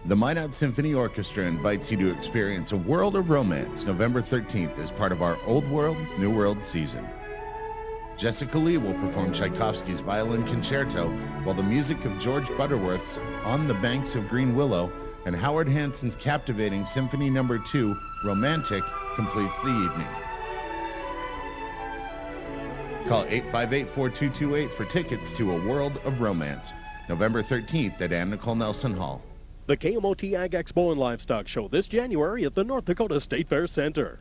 The Minot Symphony Orchestra invites you to experience a world of romance November 13th as part of our Old World, New World season. Jessica Lee will perform Tchaikovsky's Violin Concerto, while the music of George Butterworth's On the Banks of Green Willow and Howard Hanson's captivating Symphony No. 2, Romantic, completes the evening. Call 858-4228 for tickets to A World of Romance, November 13th at Ann Nicole Nelson Hall. The KMOT Ag Expo and Livestock Show this January at the North Dakota State Fair Center.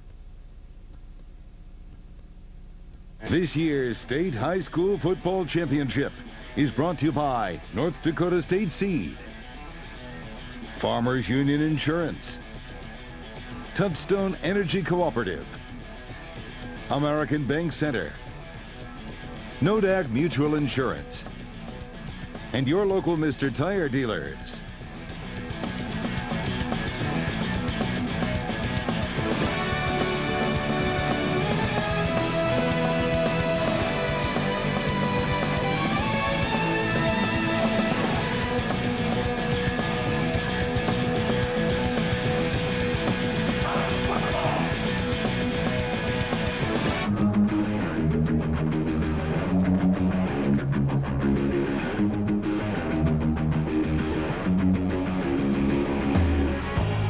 This year's State High School Football Championship is brought to you by North Dakota State Seed, Farmers Union Insurance, Touchstone Energy Cooperative, American Bank Center, Nodak Mutual Insurance, and your local Mr. Tire dealers.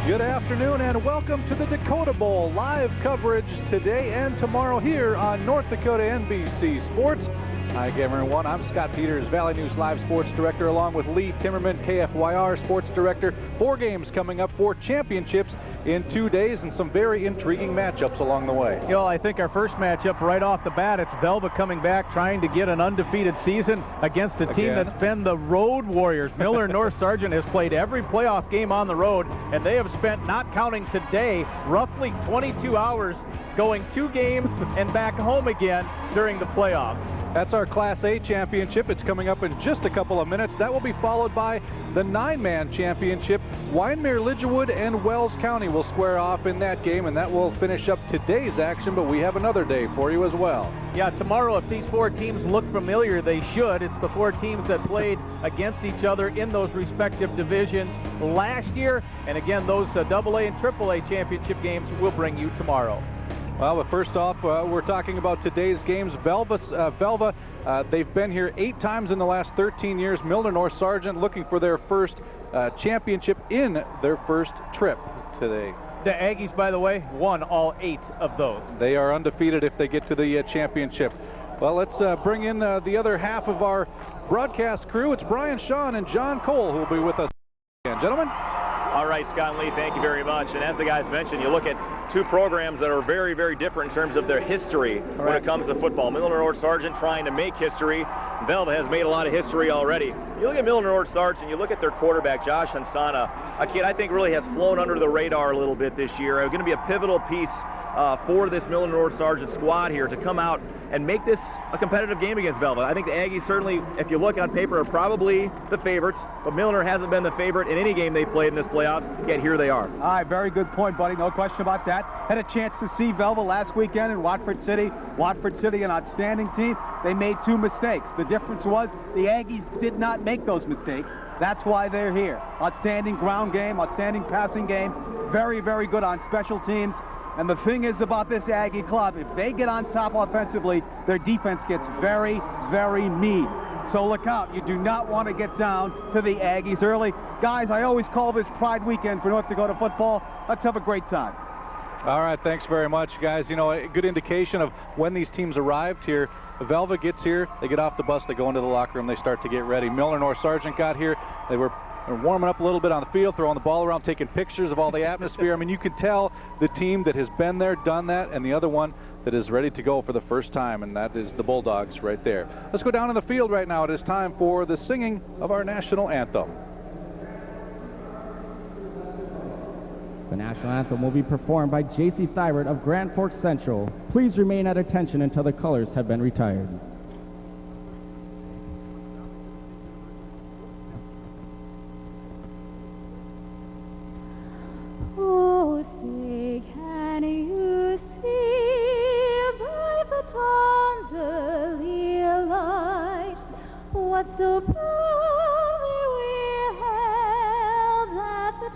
Good afternoon and welcome to the Dakota Bowl. Live coverage today and tomorrow here on North Dakota NBC Sports. Hi everyone, I'm Scott Peters, Valley News Live Sports Director, along with Lee Timmerman, KFYR Sports Director. 4 games coming up, 4 championships in 2 days, and some very intriguing matchups along the way. You know, I think our first matchup right off the bat, it's Velva coming back trying to get an undefeated season against a team that's been the road warriors. Milnor-NS has played every playoff game on the road, and they have spent, not counting today, roughly 22 hours going 2 games and back home again during the playoffs. That's our Class A championship. It's coming up in just a couple of minutes. That will be followed by the 9-man championship. Wyndmere, Lidgewood, and Wells County will square off in that game, and that will finish up today's action, but we have another day for you as well. Yeah, tomorrow, if these 4 teams look familiar, they should. It's the 4 teams that played against each other in those respective divisions last year, and again, those AA and AAA championship games will bring you tomorrow. Well, but first off, we're talking about today's games. Velva, they've been here 8 times in the last 13 years. Milnor-NS looking for their first championship in their first trip today. The Aggies, by the way, won all 8 of those. They are undefeated if they get to the championship. Well, let's bring in the other half of our broadcast crew. It's Brian Shawn and John Cole who will be with us again. Gentlemen. All right, Scott and Lee, thank you very much. And as the guys mentioned, you look at 2 programs that are very, very different in terms of their history when it comes to football. Milnor-NS trying to make history. Velva has made a lot of history already. You look at Milnor-NS, you look at their quarterback, Josh Hansana, a kid I think really has flown under the radar a little bit this year. Going to be a pivotal piece for this Milnor-NS squad here to come out and make this a competitive game against Velva. I think the Aggies certainly, if you look on paper, are probably the favorites, but Milnor hasn't been the favorite in any game they've played in this playoffs, yet here they are. All right, very good point, buddy. No question about that. Had a chance to see Velva last weekend in Watford City. Watford City, an outstanding team. They made 2 mistakes. The difference was the Aggies did not make those mistakes. That's why they're here. Outstanding ground game, outstanding passing game. Very, very good on special teams. And the thing is about this Aggie club, if they get on top offensively, their defense gets very, very mean. So look out. You do not want to get down to the Aggies early. Guys, I always call this Pride Weekend for North Dakota football. Let's have a great time. All right, thanks very much, guys. You know, a good indication of when these teams arrived here. Velva gets here, they get off the bus, they go into the locker room, they start to get ready. Milnor-NS got here, they were warming up a little bit on the field, throwing the ball around, taking pictures of all the atmosphere. I mean, you can tell the team that has been there, done that, and the other one that is ready to go for the first time, and that is the Bulldogs right there. Let's go down in the field right now. It is time for the singing of our national anthem. The national anthem will be performed by J.C. Thibert of Grand Forks Central. Please remain at attention until the colors have been retired. Oh, say, can you see by the dawn's early light what so proudly we held at the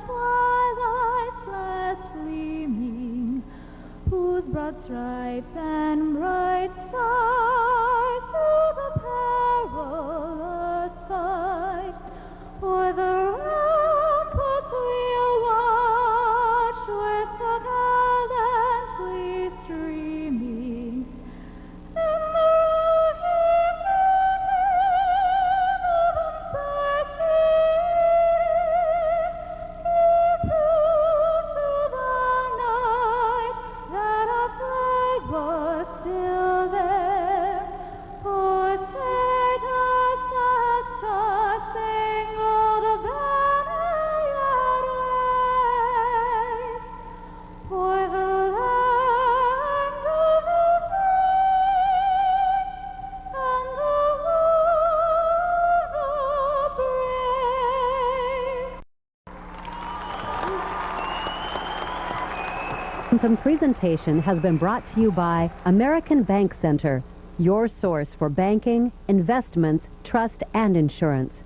Anthem presentation has been brought to you by American Bank Center, your source for banking, investments, trust, and insurance.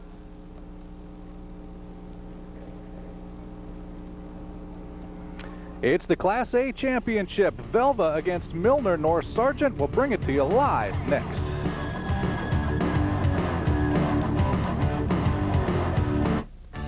It's the Class A Championship. Velva against Milnor-NS Sargent. We'll bring it to you live next.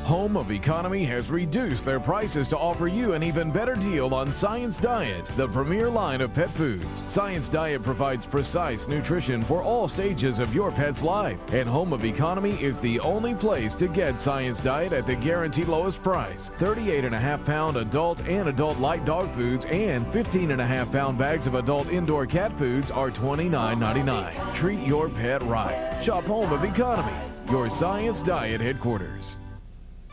Home of Economy has reduced their prices to offer you an even better deal on Science Diet, the premier line of pet foods. Science Diet provides precise nutrition for all stages of your pet's life. And Home of Economy is the only place to get Science Diet at the guaranteed lowest price. 38.5-pound adult and adult light dog foods and 15.5-pound bags of adult indoor cat foods are $29.99. Treat your pet right. Shop Home of Economy, your Science Diet headquarters.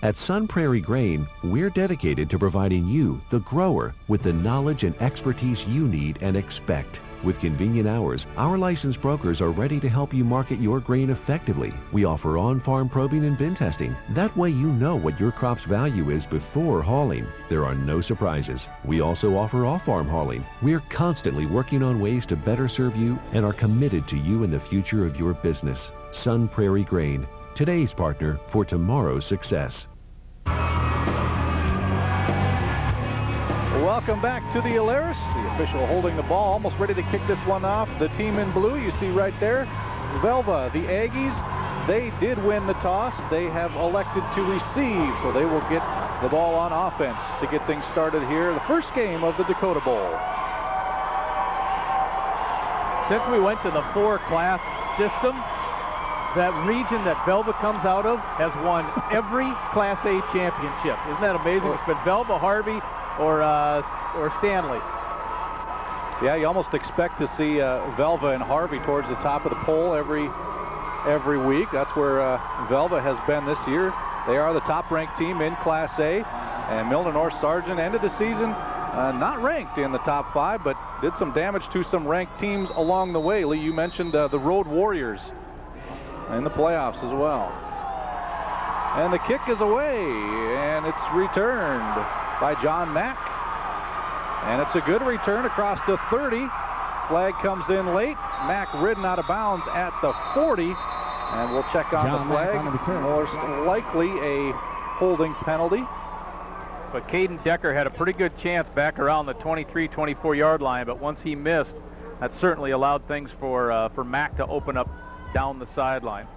At Sun Prairie Grain, we're dedicated to providing you, the grower, with the knowledge and expertise you need and expect. With convenient hours, our licensed brokers are ready to help you market your grain effectively. We offer on-farm probing and bin testing. That way you know what your crop's value is before hauling. There are no surprises. We also offer off-farm hauling. We're constantly working on ways to better serve you and are committed to you and the future of your business. Sun Prairie Grain, today's partner for tomorrow's success. Welcome back to the Alaris. The official holding the ball, almost ready to kick this one off. The team in blue, you see right there, Velva, the Aggies, they did win the toss. They have elected to receive, so they will get the ball on offense to get things started here. The first game of the Dakota Bowl. Since we went to the 4-class system, that region that Velva comes out of has won every Class A championship. Isn't that amazing? It's been Velva, Harvey, or Stanley. Yeah, you almost expect to see Velva and Harvey towards the top of the poll every week. That's where Velva has been this year. They are the top-ranked team in Class A, and Milnor-NS Sargent ended the season not ranked in the top 5, but did some damage to some ranked teams along the way. Lee, you mentioned the Road Warriors in the playoffs as well. And the kick is away, and it's returned by John Mack. And it's a good return across the 30. Flag comes in late. Mack ridden out of bounds at the 40. And we'll check on the flag. Most likely a holding penalty. But Caden Decker had a pretty good chance back around the 23-24 yard line, but once he missed, that certainly allowed things for Mack to open up down the sideline.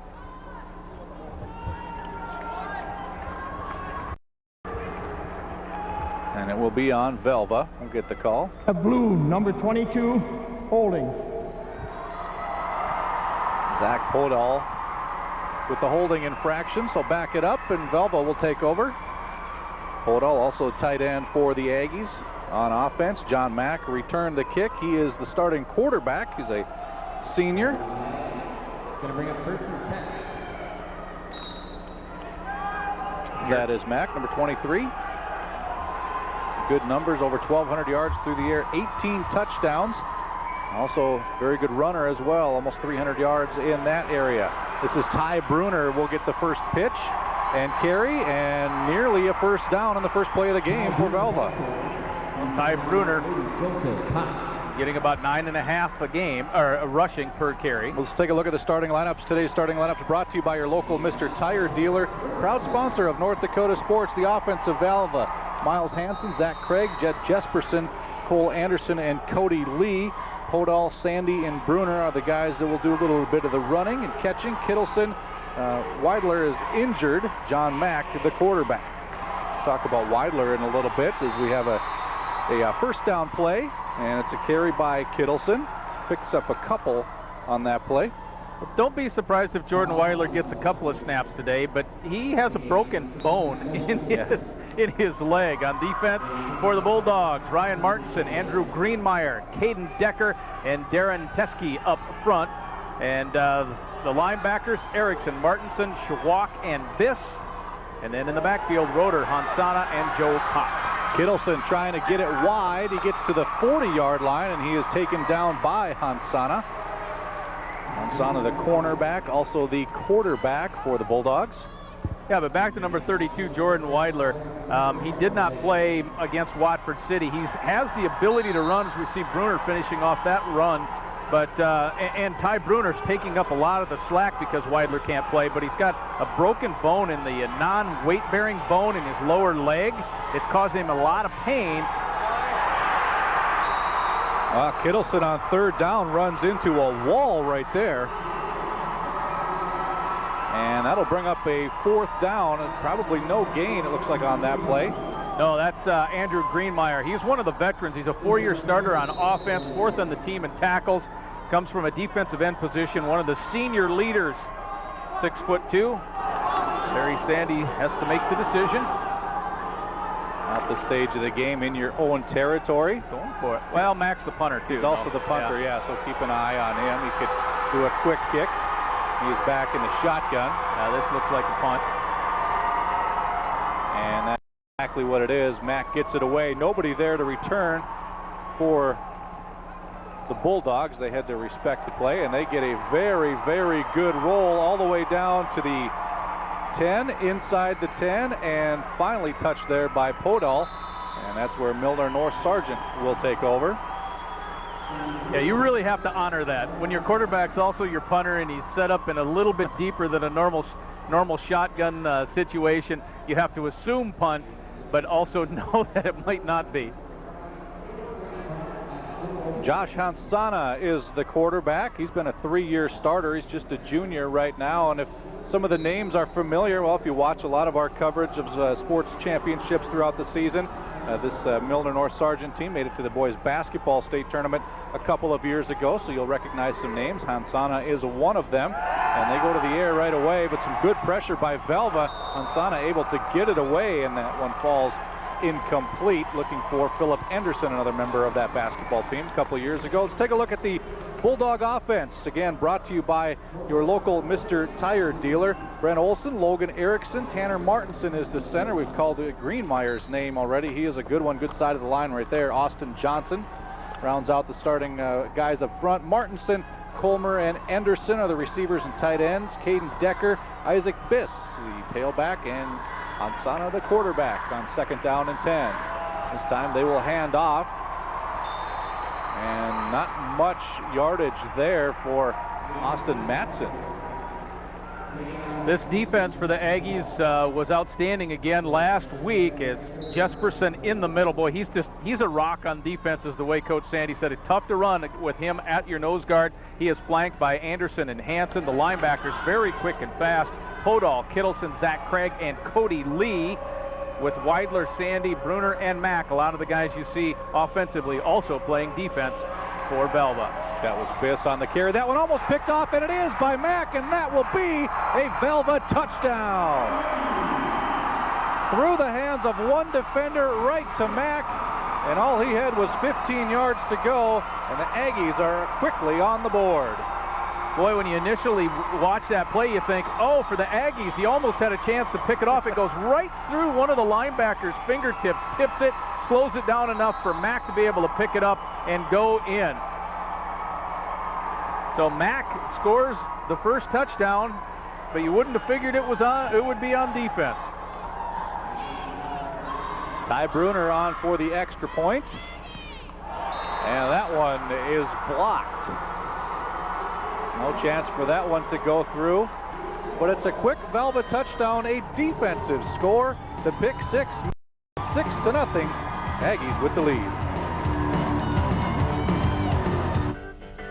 And it will be on Velva. We'll get the call. A blue, number 22, holding. Zach Podol with the holding infraction, so back it up, and Velva will take over. Podol also tight end for the Aggies. On offense, John Mack returned the kick. He is the starting quarterback. He's a senior. Going to bring up first and 10. That is Mack, number 23. Good numbers, over 1,200 yards through the air, 18 touchdowns. Also, very good runner as well, almost 300 yards in that area. This is Ty Bruner will get the first pitch and carry, and nearly a first down on the first play of the game for Velva. Ty Bruner getting about 9.5 a game, or rushing per carry. Let's take a look at the starting lineups. Today's starting lineups brought to you by your local Mr. Tire dealer, proud sponsor of North Dakota Sports. The offensive Velva: Miles Hansen, Zach Craig, Jed Jesperson, Cole Anderson, and Cody Lee. Podol, Sandy, and Bruner are the guys that will do a little bit of the running and catching. Kittleson, Weidler is injured. John Mack, the quarterback. Talk about Weidler in a little bit as we have a first down play, and it's a carry by Kittleson. Picks up a couple on that play. Well, don't be surprised if Jordan Weidler gets a couple of snaps today, but he has a broken bone in his leg. On defense for the Bulldogs, Ryan Martinson, Andrew Greenmeyer, Caden Decker, and Darren Teskey up front. And the linebackers, Erickson, Martinson, Schwach, and Biss. And then in the backfield, Roeder, Hansana, and Joe Kopp. Kittleson trying to get it wide. He gets to the 40-yard line, and he is taken down by Hansana. Hansana, the cornerback, also the quarterback for the Bulldogs. Yeah, but back to number 32, Jordan Weidler. He did not play against Watford City. He has the ability to run, as we see Bruner finishing off that run. But and Ty Bruner's taking up a lot of the slack because Weidler can't play, but he's got a broken bone in the non-weight-bearing bone in his lower leg. It's causing him a lot of pain. Kittleson on third down runs into a wall right there. And that'll bring up a fourth down and probably no gain, it looks like, on that play. No, that's Andrew Greenmeyer. He's one of the veterans. He's a four-year starter on offense, fourth on the team in tackles. Comes from a defensive end position, one of the senior leaders, 6'2". Barry Sandy has to make the decision. At the stage of the game in your own territory. Going for it. Well, Max the punter, too. He's also the punter, yeah, so keep an eye on him. He could do a quick kick. He's back in the shotgun. Now this looks like a punt. And that's exactly what it is. Mack gets it away. Nobody there to return for the Bulldogs. They had to respect the play, and they get a very, very good roll all the way down to the 10, inside the 10, and finally touched there by Podol. And that's where Milnor-NS Sargent will take over. Yeah, you really have to honor that. When your quarterback's also your punter and he's set up in a little bit deeper than a normal shotgun situation, you have to assume punt, but also know that it might not be. Josh Hansana is the quarterback. He's been a 3-year starter. He's just a junior right now, and if some of the names are familiar, well, if you watch a lot of our coverage of sports championships throughout the season, this Milnor-NS Sargent team made it to the boys basketball state tournament a couple of years ago, so you'll recognize some names. Hansana is one of them, and they go to the air right away, but some good pressure by Velva. Hansana able to get it away, and that one falls incomplete. Looking for Philip Anderson, another member of that basketball team a couple of years ago. Let's take a look at the Bulldog offense, again brought to you by your local Mr. Tire dealer. Brent Olson, Logan Erickson, Tanner Martinson is the center. We've called Greenmeyer's name already. He is a good one, good side of the line right there. Austin Johnson rounds out the starting guys up front. Martinson, Colmer, and Anderson are the receivers and tight ends. Caden Decker, Isaac Biss, the tailback, and Hansana, the quarterback, on 2nd down and 10. This time they will hand off. And not much yardage there for Austin Matson. This defense for the Aggies was outstanding again last week. As Jesperson in the middle. Boy, he's a rock on defense, is the way Coach Sandy said it. Tough to run with him at your nose guard. He is flanked by Anderson and Hanson. The linebackers very quick and fast. Podol, Kittleson, Zach Craig, and Cody Lee, with Weidler, Sandy, Bruner, and Mack. A lot of the guys you see offensively also playing defense for Velva. That was Biss on the carry. That one almost picked off, and it is by Mack, and that will be a Velva touchdown. Through the hands of one defender right to Mack, and all he had was 15 yards to go, and the Aggies are quickly on the board. Boy, when you initially watch that play, you think, oh, for the Aggies, he almost had a chance to pick it off. It goes right through one of the linebackers' fingertips, tips it, slows it down enough for Mack to be able to pick it up and go in. So Mack scores the first touchdown, but you wouldn't have figured it would be on defense. Ty Bruner on for the extra point, and that one is blocked. No chance for that one to go through, but it's a quick Velva touchdown, a defensive score. The pick six, 6-0. Aggies with the lead.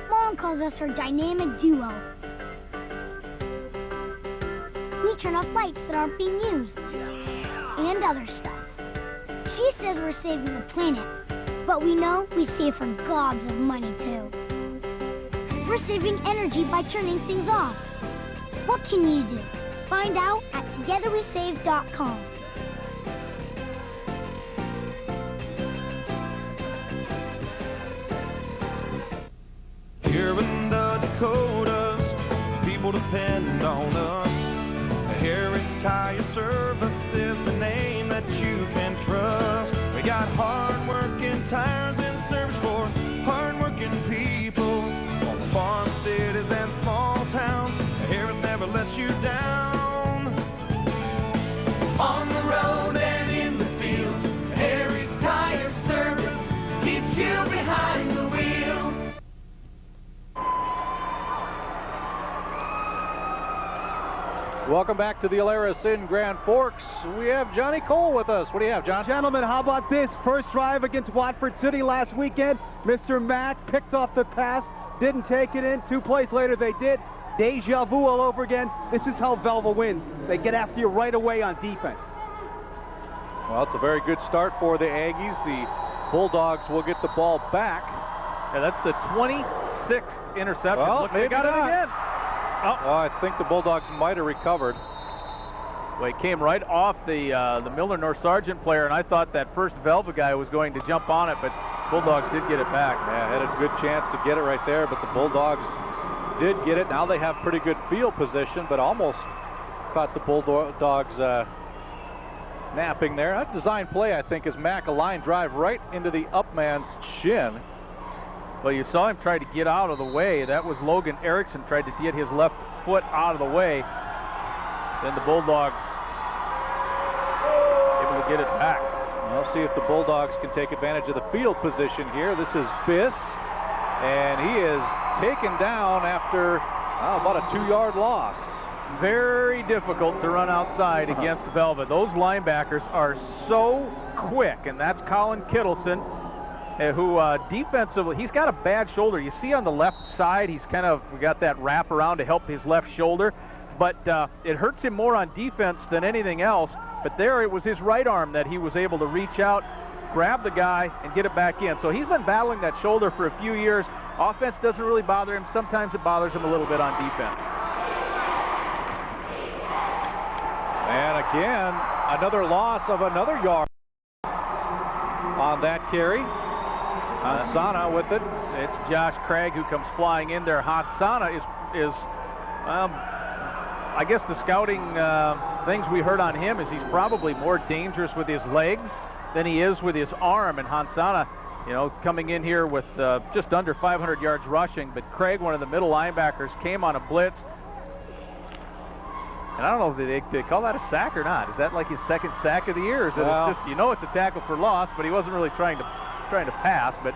Mom calls us her dynamic duo. We turn off lights that aren't being used and other stuff. She says we're saving the planet, but we know we save her gobs of money too. We're saving energy by turning things off. What can you do? Find out at togetherwesave.com. Here in the Dakotas, people depend on us. Harris Tire Service is the name that you can trust. We got hard-working tires and service for hard-working people. Farm cities and small towns, Harris never lets you down. Welcome back to the Alaris in Grand Forks. We have Johnny Cole with us. What do you have, John? Gentlemen, how about this? First drive against Watford City last weekend. Mr. Mack picked off the pass, didn't take it in. 2 plays later, they did. Deja vu all over again. This is how Velva wins. They get after you right away on defense. Well, it's a very good start for the Aggies. The Bulldogs will get the ball back. And that's the 26th interception. Well, look, they got it again. Oh, I think the Bulldogs might have recovered. Well, it came right off the Milnor-Sargent player, and I thought that first Velva guy was going to jump on it, but Bulldogs did get it back. Yeah, had a good chance to get it right there, but the Bulldogs did get it. Now they have pretty good field position, but almost caught the Bulldogs napping there. That design play, I think, is Mack, a line drive right into the up man's shin. Well, you saw him try to get out of the way. That was Logan Erickson tried to get his left foot out of the way. Then the Bulldogs able to get it back. We'll see if the Bulldogs can take advantage of the field position here. This is Biss, and he is taken down after about a 2-yard loss. Very difficult to run outside against Velva. Those linebackers are so quick, and that's Colin Kittleson, who defensively, he's got a bad shoulder. You see on the left side, we got that wrap around to help his left shoulder, but it hurts him more on defense than anything else. But there it was his right arm that he was able to reach out, grab the guy, and get it back in. So he's been battling that shoulder for a few years. Offense doesn't really bother him. Sometimes it bothers him a little bit on defense. And again, another loss of another yard on that carry. Hansana with it. It's Josh Craig who comes flying in there. Hansana is I guess the scouting things we heard on him is he's probably more dangerous with his legs than he is with his arm. And Hansana, coming in here with just under 500 yards rushing, but Craig, one of the middle linebackers, came on a blitz. And I don't know if they call that a sack or not. Is that like his second sack of the year? Or is it just, it's a tackle for loss, but he wasn't really trying to pass, but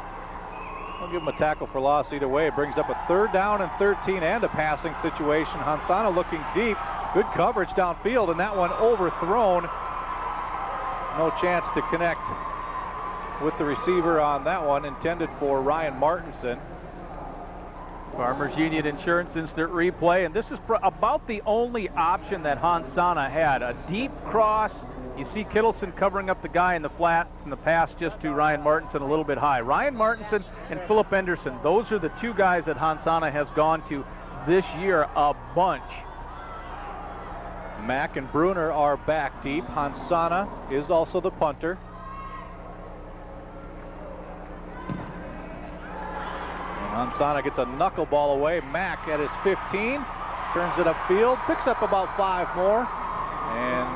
I'll give him a tackle for loss either way. It brings up a 3rd down and 13 and a passing situation. Hansana looking deep. Good coverage downfield, and that one overthrown. No chance to connect with the receiver on that one, intended for Ryan Martinson. Farmers Union Insurance instant replay, and this is about the only option that Hansana had. A deep cross. You see Kittleson covering up the guy in the flat, and the pass just to Ryan Martinson a little bit high. Ryan Martinson and Philip Henderson, those are the 2 guys that Hansana has gone to this year a bunch. Mack and Bruner are back deep. Hansana is also the punter. Hansana gets a knuckleball away. Mack at his 15, turns it upfield, picks up about 5 more, and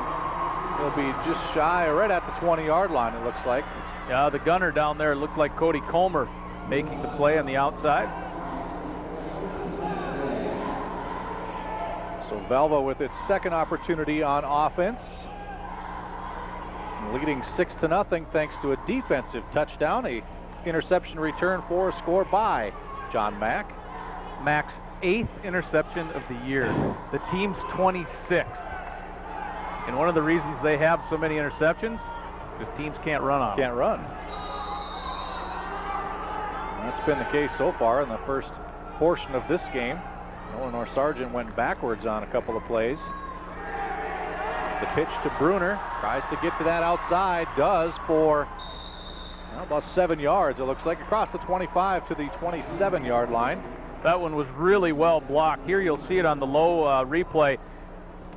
he'll be just shy, right at the 20-yard line, it looks like. Yeah, the gunner down there looked like Cody Comer making the play on the outside. So Velva with its second opportunity on offense, leading 6-0 thanks to a defensive touchdown, a interception return for a score by John Mack. Mack's 8th interception of the year. The team's 26th. And one of the reasons they have so many interceptions is teams can't run on them. Can't run. And that's been the case so far in the first portion of this game. Milnor-Sargent went backwards on a couple of plays. The pitch to Bruner, tries to get to that outside, does for about 7 yards, it looks like, across the 25 to the 27-yard line. That one was really well blocked. Here you'll see it on the low replay.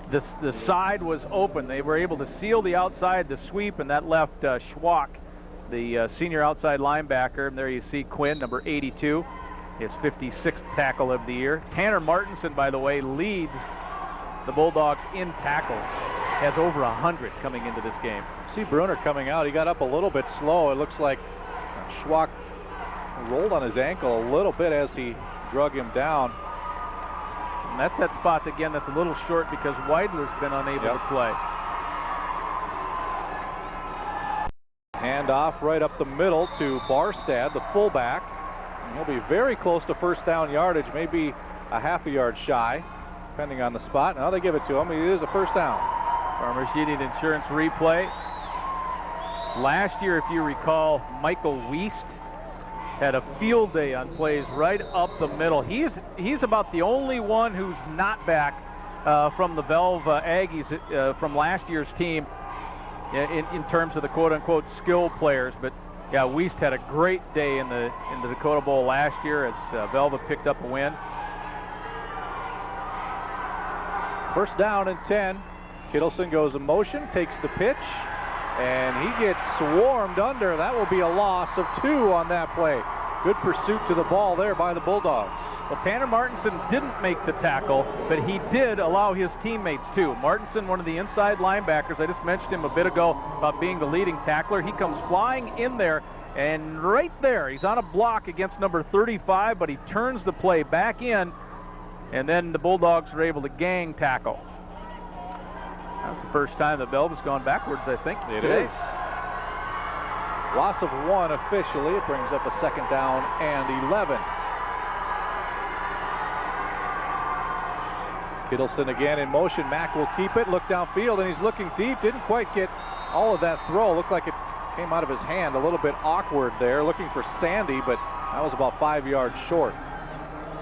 The side was open. They were able to seal the outside, the sweep, and that left Schwach, the senior outside linebacker. And there you see Quinn, number 82, his 56th tackle of the year. Tanner Martinson, by the way, leads the Bulldogs in tackles. Has over 100 coming into this game. See Bruner coming out. He got up a little bit slow. It looks like Schwach rolled on his ankle a little bit as he drug him down. And that's that spot, again, that's a little short because Weidler's been unable to play. Hand off right up the middle to Barstad, the fullback. And he'll be very close to 1st down yardage, maybe a half a yard shy. depending on the spot. Now they give it to him. It is a first down. Farmers Union Insurance replay. Last year, if you recall, Michael Wiest had a field day on plays right up the middle. He's about the only one who's not back from the Velva Aggies from last year's team in terms of the quote-unquote skill players. But yeah, Wiest had a great day in the Dakota Bowl last year as Velva picked up a win. First down and 10. Kittleson goes in motion, takes the pitch, and he gets swarmed under. That will be a loss of 2 on that play. Good pursuit to the ball there by the Bulldogs. Well, Tanner Martinson didn't make the tackle, but he did allow his teammates to. Martinson, one of the inside linebackers, I just mentioned him a bit ago about being the leading tackler. He comes flying in there, and right there, he's on a block against number 35, but he turns the play back in, and then the Bulldogs are able to gang tackle. That's the first time that Velva's gone backwards, I think. It is. Loss of 1 officially. It brings up a second down and 11. Kittleson again in motion. Mack will keep it. Look downfield, and he's looking deep. Didn't quite get all of that throw. Looked like it came out of his hand. A little bit awkward there. Looking for Sandy, but that was about 5 yards short.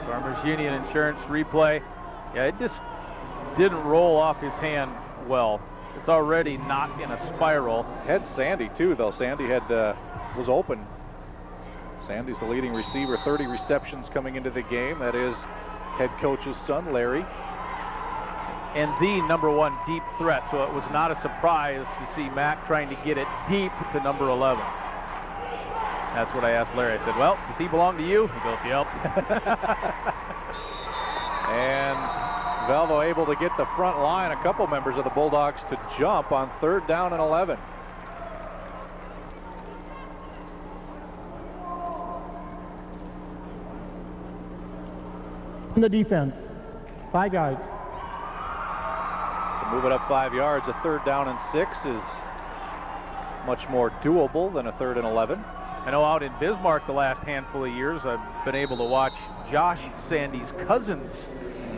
Farmers Union Insurance replay. Yeah, it just didn't roll off his hand well. It's already not in a spiral. Had Sandy too, though. Sandy was open. Sandy's the leading receiver, 30 receptions coming into the game. That is head coach's son, Larry. And the #1 deep threat, so it was not a surprise to see Mack trying to get it deep to number 11. That's what I asked Larry. I said, well, does he belong to you? He goes, yep. And Velva able to get the front line, a couple members of the Bulldogs, to jump on 3rd down and 11. In the defense, 5 yards. To move it up 5 yards, a 3rd down and 6 is much more doable than a 3rd and 11. I know out in Bismarck the last handful of years, I've been able to watch Josh Sandy's cousins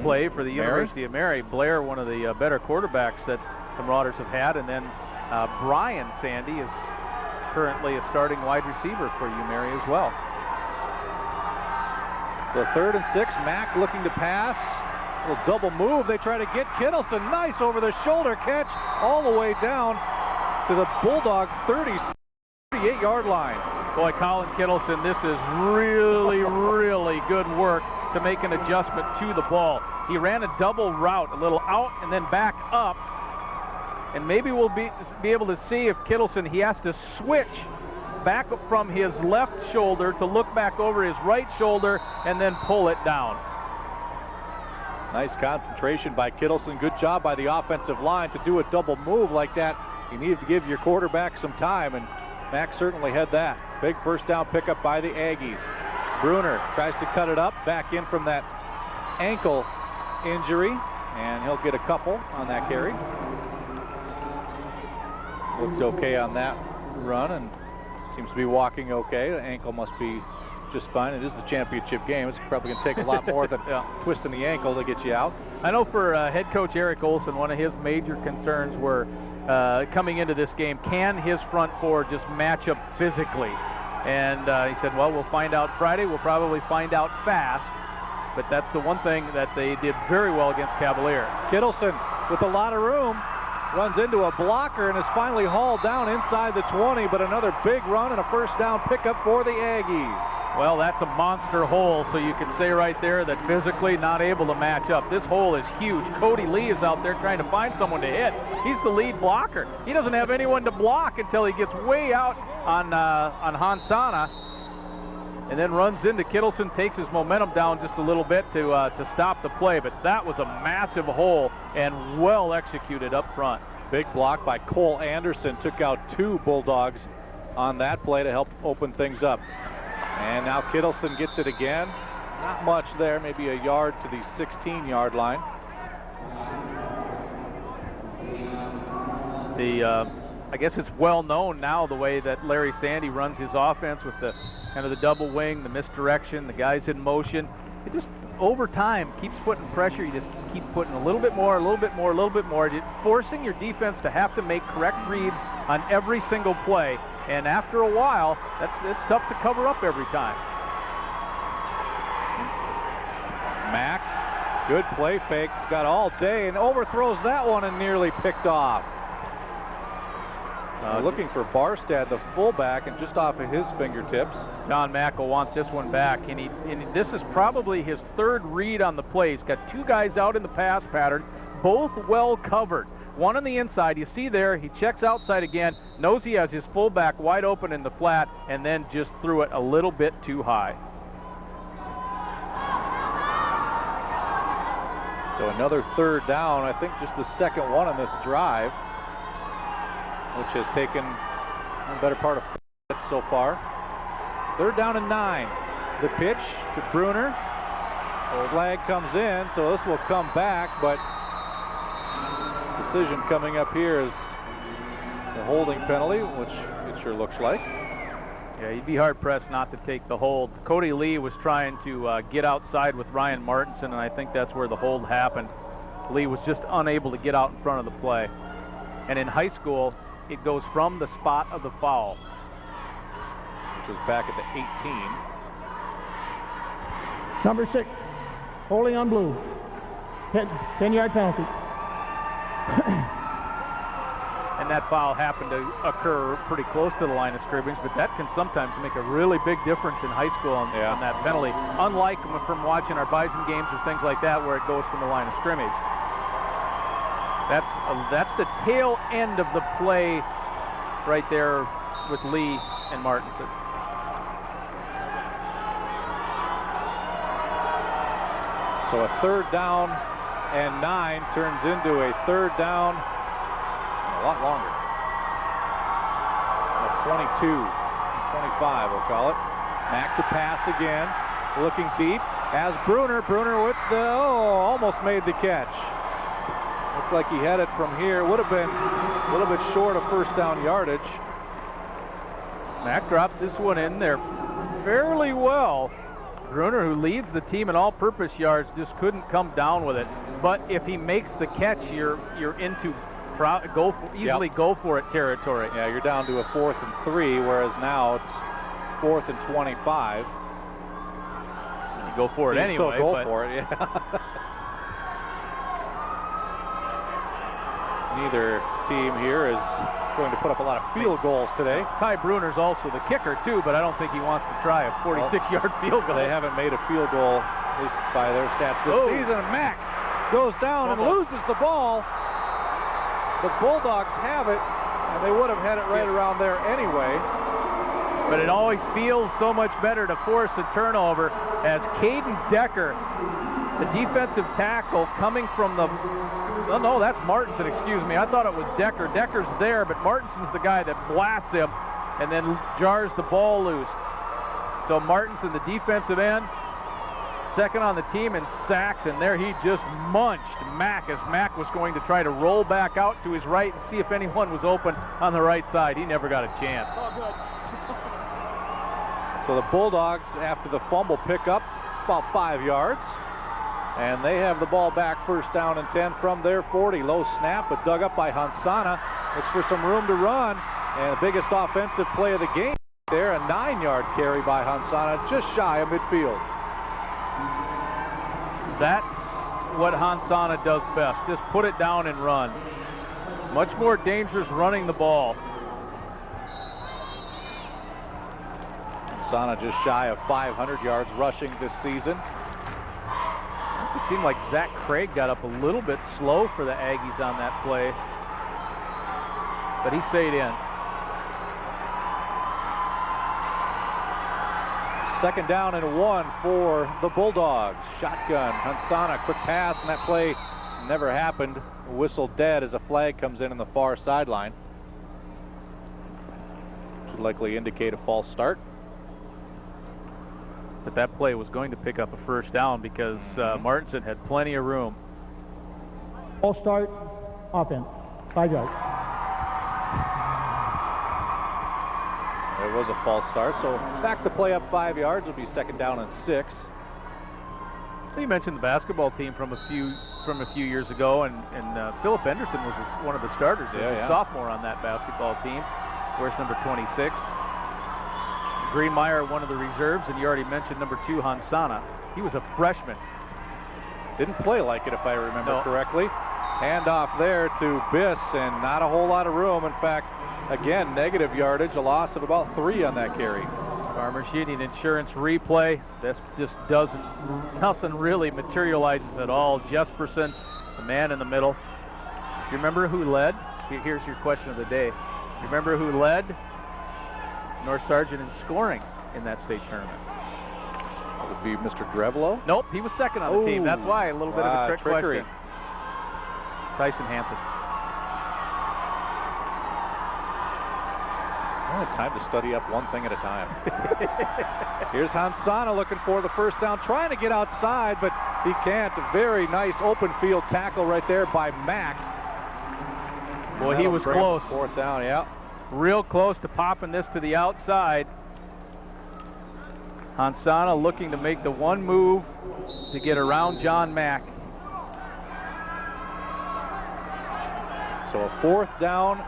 play for the University of Mary. Blair, one of the better quarterbacks that the Marauders have had, and then Brian Sandy is currently a starting wide receiver for UMary as well. So 3rd and 6, Mack looking to pass. A little double move. They try to get Kittleson. Nice over the shoulder catch all the way down to the Bulldog 38-yard line. Boy, Colin Kittleson, this is really, really good work to make an adjustment to the ball. He ran a double route, a little out and then back up. And maybe we'll be able to see if Kittleson, he has to switch back from his left shoulder to look back over his right shoulder and then pull it down. Nice concentration by Kittleson. Good job by the offensive line to do a double move like that. You need to give your quarterback some time, and Mack certainly had that. Big first down pickup by the Aggies. Bruner tries to cut it up, back in from that ankle injury, and he'll get a couple on that carry. Looked okay on that run and seems to be walking okay. The ankle must be just fine. It is the championship game. It's probably going to take a lot more than twisting the ankle to get you out. I know for head coach Eric Olson, one of his major concerns were coming into this game, can his front four just match up physically? And he said, well, we'll find out Friday. We'll probably find out fast. But that's the one thing that they did very well against Cavalier. Kittleson with a lot of room runs into a blocker and is finally hauled down inside the 20, but another big run and a first down pickup for the Aggies. Well, that's a monster hole, so you can say right there that physically not able to match up. This hole is huge. Cody Lee is out there trying to find someone to hit. He's the lead blocker. He doesn't have anyone to block until he gets way out on Hansana, and then runs into Kittleson, takes his momentum down just a little bit to stop the play. But that was a massive hole and well executed up front. Big block by Cole Anderson. Took out 2 Bulldogs on that play to help open things up. And now Kittleson gets it again. Not much there, maybe a yard to the 16-yard line. I guess it's well known now the way that Larry Sandy runs his offense with the kind of the double wing, the misdirection, the guys in motion. It just over time keeps putting pressure. You just keep putting a little bit more, a little bit more, a little bit more, forcing your defense to have to make correct reads on every single play. And after a while, it's tough to cover up every time. Mack, good play fake. He's got all day and overthrows that one and nearly picked off. Looking for Barstad, the fullback, and just off of his fingertips. John Mack will want this one back, and this is probably his third read on the play. He's got two guys out in the pass pattern, both well covered. One on the inside, you see there, he checks outside again, knows he has his fullback wide open in the flat, and then just threw it a little bit too high. So another third down, I think just the second one on this drive, which has taken a better part of so far. Third down and 9. The pitch to Bruner. The flag comes in, so this will come back, but decision coming up here is the holding penalty, which it sure looks like. Yeah, you'd be hard-pressed not to take the hold. Cody Lee was trying to get outside with Ryan Martinson, and I think that's where the hold happened. Lee was just unable to get out in front of the play. And in high school, it goes from the spot of the foul, which is back at the 18. Number 6, holding on blue. 10-yard penalty. And that foul happened to occur pretty close to the line of scrimmage, but that can sometimes make a really big difference in high school on that penalty, unlike from watching our Bison games or things like that where it goes from the line of scrimmage. That's the tail end of the play right there with Lee and Martinson. So a third down and 9 turns into a third down a lot longer. 22, 25 we'll call it. Mack to pass again, looking deep, has Bruner with the, almost made the catch. Looked like he had it from here. Would have been a little bit short of first down yardage. Mack drops this one in there fairly well. Bruner, who leads the team in all-purpose yards, just couldn't come down with it. But if he makes the catch, you're into easily go for it territory. Yeah, you're down to a 4th and 3, whereas now it's 4th and 25. You go for it anyway. Still go for it, yeah. Neither team here is going to put up a lot of field goals today. Ty Bruner's also the kicker too, but I don't think he wants to try a 46-yard field goal. They haven't made a field goal, at least by their stats this season. And Mack goes down and loses the ball. The Bulldogs have it, and they would have had it right around there anyway. But it always feels so much better to force a turnover as Caden Decker, the defensive tackle, coming from the... Oh, no, that's Martinson, excuse me. I thought it was Decker. Decker's there, but Martinson's the guy that blasts him and then jars the ball loose. So Martinson, the defensive end, second on the team in sacks, and there he just munched Mack as Mack was going to try to roll back out to his right and see if anyone was open on the right side. He never got a chance. So the Bulldogs, after the fumble, pick up about 5 yards. And they have the ball back, first down and 10 from their 40. Low snap, but dug up by Hansana. Looks for some room to run. And the biggest offensive play of the game there, a 9-yard carry by Hansana, just shy of midfield. That's what Hansana does best. Just put it down and run. Much more dangerous running the ball. Hansana just shy of 500 yards rushing this season. It seemed like Zach Craig got up a little bit slow for the Aggies on that play, but he stayed in. Second down and 1 for the Bulldogs. Shotgun, Hansana, quick pass, and that play never happened. Whistle dead as a flag comes in on the far sideline. Should likely indicate a false start. But that play was going to pick up a first down because Martinson had plenty of room. False start, offense, 5 yards. There was a false start, so back to play up 5 yards. Will be second down and 6. You mentioned the basketball team from a few years ago, and Philip Henderson was one of the starters as a sophomore on that basketball team. Where's number 26? Greenmeyer, one of the reserves, and you already mentioned number 2, Hansana. He was a freshman. Didn't play like it, if I remember correctly. Hand off there to Biss, and not a whole lot of room. In fact, again, negative yardage, a loss of about 3 on that carry. Farmers Union Insurance replay. This just nothing really materializes at all. Jesperson, the man in the middle. You remember who led? Here's your question of the day. You remember who led North Sargent in scoring in that state tournament? That would be Mr. Drevlo? Nope, he was second on the team. That's why a little bit of a trick trickery. question. Tyson Hansen. Only time to study up one thing at a time. Here's Hansana looking for the first down, trying to get outside, but he can't. A very nice open field tackle right there by Mack. Boy, he was close. 4th down, yeah. Real close to popping this to the outside. Hansana looking to make the one move to get around John Mack. So a 4th down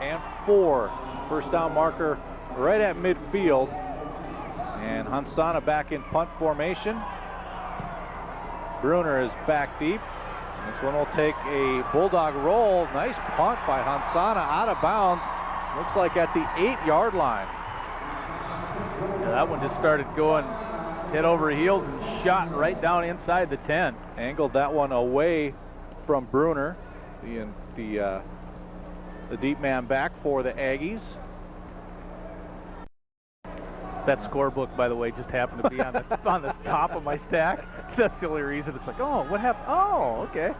and 4. First down marker right at midfield. And Hansana back in punt formation. Bruner is back deep. This one will take a Bulldog roll. Nice punt by Hansana out of bounds. Looks like at the 8-yard line. Yeah, that one just started going head over heels and shot right down inside the 10. Angled that one away from Bruner, the deep man back for the Aggies. That scorebook, by the way, just happened to be on the on the top of my stack. That's the only reason. It's like, oh, what happened? Oh, okay.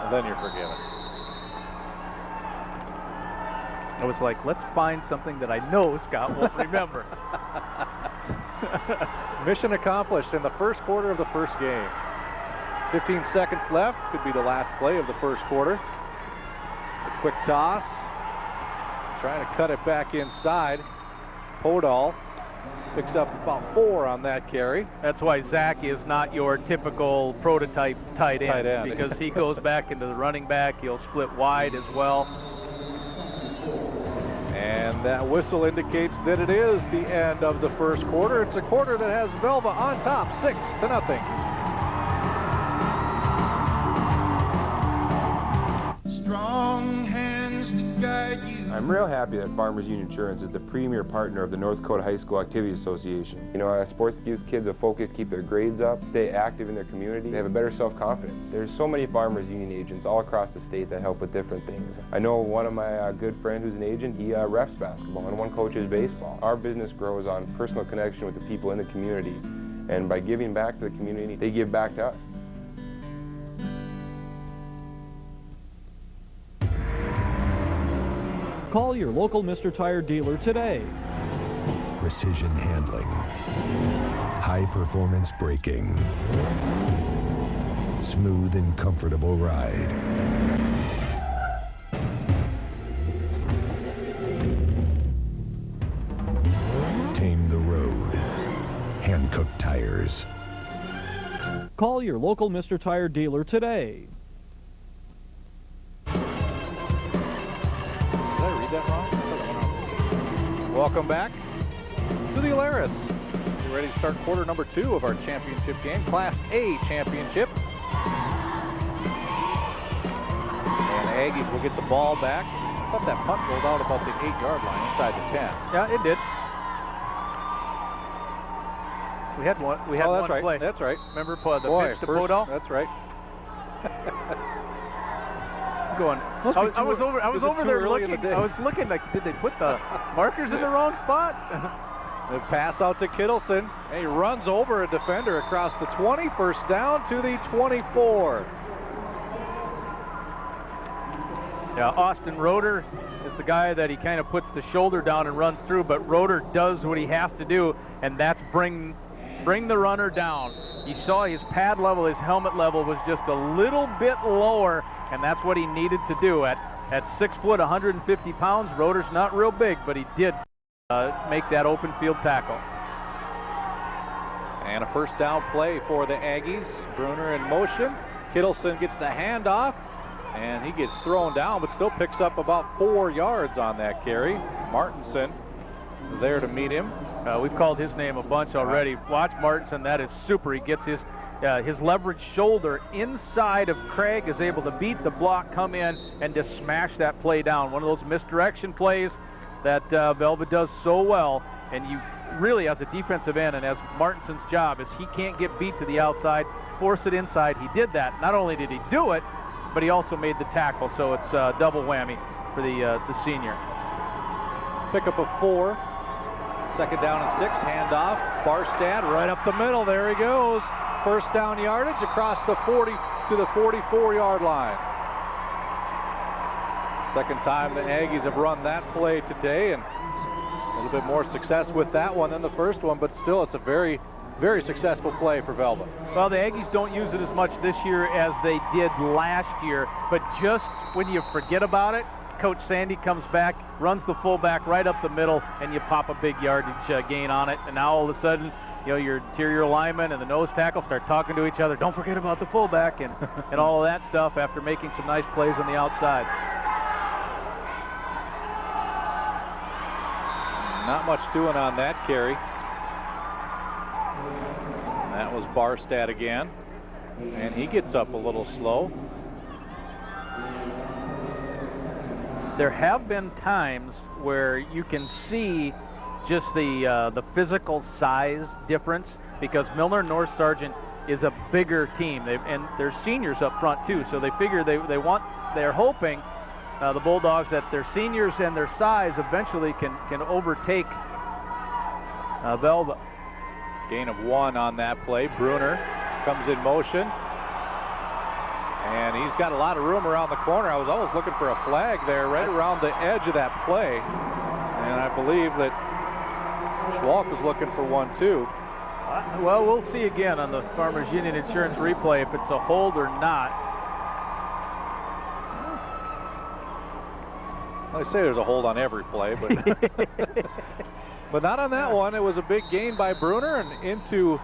And then you're forgiven. I was like, let's find something that I know Scott won't remember. Mission accomplished in the first quarter of the first game. 15 seconds left. Could be the last play of the first quarter. A quick toss. Trying to cut it back inside. Podol picks up about 4 on that carry. That's why Zach is not your typical prototype tight end. Because he goes back into the running back. He'll split wide as well. And that whistle indicates that it is the end of the first quarter. It's a quarter that has Velva on top, 6-0. Strong hands to guide you. I'm real happy that Farmers Union Insurance is the premier partner of the North Dakota High School Activities Association. You know, sports gives kids a focus, keep their grades up, stay active in their community, they have a better self-confidence. There's so many Farmers Union agents all across the state that help with different things. I know one of my good friends who's an agent, he refs basketball and one coaches baseball. Our business grows on personal connection with the people in the community, and by giving back to the community, they give back to us. Call your local Mr. Tire dealer today. Precision handling, high performance braking, smooth and comfortable ride. Tame the road. Hand-cooked tires. Call your local Mr. Tire dealer today. That wrong? Welcome back to the Alaris. We're ready to start quarter number 2 of our championship game, Class A championship. And the Aggies will get the ball back. I thought that punt rolled out about the 8-yard line inside the 10. Yeah, it did. We had one. We had one right. play. That's right. Remember the pitch to Podol? That's right. Going. I was over there looking. I was looking like, did they put the markers in the wrong spot? The pass out to Kittleson. And he runs over a defender across the 20. First down to the 24. Yeah, Austin Roeder is the guy that he kind of puts the shoulder down and runs through, but Roeder does what he has to do, and that's bring the runner down. You saw his pad level, his helmet level was just a little bit lower, and that's what he needed to do. At 6 foot, 150 pounds, Roeder's not real big, but he did make that open field tackle. And a first down play for the Aggies. Bruner in motion. Kittleson gets the handoff, and he gets thrown down, but still picks up about 4 yards on that carry. Martinson there to meet him. We've called his name a bunch already. Watch Martinson. That is super. He gets his leveraged shoulder inside of Craig, is able to beat the block, come in, and just smash that play down. One of those misdirection plays that Velva does so well. And you really, as a defensive end, and as Martinson's job is, he can't get beat to the outside, force it inside. He did that. Not only did he do it, but he also made the tackle. So it's a double whammy for the senior. Pick up of 4. Second down and 6. Handoff. Barstad right up the middle. There he goes. First down yardage across the 40 to the 44-yard line. Second time the Aggies have run that play today, and a little bit more success with that one than the first one, but still it's a very, very successful play for Velva. Well, the Aggies don't use it as much this year as they did last year, but just when you forget about it, Coach Sandy comes back, runs the fullback right up the middle, and you pop a big yardage gain on it, and now all of a sudden, you know, your interior lineman and the nose tackle start talking to each other. Don't forget about the fullback and all of that stuff after making some nice plays on the outside. Not much doing on that carry. And that was Barstad again. And he gets up a little slow. There have been times where you can see just the physical size difference, because Milnor-North Sargent is a bigger team, and there's seniors up front too, so they figure they're hoping the Bulldogs that their seniors and their size eventually can overtake Velva. Gain of 1 on that play. Bruner comes in motion, and he's got a lot of room around the corner. I was always looking for a flag there right around the edge of that play, and I believe that Schwalk was looking for one too. Well, we'll see again on the Farmers Union Insurance replay if it's a hold or not. I say there's a hold on every play, but but not on that one. It was a big gain by Bruner and into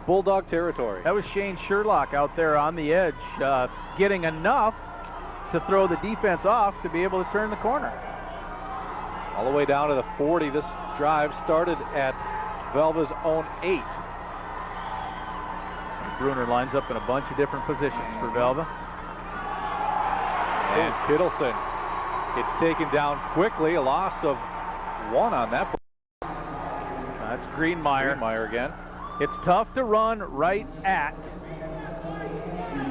Bulldog territory. That was Shane Sherlock out there on the edge, getting enough to throw the defense off to be able to turn the corner. All the way down to the 40. This drive started at Velva's own 8. Bruner lines up in a bunch of different positions for Velva. And Kittleson gets taken down quickly. A loss of 1 on that play. That's Greenmeyer. Greenmeyer again. It's tough to run right at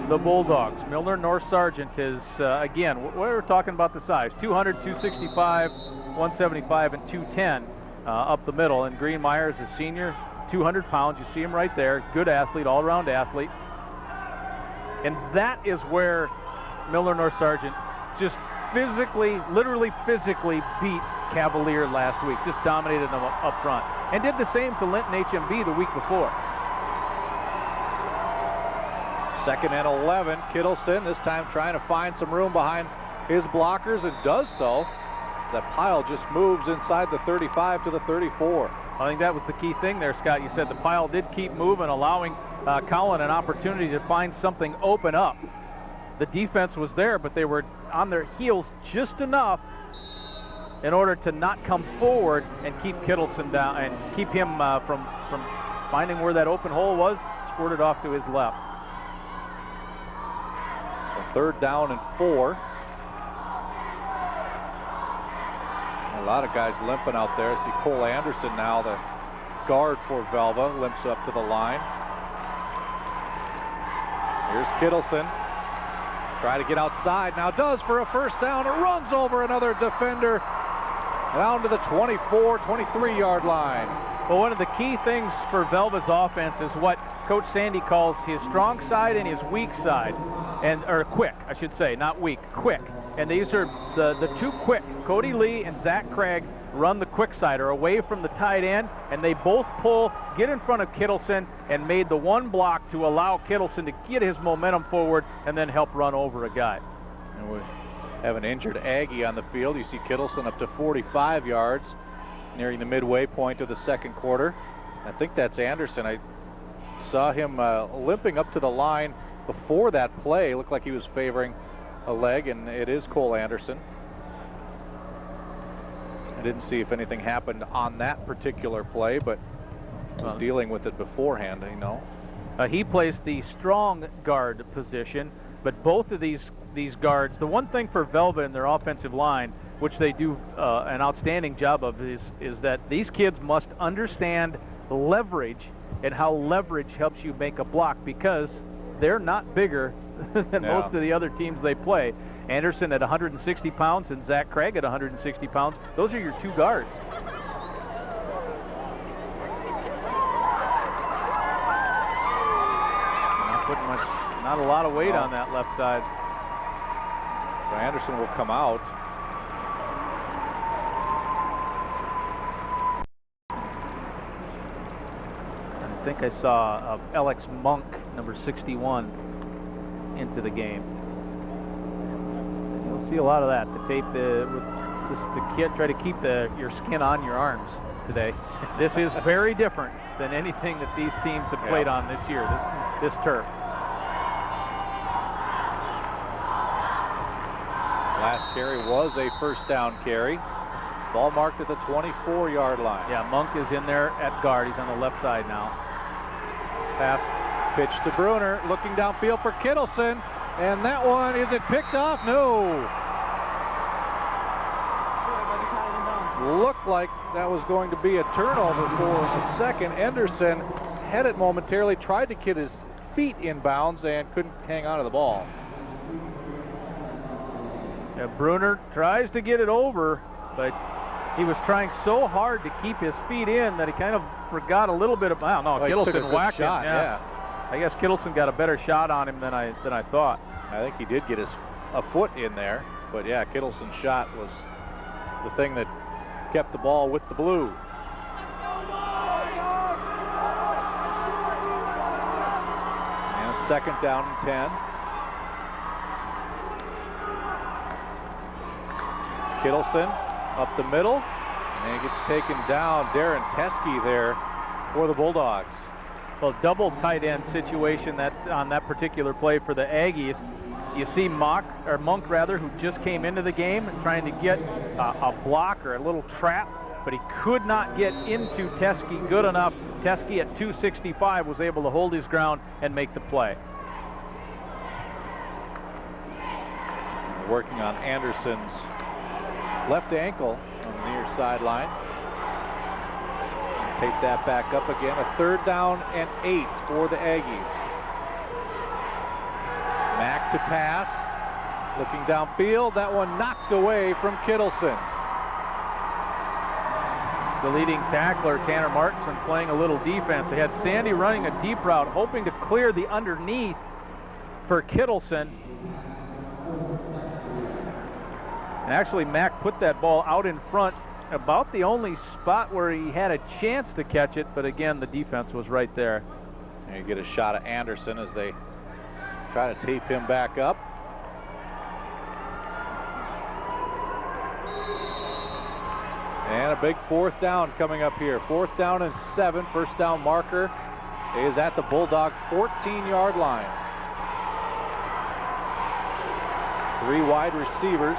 the Bulldogs. Milnor-North Sargent is, again, we're talking about the size, 200, 265, 175, and 210 up the middle. And Greenmeyer is a senior, 200 pounds. You see him right there. Good athlete, all-around athlete. And that is where Milnor-North Sargent just physically, literally physically beat Cavalier last week. Just dominated them up front. And did the same to Linton HMB the week before. Second and 11. Kittleson this time trying to find some room behind his blockers, and does so. That pile just moves inside the 35 to the 34. I think that was the key thing there, Scott. You said the pile did keep moving, allowing Colin an opportunity to find something open up. The defense was there, but they were on their heels just enough in order to not come forward and keep Kittleson down and keep him from finding where that open hole was, squirted off to his left. So third down and 4. A lot of guys limping out there. I see Cole Anderson now, the guard for Velva, limps up to the line. Here's Kittleson. Try to get outside. Now does for a first down. It runs over another defender down to the 24, 23-yard line. Well, one of the key things for Velva's offense is what Coach Sandy calls his strong side and his weak side. Or quick, I should say, not weak, quick. And these are the two quick. Cody Lee and Zach Craig run the quick side, or away from the tight end, and they both pull, get in front of Kittleson, and made the one block to allow Kittleson to get his momentum forward and then help run over a guy. And we have an injured Aggie on the field. You see Kittleson up to 45 yards, nearing the midway point of the second quarter. I think that's Anderson. saw him limping up to the line before that play. Looked like he was favoring a leg, and it is Cole Anderson. I didn't see if anything happened on that particular play, but was dealing with it beforehand, you know. He plays the strong guard position, but both of these guards, the one thing for Velva in their offensive line, which they do an outstanding job of, is that these kids must understand leverage and how leverage helps you make a block, because they're not bigger than most of the other teams they play. Anderson at 160 pounds and Zach Craig at 160 pounds. Those are your two guards. Not a lot of weight on that left side. So Anderson will come out. I think I saw Alex Monk, number 61, into the game. You'll see a lot of that. The tape, try to keep your skin on your arms today. This is very different than anything that these teams have played on this year, this turf. Last carry was a first down carry. Ball marked at the 24-yard line. Yeah, Monk is in there at guard. He's on the left side now. Pass pitch to Bruner, looking downfield for Kittleson, and that one, is it picked off? No. Looked like that was going to be a turnover for a second. Anderson had it momentarily, tried to get his feet in bounds and couldn't hang on to the ball. Yeah, Bruner tries to get it over, but he was trying so hard to keep his feet in that he kind of forgot a little bit of. I don't know. Kittleson whacked him. Yeah. I guess Kittleson got a better shot on him than I thought. I think he did get a foot in there, but yeah, Kittleson's shot was the thing that kept the ball with the Blue. And second down and 10. Kittleson up the middle, and he gets taken down. Darren Teskey there for the Bulldogs. Well, double tight end situation on that particular play for the Aggies. You see Monk, who just came into the game and trying to get a block or a little trap, but he could not get into Teskey good enough. Teskey at 265 was able to hold his ground and make the play. Working on Anderson's left ankle on the near sideline. Take that back up again. A third down and 8 for the Aggies. Mack to pass. Looking downfield. That one knocked away from Kittleson. It's the leading tackler, Tanner Martinson, playing a little defense. They had Sandy running a deep route, hoping to clear the underneath for Kittleson. And actually, Mack put that ball out in front, about the only spot where he had a chance to catch it, but again, the defense was right there. And you get a shot at Anderson as they try to tape him back up. And a big fourth down coming up here. 4th down and 7. First down marker is at the Bulldog 14-yard line. 3 wide receivers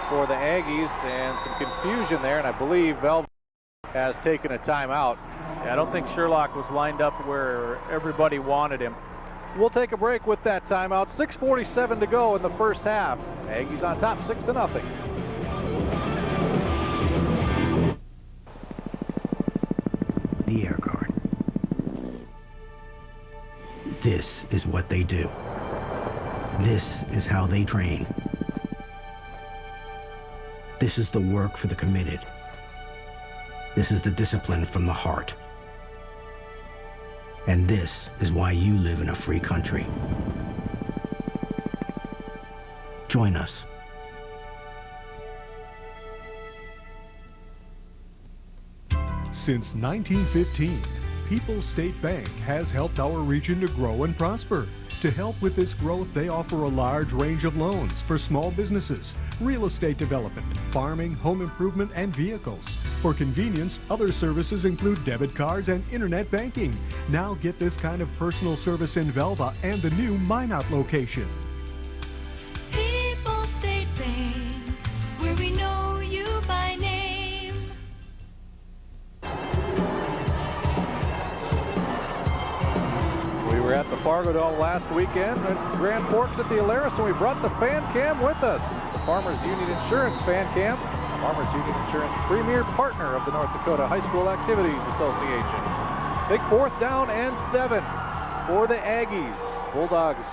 for the Aggies, and some confusion there, and I believe Velva has taken a timeout. Yeah, I don't think Sherlock was lined up where everybody wanted him. We'll take a break with that timeout. 6:47 to go in the first half. Aggies on top, 6-0. The Air Guard. This is what they do. This is how they train. This is the work for the committed. This is the discipline from the heart. And this is why you live in a free country. Join us. Since 1915, People's State Bank has helped our region to grow and prosper. To help with this growth, they offer a large range of loans for small businesses, real estate development, farming, home improvement, and vehicles. For convenience, other services include debit cards and internet banking. Now get this kind of personal service in Velva and the new Minot location. People State Bank, where we know you by name. We were at the Fargo Dome last weekend at Grand Forks at the Alaris, and we brought the fan cam with us. It's the Farmers Union Insurance fan cam. Farmers Union Insurance, premier partner of the North Dakota High School Activities Association. Big 4th down and 7 for the Aggies. Bulldogs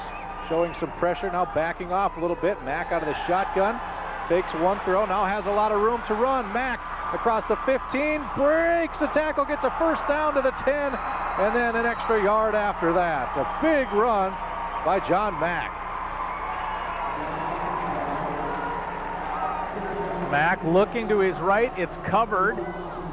showing some pressure, now backing off a little bit. Mack out of the shotgun, fakes one throw, now has a lot of room to run. Mack across the 15, breaks the tackle, gets a 1st down to the 10, and then an extra yard after that. A big run by John Mack. Mack looking to his right, it's covered.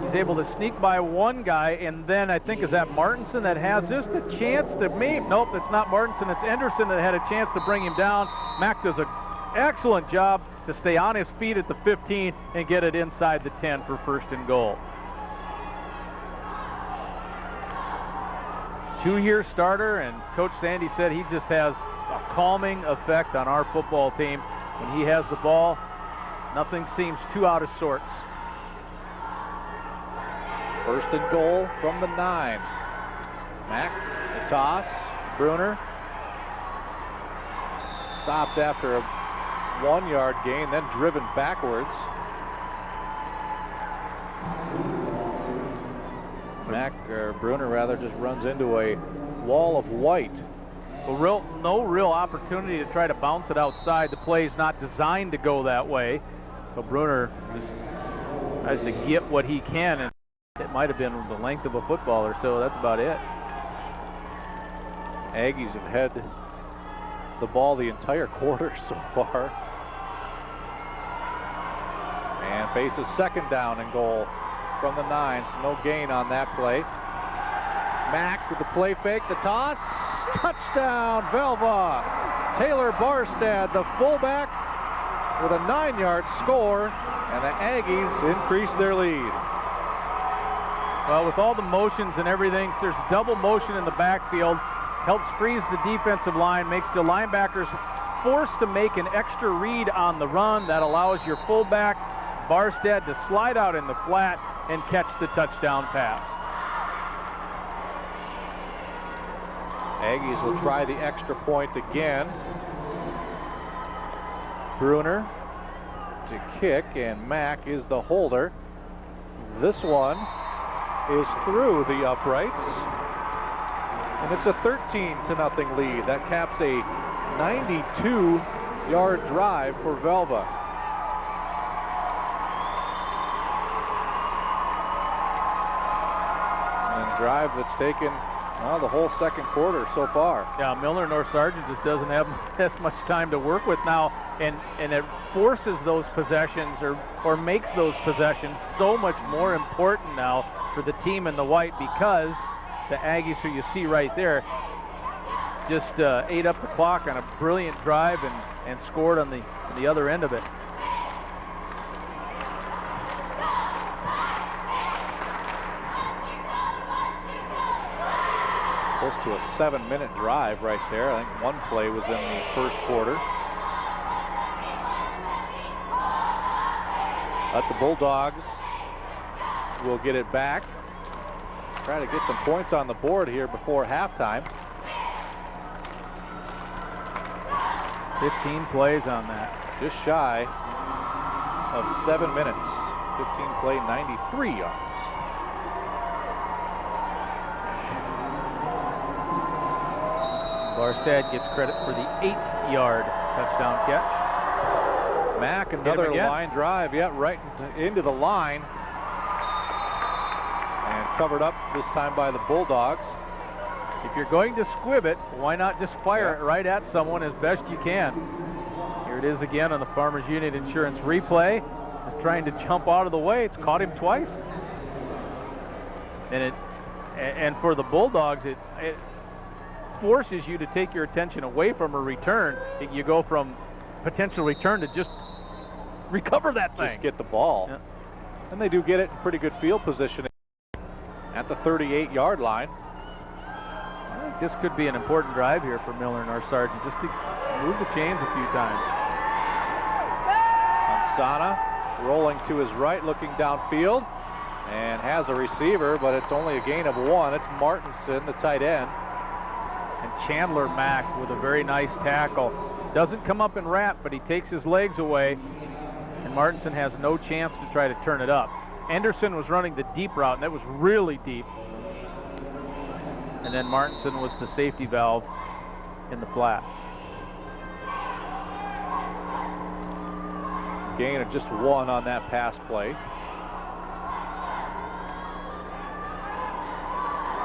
He's able to sneak by one guy, and then I think is that Martinson that has just a chance to nope, it's not Martinson, it's Anderson that had a chance to bring him down. Mack does an excellent job to stay on his feet at the 15 and get it inside the 10 for 1st and goal. 2-year starter, and Coach Sandy said he just has a calming effect on our football team. When he has the ball, nothing seems too out of sorts. 1st and goal from the 9. Mack, the toss. Bruner stopped after a 1-yard gain, then driven backwards. Bruner rather just runs into a wall of white. Well, no real opportunity to try to bounce it outside. The play is not designed to go that way. So Bruner just tries to get what he can, and it might have been the length of a football or so. That's about it. Aggies have had the ball the entire quarter so far. And faces 2nd down and goal from the 9, so no gain on that play. Mack with the play fake, the toss, touchdown, Velva. Taylor Barstad, the fullback, with a 9-yard score, and the Aggies increase their lead. Well, with all the motions and everything, there's double motion in the backfield, helps freeze the defensive line, makes the linebackers forced to make an extra read on the run. That allows your fullback, Barstad, to slide out in the flat and catch the touchdown pass. Aggies will try the extra point again. Bruner to kick, and Mack is the holder. This one is through the uprights, and it's a 13-0 lead. That caps a 92-yard drive for Velva. And a drive that's taken the whole 2nd quarter so far. Yeah, Milnor-Sargent just doesn't have as much time to work with now, and it forces those possessions or makes those possessions so much more important now for the team in the white, because the Aggies, who you see right there, just ate up the clock on a brilliant drive and scored on the other end of it. Close to a 7-minute drive right there. I think one play was in the 1st quarter. But the Bulldogs will get it back. Try to get some points on the board here before halftime. 15 plays on that. Just shy of 7 minutes. 15 play, 93 yards. Barstad gets credit for the 8-yard touchdown catch. Mack, another line drive, right into the line. And covered up this time by the Bulldogs. If you're going to squib it, why not just fire it right at someone as best you can? Here it is again on the Farmers Union Insurance replay. Just trying to jump out of the way. It's caught him twice. And for the Bulldogs, it forces you to take your attention away from a return. You go from potential return to just recover that thing. Just get the ball. Yeah. And they do get it in pretty good field position at the 38-yard line. I think this could be an important drive here for Milnor-Sargent, just to move the chains a few times. Hansana rolling to his right, looking downfield, and has a receiver, but it's only a gain of 1. It's Martinson, the tight end. And Chandler Mack with a very nice tackle. Doesn't come up and wrap, but he takes his legs away, and Martinson has no chance to try to turn it up. Anderson was running the deep route, and that was really deep. And then Martinson was the safety valve in the flat. Gain of just 1 on that pass play.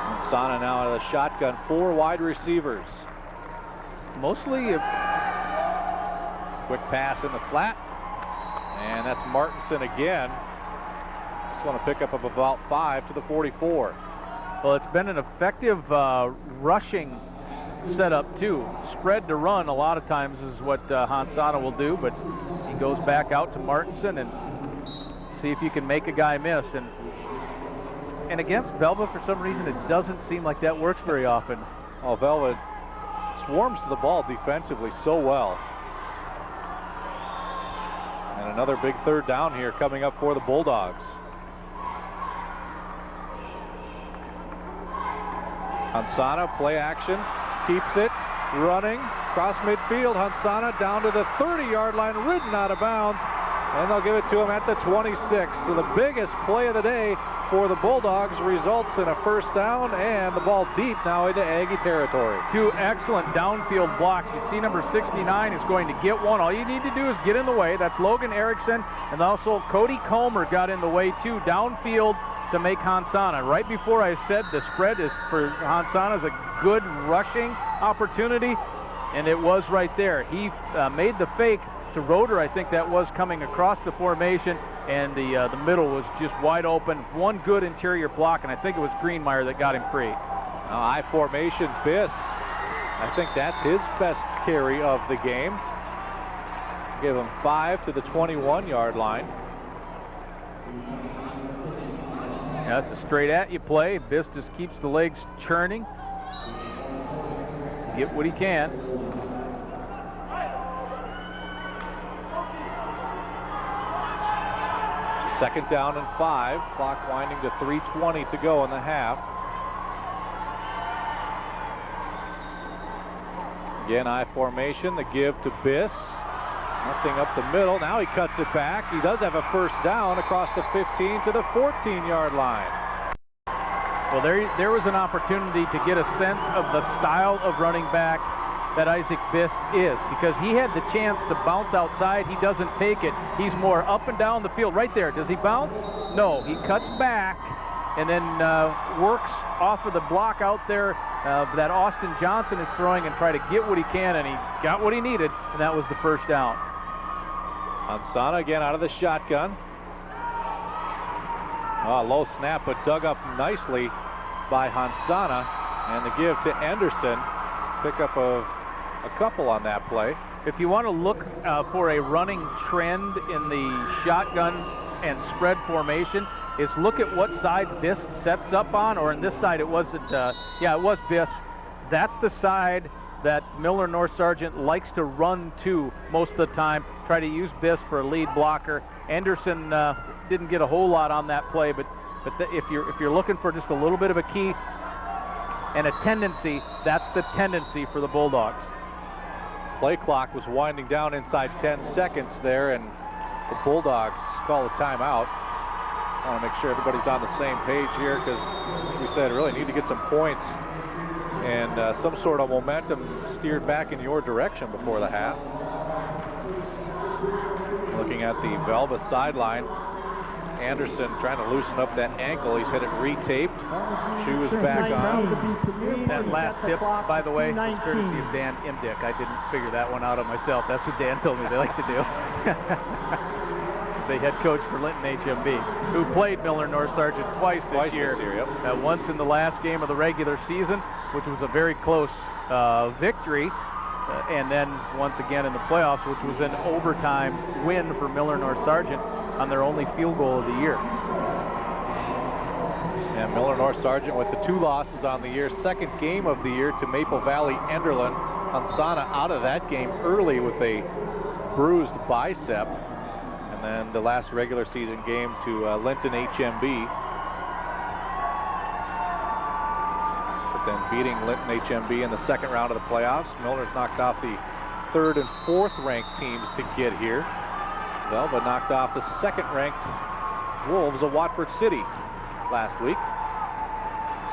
Hansana now out of the shotgun, 4 wide receivers. Mostly a quick pass in the flat, and that's Martinson again. Just want to pick up of about 5 to the 44. Well, it's been an effective rushing setup too. Spread to run a lot of times is what Hansana will do, but he goes back out to Martinson and see if you can make a guy miss. And against Velva, for some reason, it doesn't seem like that works very often. Oh, Velva swarms to the ball defensively so well. And another big 3rd down here coming up for the Bulldogs. Hansana, play action, keeps it, running, cross midfield. Hansana down to the 30-yard line, ridden out of bounds, and they'll give it to him at the 26. So the biggest play of the day for the Bulldogs results in a 1st down, and the ball deep now into Aggie territory. 2 excellent downfield blocks. You see number 69 is going to get one. All you need to do is get in the way. That's Logan Erickson, and also Cody Comer got in the way too, downfield to make Hansana. Right before I said the spread is for Hansana is a good rushing opportunity, and it was right there. He made the fake to Roeder, I think that was, coming across the formation, and the middle was just wide open. One good interior block, and I think it was Greenmeyer that got him free. I formation Biss. I think that's his best carry of the game. Give him 5 to the 21-yard line. Yeah, it's a straight at you play. Biss just keeps the legs churning. Get what he can. Second down and 5. Clock winding to 3:20 to go in the half. Again, I formation. The give to Biss. Nothing up the middle. Now he cuts it back. He does have a 1st down across the 15 to the 14-yard line. Well, there was an opportunity to get a sense of the style of running back that Isaac Biss is, because he had the chance to bounce outside. He doesn't take it. He's more up and down the field. Right there. Does he bounce? No. He cuts back and then works off of the block out there that Austin Johnson is throwing and try to get what he can, and he got what he needed, and that was the 1st down. Hansana again out of the shotgun. Low snap, but dug up nicely by Hansana, and the give to Anderson. Pick up a couple on that play. If you want to look for a running trend in the shotgun and spread formation, is look at what side Biss sets up on, or in this side it wasn't, yeah, it was Biss. That's the side that Milnor-Sargent likes to run to most of the time, try to use Biss for a lead blocker. Anderson didn't get a whole lot on that play, but if you're looking for just a little bit of a key and a tendency, that's the tendency for the Bulldogs. Play clock was winding down inside 10 seconds there, and the Bulldogs call a timeout. I want to make sure everybody's on the same page here, because we said really need to get some points and some sort of momentum steered back in your direction before the half. Looking at the Velva sideline, Anderson trying to loosen up that ankle. He's had it retaped. Shoe is back on. That last tip, by the way, is courtesy of Dan Imdick. I didn't figure that one out on myself. That's what Dan told me they like to do. The head coach for Linton HMB, who played Milnor-Sargent twice this year. Yep. Once in the last game of the regular season, which was a very close victory, and then once again in the playoffs, which was an overtime win for Milnor-Sargent. on their only field goal of the year. And Milnor-Sargent with the 2 losses on the year. Second game of the year to Maple Valley Enderlin. Hansana out of that game early with a bruised bicep. And then the last regular season game to Linton HMB. But then beating Linton HMB in the second round of the playoffs. Milner's knocked off the 3rd and 4th ranked teams to get here. Velva knocked off the 2nd ranked Wolves of Watford City last week.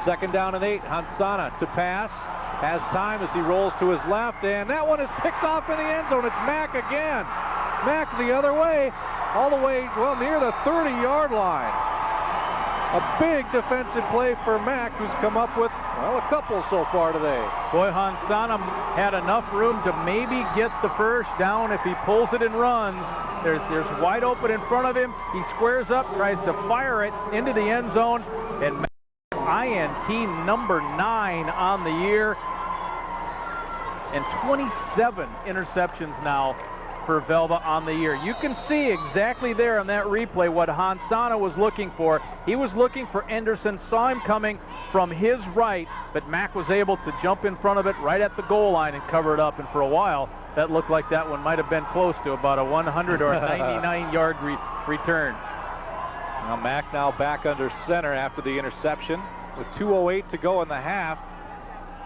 2nd down and 8. Hansana to pass. Has time as he rolls to his left, and that one is picked off in the end zone. It's Mack again. Mack the other way, all the way, well, near the 30-yard line. A big defensive play for Mack, who's come up with, well, a couple so far today. Boy, Hansana had enough room to maybe get the first down if he pulls it and runs. There's wide open in front of him. He squares up, tries to fire it into the end zone, and Mack, INT number 9 on the year, and 27 interceptions now for Velva on the year. You can see exactly there on that replay what Hansana was looking for. He was looking for Anderson, saw him coming from his right, but Mack was able to jump in front of it right at the goal line and cover it up, and for a while that looked like that one might have been close to about a 100 or 99-yard return. Now Mack now back under center after the interception with 2:08 to go in the half.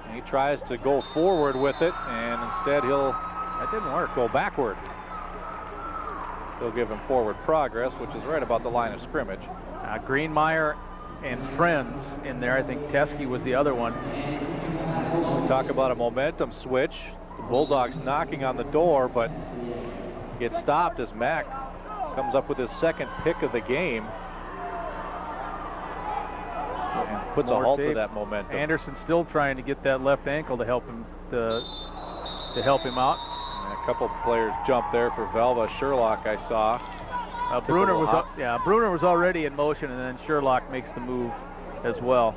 And he tries to go forward with it, and instead that didn't work, go backward. They'll give him forward progress, which is right about the line of scrimmage. Greenmeyer and friends in there. I think Teskey was the other one. We talk about a momentum switch. The Bulldogs knocking on the door, but gets stopped as Mack comes up with his 2nd pick of the game. And puts a halt to that momentum. Anderson still trying to get that left ankle to help him out. And a couple players jumped there for Velva. Sherlock, I saw. Bruner was already in motion, and then Sherlock makes the move as well.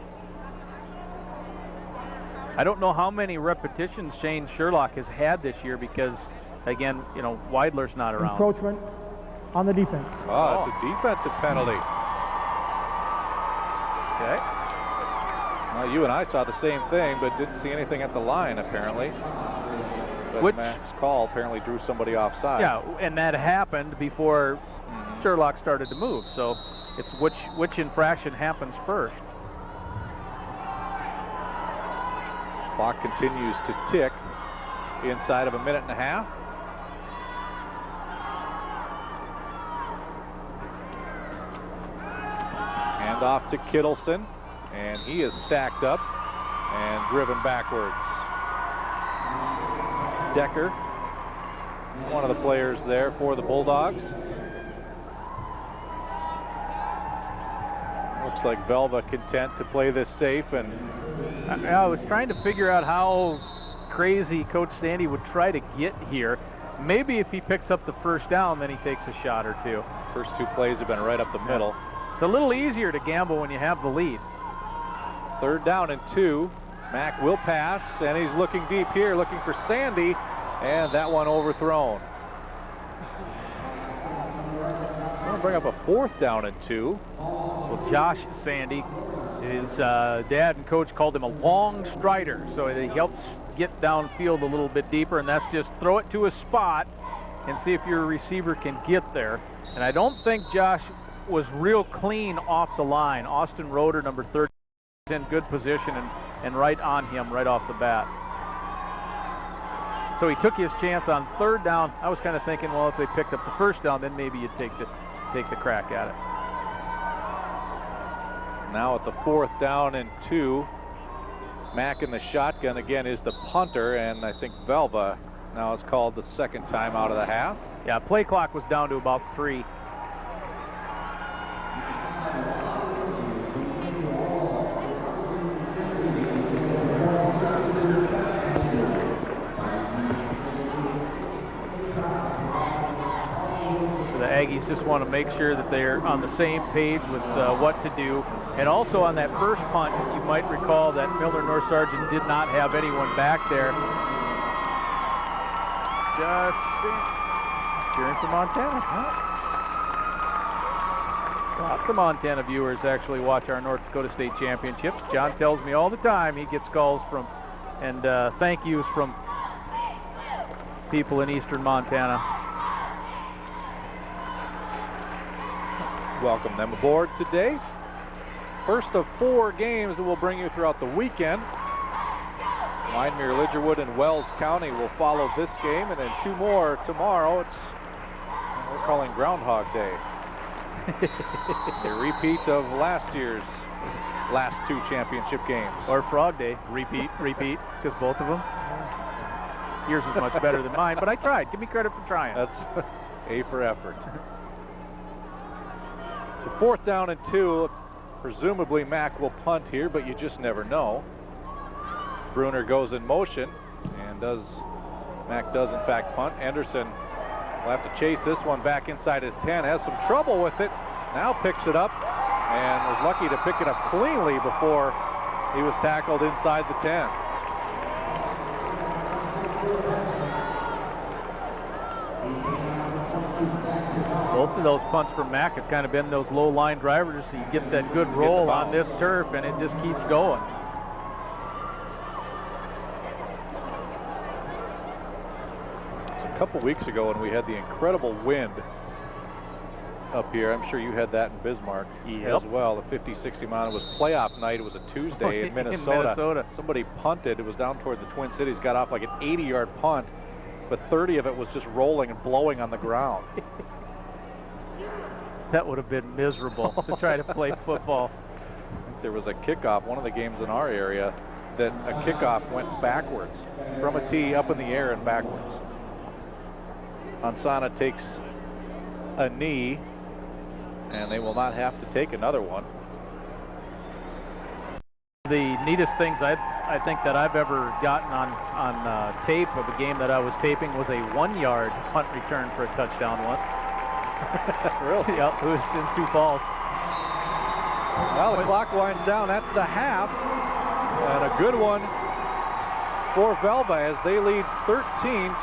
I don't know how many repetitions Shane Sherlock has had this year because, again, you know, Weidler's not around. Encroachment on the defense. Oh, it's a defensive penalty. Okay. Well, you and I saw the same thing, but didn't see anything at the line, apparently. But Mack's call apparently drew somebody offside. Yeah, and that happened before Sherlock started to move. So it's which infraction happens first. Clock continues to tick inside of a minute and a half. Hand off to Kittleson, and he is stacked up and driven backwards. Decker, one of the players there for the Bulldogs. Looks like Velva content to play this safe, and I was trying to figure out how crazy Coach Sandy would try to get here. Maybe if he picks up the first down, then he takes a shot or two. First 2 plays have been right up the middle. It's a little easier to gamble when you have the lead. 3rd down and 2. Mack will pass, and he's looking deep here, looking for Sandy, and that one overthrown. I'm going to bring up a 4th down and 2. Well, Josh Sandy, his dad and coach called him a long strider, so he helps get downfield a little bit deeper, and that's just throw it to a spot and see if your receiver can get there. And I don't think Josh was real clean off the line. Austin Roeder, number 30, is in good position and right on him right off the bat. So he took his chance on 3rd down. I was kind of thinking, well, if they picked up the first down, then maybe you'd take the crack at it. Now at the 4th down and 2, Mack in the shotgun again is the punter, and I think Velva now is called the 2nd time out of the half. Yeah, play clock was down to about 3. Aggies just want to make sure that they're on the same page with what to do. And also on that first punt, you might recall that Milnor-Sargent did not have anyone back there. Just cheering for Montana. Lots of Montana viewers actually watch our North Dakota State Championships. John tells me all the time he gets calls from and thank yous from people in eastern Montana. Welcome them aboard today. First of 4 games that we'll bring you throughout the weekend. Wyndmere, Lidgerwood, and Wells County will follow this game, and then 2 more tomorrow. We're calling Groundhog Day. A repeat of last year's last 2 championship games. Or Frog Day, repeat, because both of them. Yours was much better than mine, but I tried. Give me credit for trying. That's A for effort. So 4th down and 2. Presumably Mack will punt here, but you just never know. Bruner goes in motion, and Mack does in fact punt. Anderson will have to chase this one back inside his 10, has some trouble with it, now picks it up, and was lucky to pick it up cleanly before he was tackled inside the 10. Both of those punts from Mack have kind of been those low line drivers, so you get that good roll on this turf, and it just keeps going. So a couple weeks ago when we had the incredible wind up here, I'm sure you had that in Bismarck as well. The 50-60 mile. It was playoff night. It was a Tuesday in Minnesota. Somebody punted. It was down toward the Twin Cities. Got off like an 80-yard punt, but 30 of it was just rolling and blowing on the ground. That would have been miserable to try to play football. There was a kickoff, one of the games in our area, that a kickoff went backwards from a tee up in the air and backwards. Ansana takes a knee, and they will not have to take another one. The neatest things I think that I've ever gotten on tape of a game that I was taping was a 1-yard punt return for a touchdown once. Really? Yep, it was in Sioux Falls. Well, the clock winds down. That's the half. And a good one for Velva as they lead 13-0.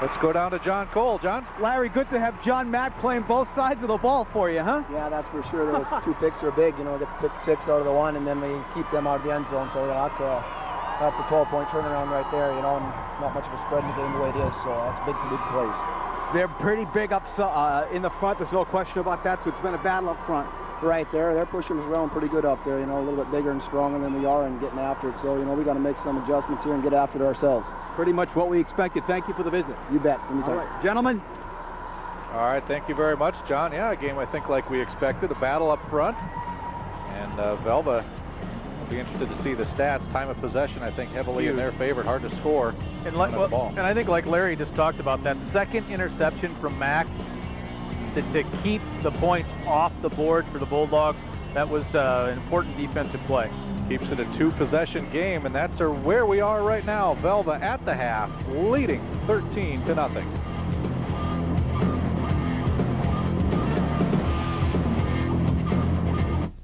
Let's go down to John Cole. John? Larry, good to have John Mack playing both sides of the ball for you, huh? Yeah, that's for sure. Those 2 picks are big. You know, get pick 6 out of the 1, and then we keep them out of the end zone. So yeah, that's a 12-point turnaround right there, you know, and it's not much of a spread in the game the way it is, so that's big plays. They're pretty big up in the front, there's no question about that, so it's been a battle up front. Right, they're pushing us around pretty good up there, you know, a little bit bigger and stronger than we are and getting after it, so, you know, we got to make some adjustments here and get after it ourselves. Pretty much what we expected. Thank you for the visit. You bet. All right, gentlemen. All right, thank you very much, John. Yeah, a game I think like we expected, a battle up front, and Velva. Be interested to see the stats. Time of possession, I think, heavily in their favor. Hard to score. And I think, like Larry just talked about, that second interception from Mack to keep the points off the board for the Bulldogs, that was an important defensive play. Keeps it a 2-possession game, and that's where we are right now. Velva at the half, leading 13-0.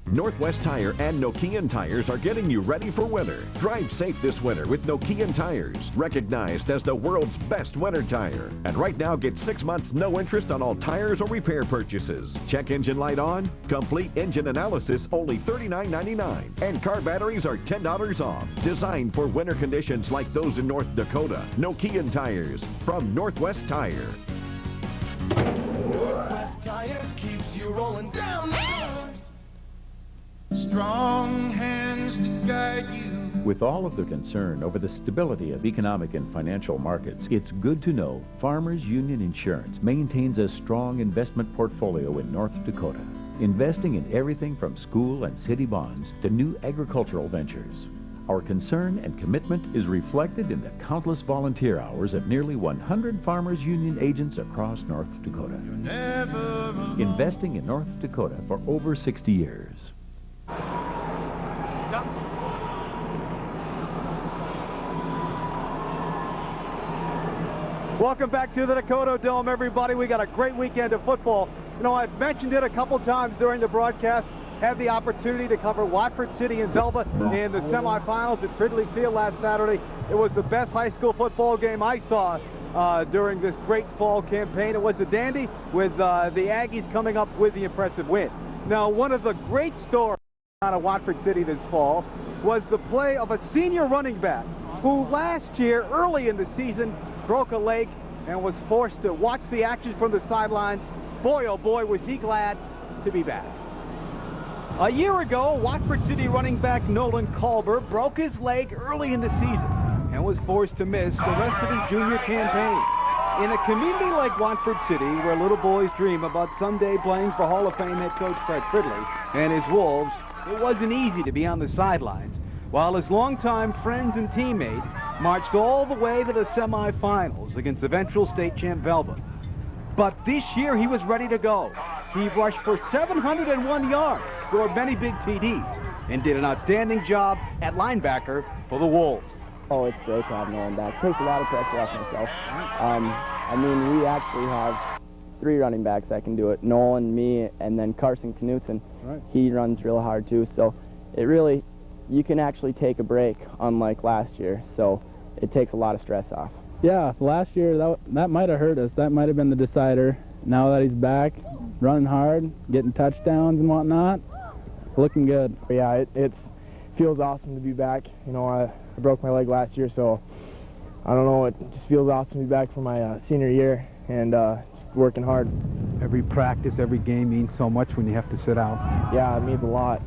Northwest Tire and Nokian Tires are getting you ready for winter. Drive safe this winter with Nokian Tires, recognized as the world's best winter tire. And right now, get 6 months no interest on all tires or repair purchases. Check engine light on, complete engine analysis only $39.99. And car batteries are $10 off. Designed for winter conditions like those in North Dakota. Nokian Tires from Northwest Tire. Northwest Tire keeps you rolling down the road. Strong hands to guide you. With all of the concern over the stability of economic and financial markets, it's good to know Farmers Union Insurance maintains a strong investment portfolio in North Dakota, investing in everything from school and city bonds to new agricultural ventures. Our concern and commitment is reflected in the countless volunteer hours of nearly 100 Farmers Union agents across North Dakota. Investing in North Dakota for over 60 years. Welcome back to the Dakota Dome, everybody. We got a great weekend of football. You know, I've mentioned it a couple times during the broadcast. Had the opportunity to cover Watford City and Velva in the semifinals at Fridley Field last Saturday. It was the best high school football game I saw during this great fall campaign. It was a dandy with the Aggies coming up with the impressive win. Now, one of the great stories out of Watford City this fall was the play of a senior running back who last year, early in the season, broke a leg and was forced to watch the action from the sidelines. Boy, oh boy, was he glad to be back. A year ago, Watford City running back Nolan Culver broke his leg early in the season and was forced to miss the rest of his junior campaign. In a community like Watford City, where little boys dream about someday playing for Hall of Fame head coach Fred Fridley and his Wolves, it wasn't easy to be on the sidelines, while his longtime friends and teammates marched all the way to the semifinals against eventual state champ Velva. But this year, he was ready to go. He rushed for 701 yards, scored many big TDs, and did an outstanding job at linebacker for the Wolves. Oh, it's great to have Nolan back. Takes a lot of pressure off myself. I mean, we actually have 3 running backs that can do it. Nolan, me, and then Carson Knutson. Right. He runs real hard, too. So it really, you can actually take a break, unlike last year. So it takes a lot of stress off. Yeah, last year, that might have hurt us. That might have been the decider. Now that he's back, running hard, getting touchdowns and whatnot, looking good. Yeah, it feels awesome to be back. You know, I broke my leg last year, so I don't know, it just feels awesome to be back for my senior year and just working hard. Every practice, every game means so much when you have to sit out. Yeah, it means a lot.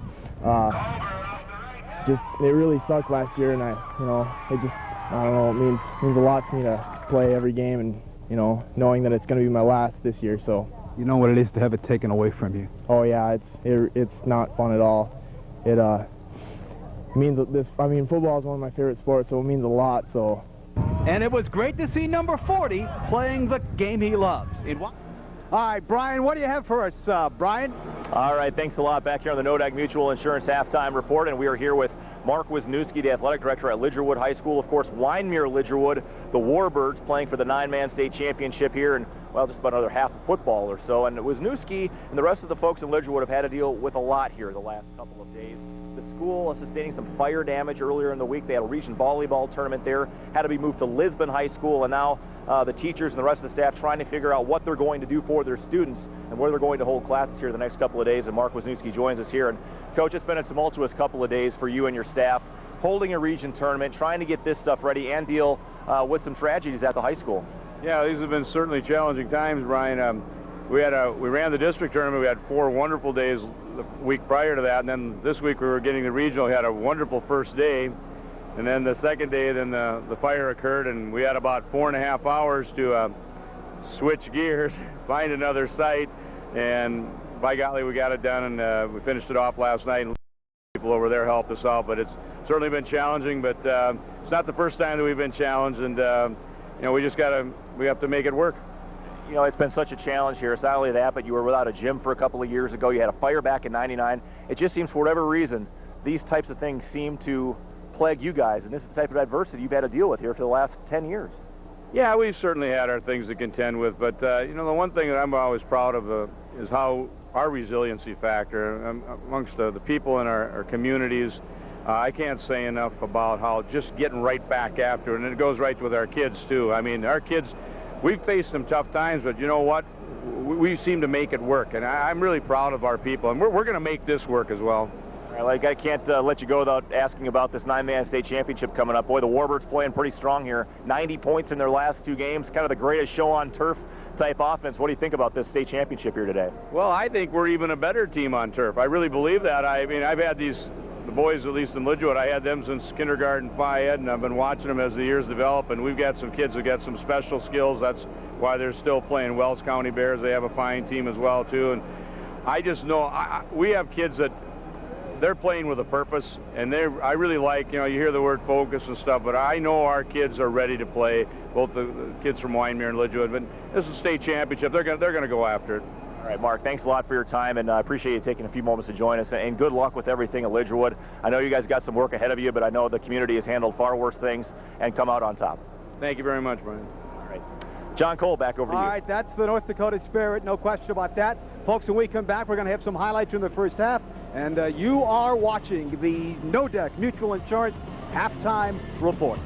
It really sucked last year, and I don't know, it means a lot to me to play every game, and you know, knowing that it's going to be my last this year. So you know what it is to have it taken away from you. Oh yeah, it's not fun at all. It means this. I mean, football is one of my favorite sports, so it means a lot. So. And it was great to see number 40 playing the game he loves. All right, Brian, what do you have for us, Brian? All right, thanks a lot. Back here on the NODAG Mutual Insurance Halftime Report, and we are here with Mark Wisniewski, the athletic director at Lidgerwood High School. Of course, Wyndmere Lidgerwood, the Warbirds, playing for the 9-man state championship here in, well, just about another half of football or so. And Wisniewski and the rest of the folks in Lidgerwood have had to deal with a lot here the last couple of days. The school is sustaining some fire damage earlier in the week. They had a region volleyball tournament there, had to be moved to Lisbon High School, and now the teachers and the rest of the staff trying to figure out what they're going to do for their students and where they're going to hold classes here the next couple of days. And Mark Wisniewski joins us here. And Coach, it's been a tumultuous couple of days for you and your staff, holding a region tournament, trying to get this stuff ready and deal with some tragedies at the high school. Yeah, these have been certainly challenging times, Brian. We ran the district tournament. We had 4 wonderful days the week prior to that, and then this week we were getting the regional. We had a wonderful first day, and then the second day, then the fire occurred, and we had about 4.5 hours to switch gears, find another site, and by golly, we got it done, and we finished it off last night, and people over there helped us out. But it's certainly been challenging, but it's not the first time that we've been challenged, and you know, we have to make it work. You know, it's been such a challenge here. It's not only that, but you were without a gym for a couple of years ago. You had a fire back in '99. It just seems, for whatever reason, these types of things seem to plague you guys, and this is the type of adversity you've had to deal with here for the last 10 years. Yeah, we've certainly had our things to contend with, but you know, the one thing that I'm always proud of is how our resiliency factor amongst the people in our communities. I can't say enough about how just getting right back after, and it goes right with our kids too. I mean, our kids, we've faced some tough times, but you know what? We seem to make it work, and I'm really proud of our people, and we're going to make this work as well. All right, like, I can't let you go without asking about this 9-man state championship coming up. Boy, the Warbirds playing pretty strong here. 90 points in their last 2 games, kind of the greatest show on turf type offense. What do you think about this state championship here today? Well, I think we're even a better team on turf. I really believe that. I mean, I've had the boys, at least in Lidgerwood, I had them since kindergarten, Phi Ed, and I've been watching them as the years develop, and we've got some kids who got some special skills. That's why they're still playing. Wells County Bears, they have a fine team as well, too. And I just know we have kids that they're playing with a purpose, and I really like, you know, you hear the word focus and stuff, but I know our kids are ready to play, both the kids from Wyndmere and Lidgerwood. But this is a state championship. They're going to go after it. All right, Mark, thanks a lot for your time, and I appreciate you taking a few moments to join us, and good luck with everything at Lidgerwood. I know you guys got some work ahead of you, but I know the community has handled far worse things and come out on top. Thank you very much, Brian. All right. John Cole, back over to you. All right, that's the North Dakota spirit, no question about that. Folks, when we come back, we're going to have some highlights from the first half, and you are watching the NODAG Mutual Insurance Halftime Report.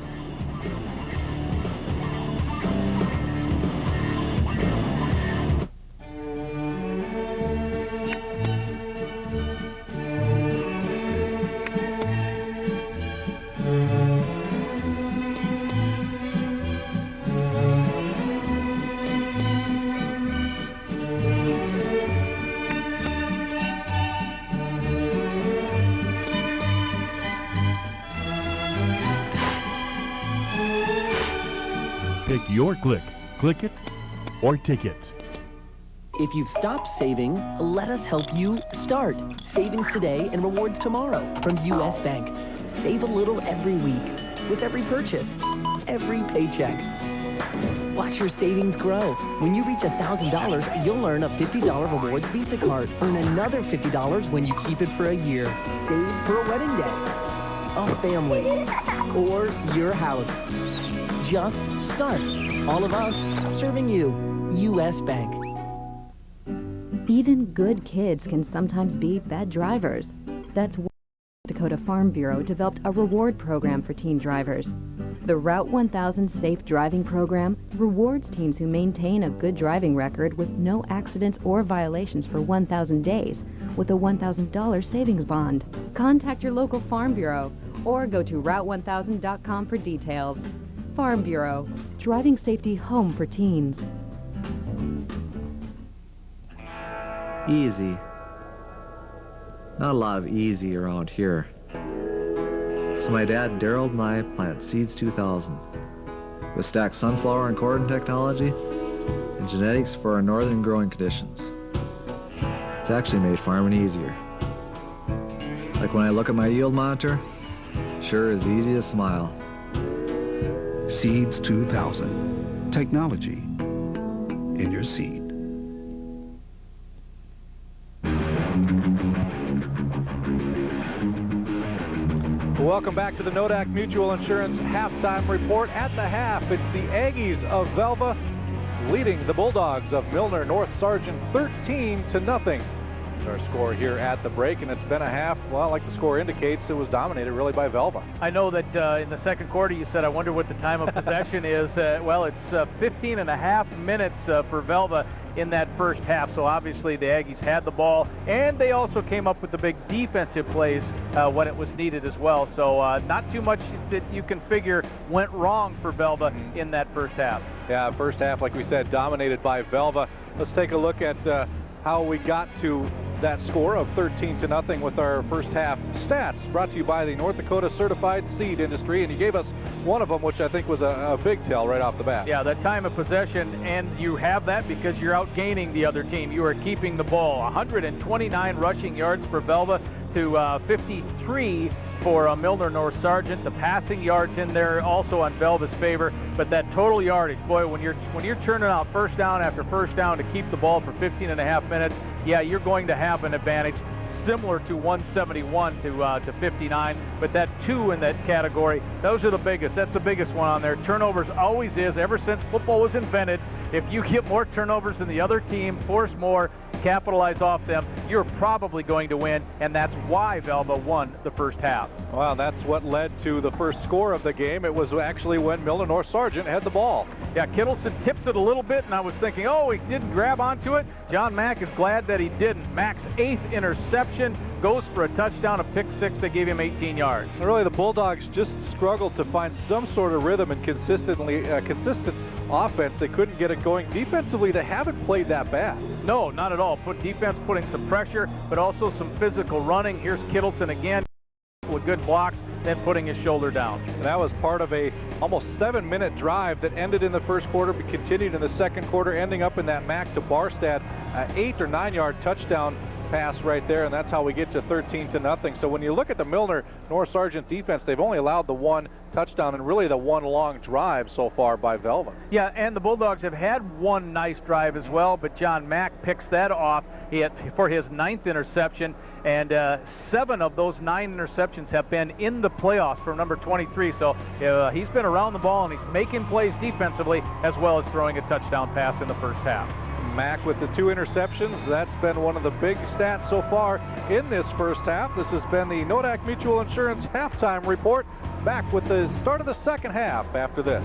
your click. Click it or ticket. If you've stopped saving, let us help you start. Savings today and rewards tomorrow from U.S. Bank. Save a little every week with every purchase, every paycheck. Watch your savings grow. When you reach $1,000, you'll earn a $50 rewards Visa card. Earn another $50 when you keep it for a year. Save for a wedding day, a family, or your house. Just start. All of us serving you. U.S. Bank. Even good kids can sometimes be bad drivers. That's why the Dakota Farm Bureau developed a reward program for teen drivers. The Route 1000 Safe Driving Program rewards teens who maintain a good driving record with no accidents or violations for 1,000 days with a $1,000 savings bond. Contact your local Farm Bureau or go to Route1000.com for details. Farm Bureau, driving safety home for teens. Easy. Not a lot of easy around here. So my dad, Daryl, and I plant Seeds 2000 with stacked sunflower and cordon technology and genetics for our northern growing conditions. It's actually made farming easier. Like when I look at my yield monitor, sure is easy to smile. Seeds 2000. Technology in your seed. Welcome back to the Nodak Mutual Insurance halftime report. At the half, it's the Aggies of Velva leading the Bulldogs of Milnor-North Sargent 13-0. Our score here at the break, and it's been a half, well, like the score indicates, it was dominated really by Velva. I know that in the second quarter you said, I wonder what the time of possession is. Well, it's 15 and a half minutes for Velva in that first half, so obviously the Aggies had the ball, and they also came up with the big defensive plays when it was needed as well. So not too much that you can figure went wrong for Velva in that first half. Yeah, first half, like we said, dominated by Velva. Let's take a look at how we got to that score of 13-0 with our first half stats, brought to you by the North Dakota Certified Seed Industry, and you gave us one of them, which I think was a big tell right off the bat. Yeah, that time of possession, and you have that because you're outgaining the other team. You are keeping the ball. 129 rushing yards for Velva to 53 for Milnor-North Sargent. The passing yards in there also on Velva's favor, but that total yardage, boy, when you're churning out first down after first down to keep the ball for 15 and a half minutes, yeah, you're going to have an advantage similar to 171 to 59, but that 2 in that category, those are the biggest. That's the biggest one on there. Turnovers always is, ever since football was invented. If you get more turnovers than the other team, force more, capitalize off them, you're probably going to win, and that's why Velva won the first half. Well, that's what led to the first score of the game. It was actually when Milnor-North Sargent had the ball. Yeah, Kittleson tips it a little bit, and I was thinking, oh, he didn't grab onto it. John Mack is glad that he didn't. Mack's 8th interception goes for a touchdown, a pick 6. They gave him 18 yards. Really, the Bulldogs just struggled to find some sort of rhythm and consistent offense. They couldn't get it going. Defensively, they haven't played that bad. No, not at all. Defense putting some pressure, but also some physical running. Here's Kittleson again with good blocks, then putting his shoulder down. And that was part of a almost 7-minute drive that ended in the first quarter, but continued in the second quarter, ending up in that Mack to Barstad 8 or 9 yard touchdown pass right there, and that's how we get to 13-0. So when you look at the Milnor-North Sargent defense, they've only allowed the 1 touchdown and really the 1 long drive so far by Velva. Yeah, and the Bulldogs have had 1 nice drive as well, but John Mack picks that off for his 9th interception, and 7 of those 9 interceptions have been in the playoffs from number 23. So he's been around the ball, and he's making plays defensively as well as throwing a touchdown pass in the first half. Mack with the 2 interceptions. That's been one of the big stats so far in this first half. This has been the Nodak Mutual Insurance halftime report. Back with the start of the second half after this.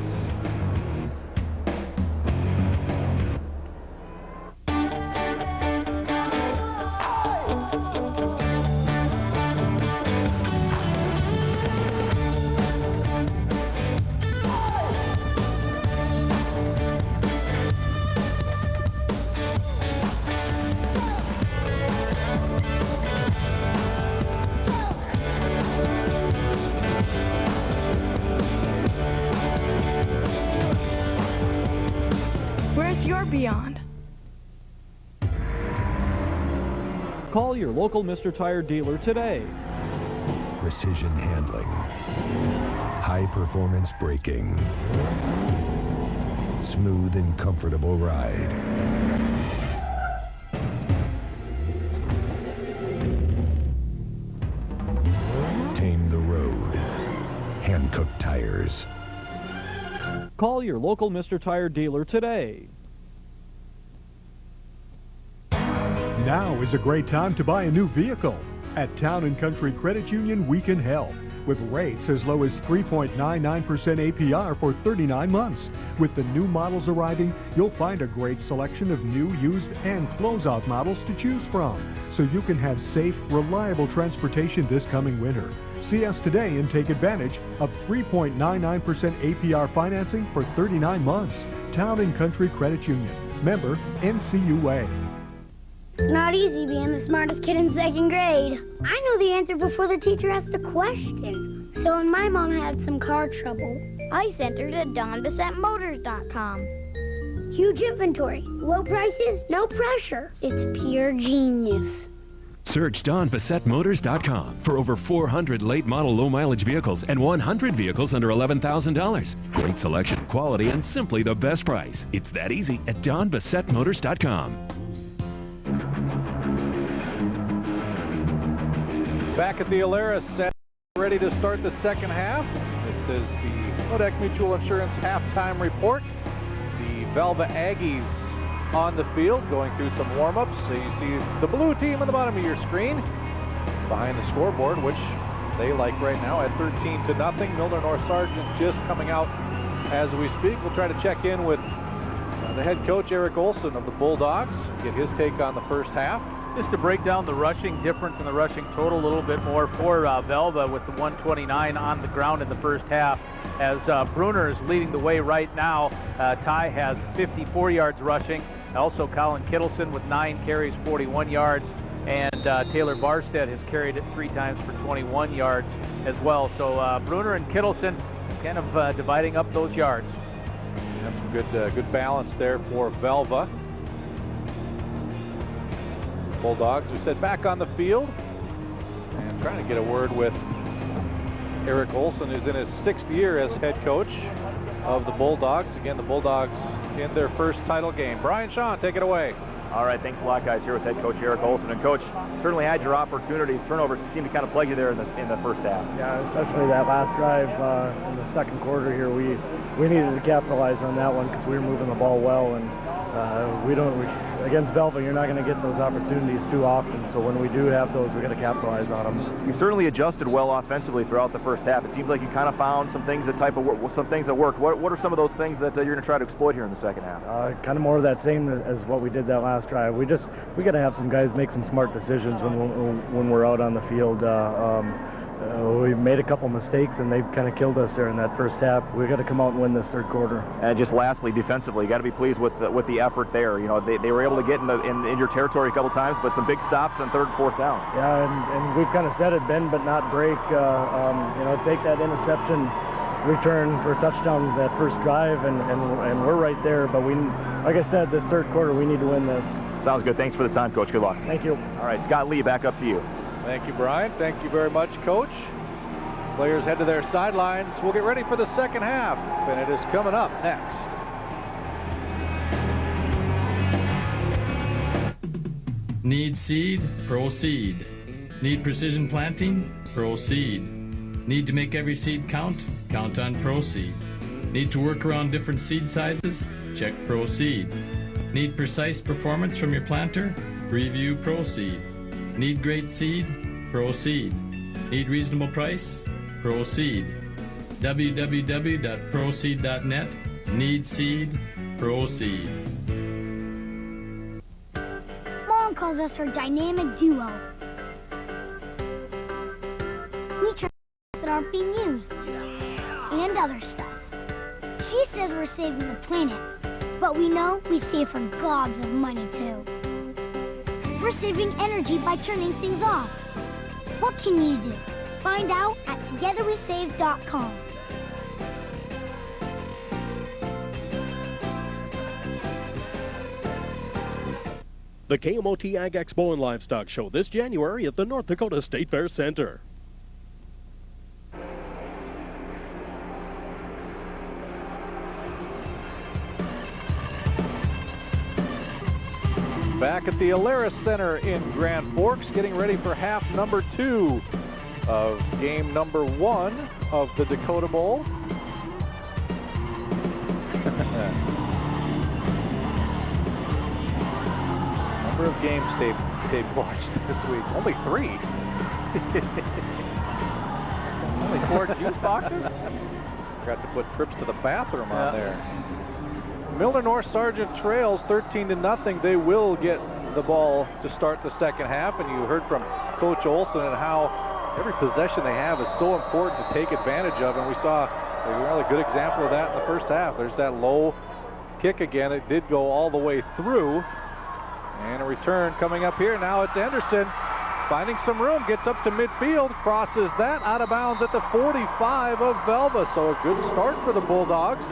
beyond. Call your local Mr. Tire dealer today. Precision handling, high-performance braking, smooth and comfortable ride. Tame the road. Hand-cooked tires. Call your local Mr. Tire dealer today. Now is a great time to buy a new vehicle. At Town & Country Credit Union, we can help. With rates as low as 3.99% APR for 39 months. With the new models arriving, you'll find a great selection of new, used, and closeout models to choose from, so you can have safe, reliable transportation this coming winter. See us today and take advantage of 3.99% APR financing for 39 months. Town & Country Credit Union. Member NCUA. It's not easy being the smartest kid in second grade. I know the answer before the teacher asked the question. So when my mom had some car trouble, I sent her to DonBassettMotors.com. Huge inventory, low prices, no pressure. It's pure genius. Search DonBassettMotors.com for over 400 late model low mileage vehicles and 100 vehicles under $11,000. Great selection, quality, and simply the best price. It's that easy at DonBassettMotors.com. Back at the Alaris, set, ready to start the second half. This is the Kodak Mutual Insurance halftime report. The Velva Aggies on the field going through some warm-ups. So you see the blue team on the bottom of your screen behind the scoreboard, which they like right now at 13-0. Milnor-NS Sargent just coming out as we speak. We'll try to check in with the head coach, Eric Olson of the Bulldogs, get his take on the first half. Just to break down the rushing difference in the rushing total a little bit more for Velva with the 129 on the ground in the first half, as Bruner is leading the way right now. Ty has 54 yards rushing. Also Colin Kittleson with 9 carries, 41 yards, and Taylor Barstead has carried it 3 times for 21 yards as well. So Bruner and Kittleson kind of dividing up those yards. That's some good balance there for Velva. Bulldogs, we said, back on the field, and trying to get a word with Eric Olson, who's in his 6th year as head coach of the Bulldogs. Again, the Bulldogs in their first title game. Brian Shawn, take it away. All right, thanks a lot, guys. Here with head coach Eric Olson. And coach, certainly had your opportunities. Turnovers seemed to kind of plague you there in the first half. Yeah, especially that last drive in the second quarter here. We needed to capitalize on that one because we were moving the ball well, and against Velva, you're not going to get those opportunities too often. So when we do have those, we got to capitalize on them. You certainly adjusted well offensively throughout the first half. It seems like you kind of found some things that worked. What are some of those things that you're going to try to exploit here in the second half? Kind of more of that same as what we did that last drive. We got to have some guys make some smart decisions when we're out on the field. We made a couple mistakes, and they've kind of killed us there in that first half. We've got to come out and win this third quarter. And just lastly, defensively, you got to be pleased with the effort there. You know, they were able to get in your territory a couple times, but some big stops on 3rd and 4th down. Yeah, and we've kind of said it, bend but not break. Take that interception return for a touchdown that first drive, and we're right there. But like I said, this third quarter, we need to win this. Sounds good. Thanks for the time, Coach. Good luck. Thank you. All right, Scott Lee, back up to you. Thank you, Brian. Thank you very much, Coach. Players head to their sidelines. We'll get ready for the second half, and it is coming up next. Need seed? Proceed. Need precision planting? Proceed. Need to make every seed count? Count on Proceed. Need to work around different seed sizes? Check Proceed. Need precise performance from your planter? Review Proceed. Need great seed? Proceed. Need reasonable price? Proceed. www.proceed.net. Need seed? Proceed. Mom calls us her dynamic duo. We try that aren't being used and other stuff. She says we're saving the planet, but we know we save her gobs of money too. We're saving energy by turning things off. What can you do? Find out at togetherwesave.com. The KMOT Ag Expo and Livestock Show this January at the North Dakota State Fair Center. Back at the Alaris Center in Grand Forks, getting ready for half number 2 of game number 1 of the Dakota Bowl. Number of games they've watched this week. Only 3. Only 4 juice boxes? Forgot to put trips to the bathroom on there. Milnor-Sargent trails 13-0. They will get the ball to start the second half, and you heard from Coach Olson and how every possession they have is so important to take advantage of, and we saw a really good example of that in the first half. There's that low kick again. It did go all the way through, and a return coming up here. Now it's Anderson finding some room, gets up to midfield, crosses that out of bounds at the 45 of Velva. So a good start for the Bulldogs,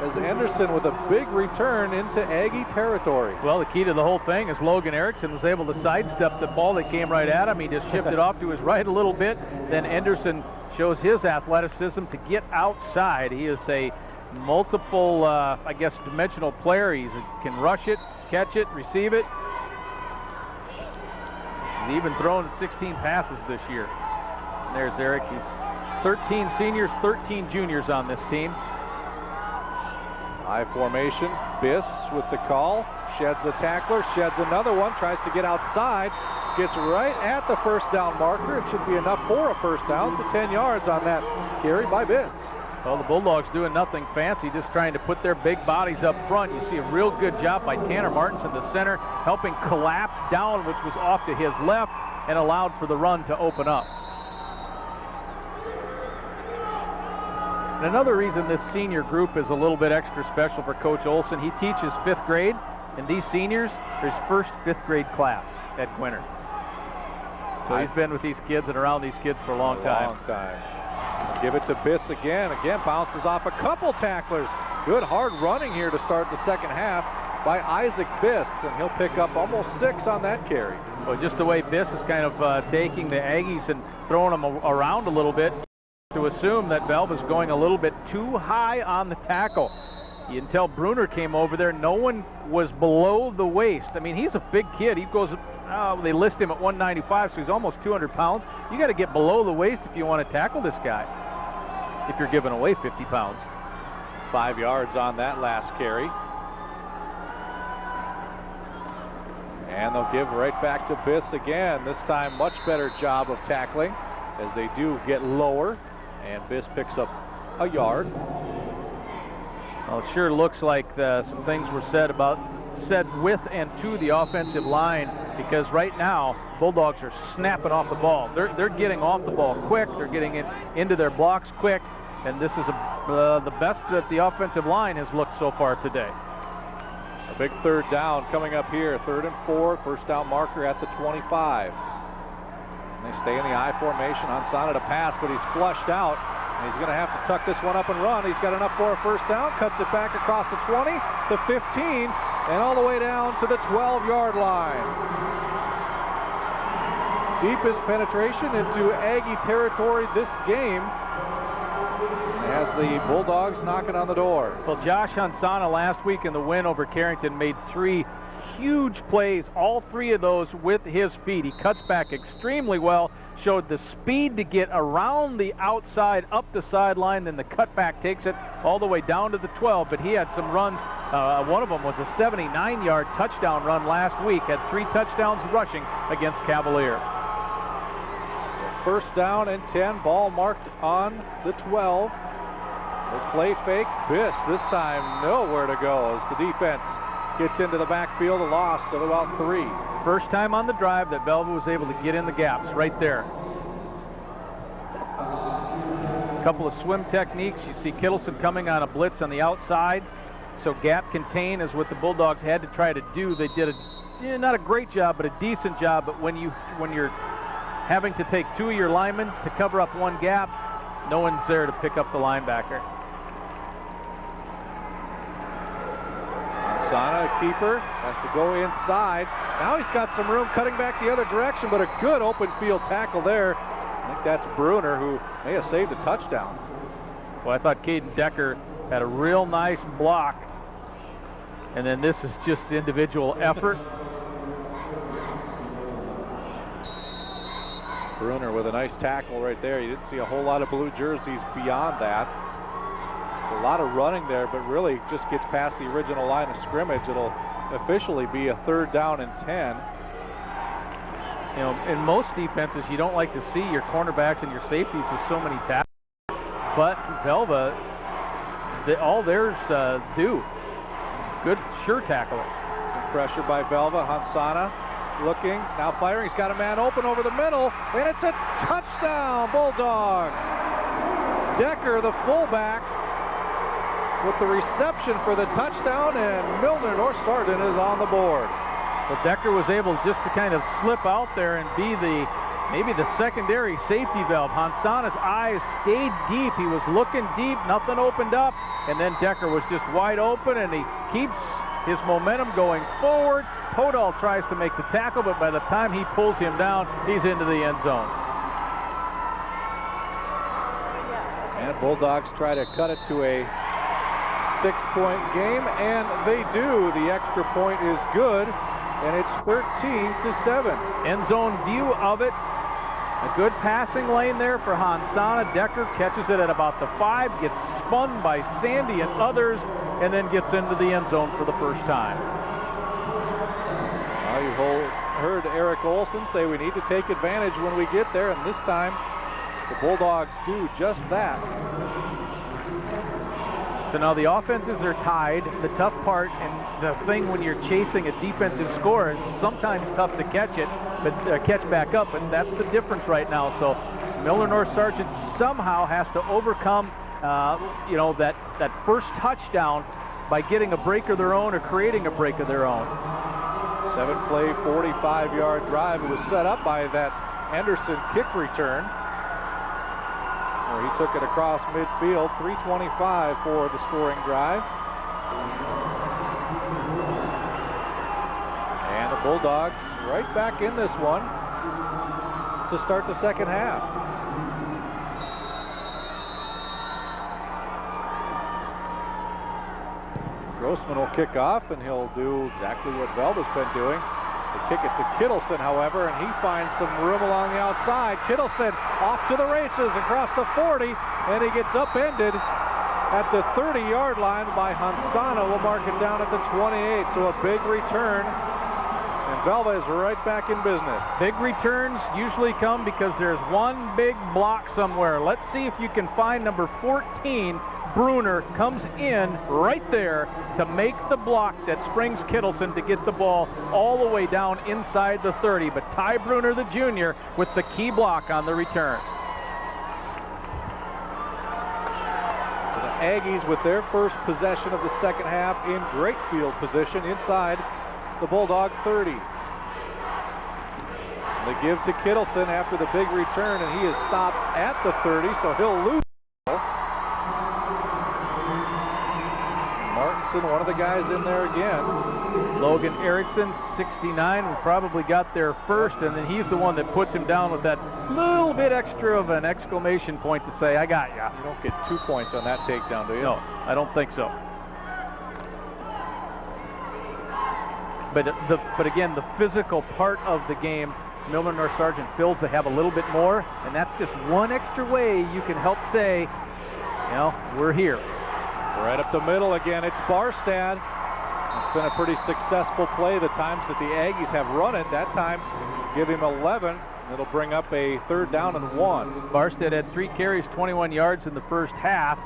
as Anderson with a big return into Aggie territory. Well, the key to the whole thing is Logan Erickson was able to sidestep the ball that came right at him. He just shifted off to his right a little bit. Then Anderson shows his athleticism to get outside. He is a multiple, I guess, dimensional player. He can rush it, catch it, receive it. He's even thrown 16 passes this year. And there's Eric. He's 13 seniors, 13 juniors on this team. High formation, Biss with the call, sheds a tackler, sheds another one, tries to get outside, gets right at the first down marker. It should be enough for a first down, so 10 yards on that carry by Biss. Well, the Bulldogs doing nothing fancy, just trying to put their big bodies up front. You see a real good job by Tanner Martins in the center, helping collapse down, which was off to his left, and allowed for the run to open up. And another reason this senior group is a little bit extra special for Coach Olson, he teaches 5th grade, and these seniors are his first 5th grade class at Gwinner. So he's been with these kids and around these kids for a long time. Give it to Biss again. Again, bounces off a couple tacklers. Good hard running here to start the second half by Isaac Biss, and he'll pick up almost 6 on that carry. Well, just the way Biss is kind of taking the Aggies and throwing them around a little bit, to assume that Velva's going a little bit too high on the tackle. Until Bruner came over there, no one was below the waist. I mean, he's a big kid. He goes, they list him at 195, so he's almost 200 pounds. You got to get below the waist if you want to tackle this guy, if you're giving away 50 pounds. 5 yards on that last carry. And they'll give right back to Biss again. This time, much better job of tackling as they do get lower. And Biss picks up a yard. Well, it sure looks like some things were said with and to the offensive line, because right now Bulldogs are snapping off the ball. They're getting off the ball quick. They're getting it into their blocks quick, and this is the best that the offensive line has looked so far today. A big third down coming up here. 3rd and 4, first down marker at the 25. And they stay in the I formation. Hansana to pass, but he's flushed out. And he's going to have to tuck this one up and run. He's got enough for a first down. Cuts it back across the 20, the 15, and all the way down to the 12-yard line. Deepest penetration into Aggie territory this game, as the Bulldogs knocking on the door. Well, Josh Hansana last week in the win over Carrington made 3 huge plays, all 3 of those with his feet. He cuts back extremely well, showed the speed to get around the outside, up the sideline, then the cutback takes it all the way down to the 12, but he had some runs. One of them was a 79-yard touchdown run last week, had 3 touchdowns rushing against Cavalier. First down and 10, ball marked on the 12. The play fake, Biss this time nowhere to go as the defense gets into the backfield, a loss of about 3. First time on the drive that Velva was able to get in the gaps right there. A couple of swim techniques. You see Kittleson coming on a blitz on the outside, so gap contain is what the Bulldogs had to try to do. They did not a great job, but a decent job. But when you're having to take 2 of your linemen to cover up 1 gap, no one's there to pick up the linebacker. Hansana, keeper, has to go inside. Now he's got some room cutting back the other direction, but a good open field tackle there. I think that's Bruner, who may have saved a touchdown. Well, I thought Caden Decker had a real nice block. And then this is just individual effort. Bruner with a nice tackle right there. You didn't see a whole lot of blue jerseys beyond that. A lot of running there, but really just gets past the original line of scrimmage. It'll officially be a 3rd down and 10. You know, in most defenses, you don't like to see your cornerbacks and your safeties with so many tackles. But Velva, all theirs do. Good, sure tackler. Some pressure by Velva. Hansana looking, now firing. He's got a man open over the middle, and it's a touchdown, Bulldogs. Decker, the fullback, with the reception for the touchdown, and Milnor-NS is on the board. Well, Decker was able just to kind of slip out there and be maybe the secondary safety valve. Hansana's eyes stayed deep. He was looking deep, nothing opened up, and then Decker was just wide open, and he keeps his momentum going forward. Podol tries to make the tackle, but by the time he pulls him down, he's into the end zone. And Bulldogs try to cut it to a 6-point game, and they do. The extra point is good, and it's 13-7. End zone view of it. A good passing lane there for Hansana. Decker catches it at about the 5, gets spun by Sandy and others, and then gets into the end zone for the first time. Well, you've heard Eric Olson say we need to take advantage when we get there, and this time the Bulldogs do just that. So now the offenses are tied. The tough part and the thing when you're chasing a defensive score, it's sometimes tough to catch it, but catch back up, and that's the difference right now. So Milnor-Sargent somehow has to overcome, you know, that first touchdown by getting a break of their own or creating a break of their own. 7-play, 45-yard drive. It was set up by that Anderson kick return, where he took it across midfield. 3:25 for the scoring drive. And the Bulldogs right back in this one to start the second half. Grossman will kick off, and he'll do exactly what Velva's been doing. They kick it to Kittleson, however, and he finds some room along the outside. Kittleson off to the races across the 40, and he gets upended at the 30-yard line by Hansana. We'll mark it down at the 28, so a big return, and Velva is right back in business. Big returns usually come because there's one big block somewhere. Let's see if you can find number 14. Bruner comes in right there to make the block that springs Kittleson to get the ball all the way down inside the 30. But Ty Bruner, the junior, with the key block on the return. So the Aggies with their first possession of the second half in great field position inside the Bulldog 30. They give to Kittleson after the big return, and he is stopped at the 30, so he'll lose. Martinson, one of the guys in there again. Logan Erickson, 69, probably got there first, and then he's the one that puts him down with that little bit extra of an exclamation point to say, I got ya. You don't get 2 points on that takedown, do you? No, I don't think so. But again, the physical part of the game, Milnor-Sargent feels they have a little bit more, and that's just one extra way you can help say, you know, we're here. Right up the middle again, it's Barstad. It's been a pretty successful play the times that the Aggies have run it. That time, give him 11. It'll bring up a 3rd down and 1. Barstad had 3 carries, 21 yards in the first half.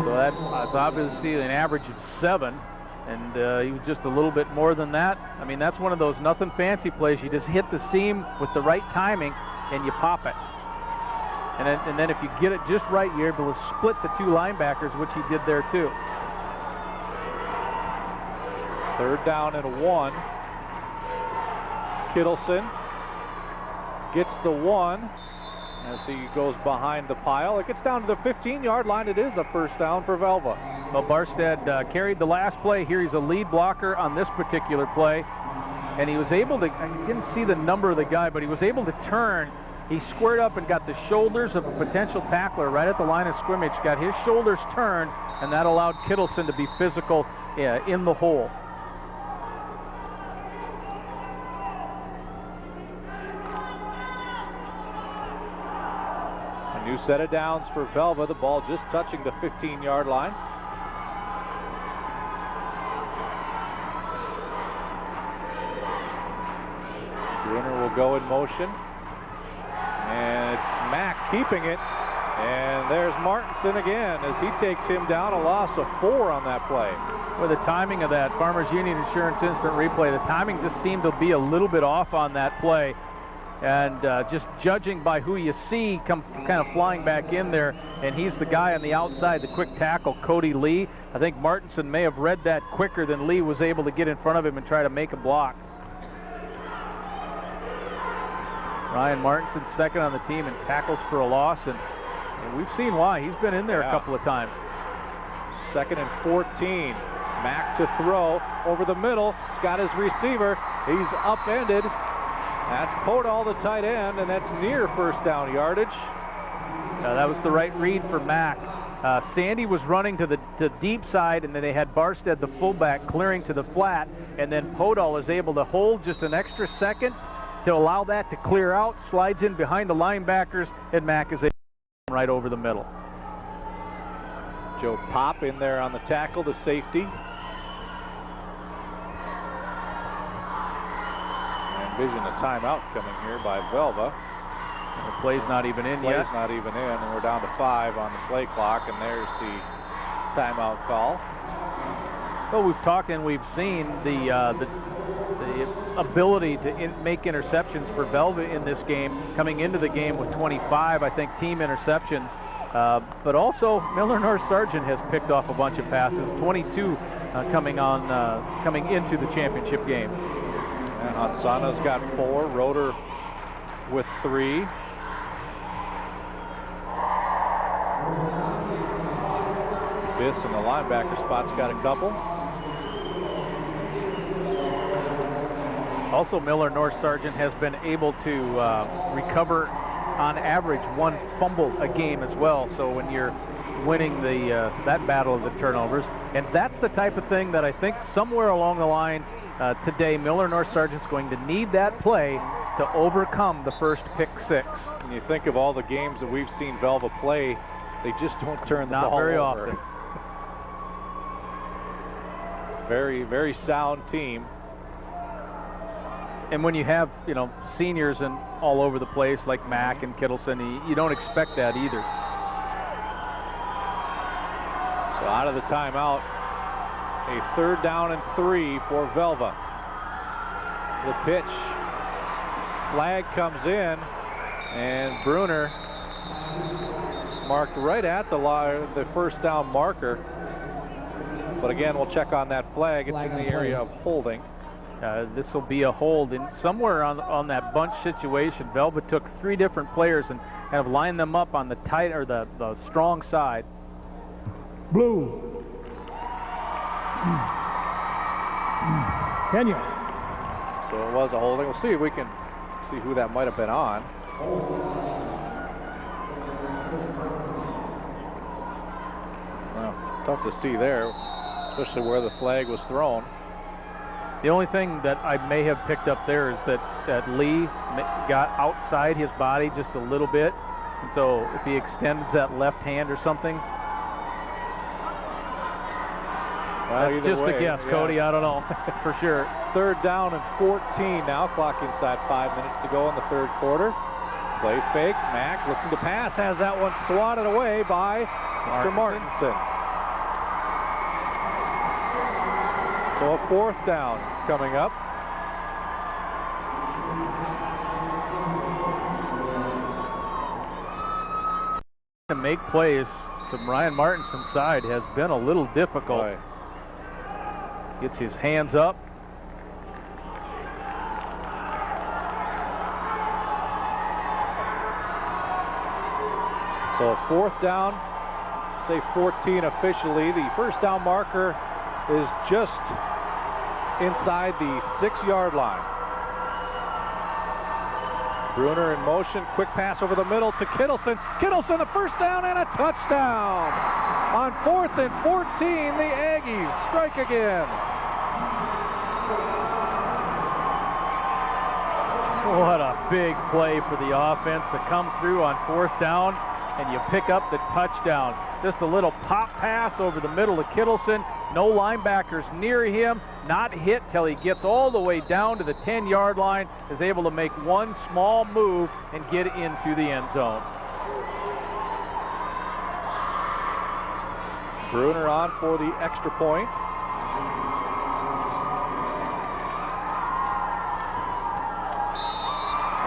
So that's obviously an average of 7. And he was just a little bit more than that. I mean, that's one of those nothing fancy plays. You just hit the seam with the right timing, and you pop it. And then if you get it just right, you're able to split the 2 linebackers, which he did there too. 3rd down and 1. Kittleson gets the 1 as he goes behind the pile. It gets down to the 15-yard line. It is a first down for Velva. Well, Barstead carried the last play. Here he's a lead blocker on this particular play. And he was able to, I didn't see the number of the guy, but he was able to turn. He squared up and got the shoulders of a potential tackler right at the line of scrimmage, got his shoulders turned, and that allowed Kittleson to be physical in the hole. A new set of downs for Velva. The ball just touching the 15-yard line. Bruner will go in motion. And it's Mack keeping it. And there's Martinson again as he takes him down, a loss of 4 on that play. Well, the timing of that Farmers Union Insurance instant replay, the timing just seemed to be a little bit off on that play. And just judging by who you see come kind of flying back in there, and he's the guy on the outside, the quick tackle, Cody Lee. I think Martinson may have read that quicker than Lee was able to get in front of him and try to make a block. Ryan Martinson second on the team in tackles for a loss, and we've seen why. He's been in there a couple of times. 2nd and 14. Mack to throw over the middle. He's got his receiver. He's upended. That's Podol, the tight end, and that's near first down yardage. That was the right read for Mack. Sandy was running to the deep side, and then they had Barstead, the fullback, clearing to the flat, and then Podol is able to hold just an extra second to allow that to clear out, slides in behind the linebackers, and Mack is able to right over the middle. Joe Pop in there on the tackle, the safety. And vision a timeout coming here by Velva. And the play's not even in yet. Play's not even in, and we're down to 5 on the play clock, and there's the timeout call. Well, we've talked and we've seen the ability to make interceptions for Velva in this game, coming into the game with 25, I think, team interceptions. But also, Milnor-NS Sargent has picked off a bunch of passes, 22 coming into the championship game. And Hansana's got 4, Roeder with 3. Biss in the linebacker spot's got a couple. Also, Milnor-NS Sargent has been able to recover on average 1 fumble a game as well. So when you're winning that battle of the turnovers, and that's the type of thing that I think somewhere along the line today, Milnor-NS Sargent's going to need that play to overcome the first pick 6. When you think of all the games that we've seen Velva play, they just don't turn the ball over. Not very often. Very, very sound team. And when you have, seniors and all over the place like Mack and Kittleson, you don't expect that either. So out of the timeout, a 3rd down and 3 for Velva. The pitch, flag comes in, and Bruner marked right at the first down marker. But again, we'll check on that flag. It's in the area of holding. This will be a hold, and somewhere on that bunch situation, Velva took 3 different players and have lined them up on the tight or the strong side. Blue. Kenya. So it was a holding. We'll see if we can see who that might have been on. Well, tough to see there, especially where the flag was thrown. The only thing that I may have picked up there is that Lee got outside his body just a little bit. And so if he extends that left hand or something. Well, that's just a guess, Cody. I don't know for sure. It's 3rd down and 14 now. Clock inside 5 minutes to go in the 3rd quarter. Play fake. Mack looking to pass. Has that one swatted away by Mr. Martinson. So a 4th down coming up. To make plays from Ryan Martinson's side has been a little difficult. Right. Gets his hands up. So a 4th down say 14 officially. The first down marker is just inside the 6-yard line. Bruner in motion, quick pass over the middle to Kittleson. Kittleson, the first down and a touchdown. On 4th and 14, the Aggies strike again. What a big play for the offense to come through on 4th down, and you pick up the touchdown. Just a little pop pass over the middle to Kittleson. No linebackers near him, not hit till he gets all the way down to the 10-yard line, is able to make one small move and get into the end zone. Bruner on for the extra point.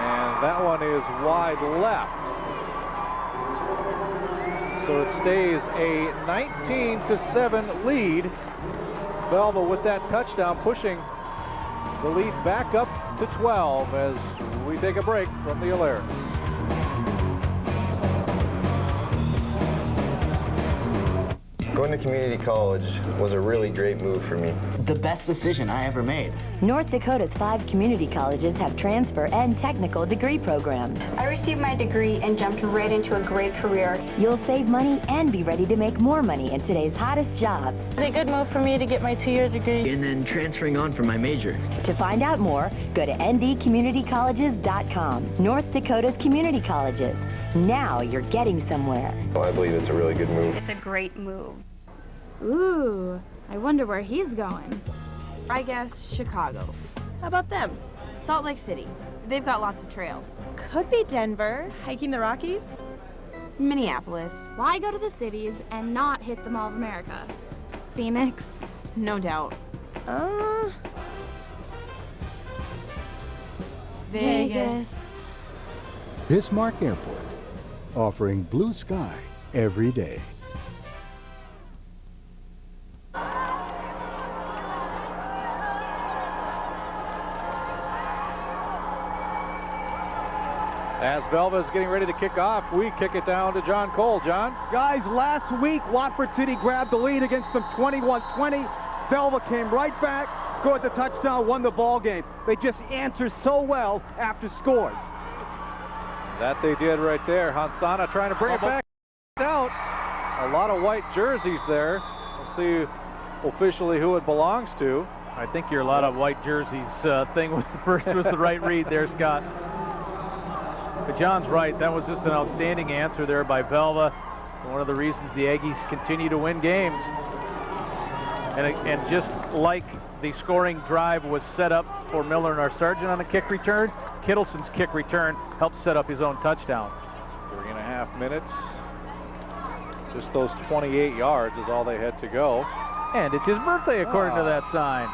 And that one is wide left. So it stays a 19-7 lead. Velva with that touchdown pushing the lead back up to 12 as we take a break from the Alaris. Going to community college was a really great move for me. The best decision I ever made. North Dakota's 5 community colleges have transfer and technical degree programs. I received my degree and jumped right into a great career. You'll save money and be ready to make more money in today's hottest jobs. It's a good move for me to get my 2-year degree. And then transferring on for my major. To find out more, go to ndcommunitycolleges.com. North Dakota's community colleges. Now you're getting somewhere. Well, I believe it's a really good move. It's a great move. Ooh, I wonder where he's going. I guess Chicago. How about them? Salt Lake City. They've got lots of trails. Could be Denver, hiking the Rockies. Minneapolis. Why go to the cities and not hit the Mall of America? Phoenix. No doubt. Vegas. Bismarck Airport, offering blue sky every day. As Velva is getting ready to kick off, we kick it down to John Cole. John? Guys, last week, Watford City grabbed the lead against them 21-20. Velva came right back, scored the touchdown, won the ball game. They just answer so well after scores. That they did right there. Hansana trying to bring it back out. A lot of white jerseys there. We'll see officially who it belongs to. I think your "a lot of white jerseys" thing was the right read there, Scott. But John's right. That was just an outstanding answer there by Velva. One of the reasons the Aggies continue to win games. And just like the scoring drive was set up for Milnor-Sargent on the kick return, Kittleson's kick return helped set up his own touchdown. 3.5 minutes. Just those 28 yards is all they had to go. And it's his birthday, according to that sign.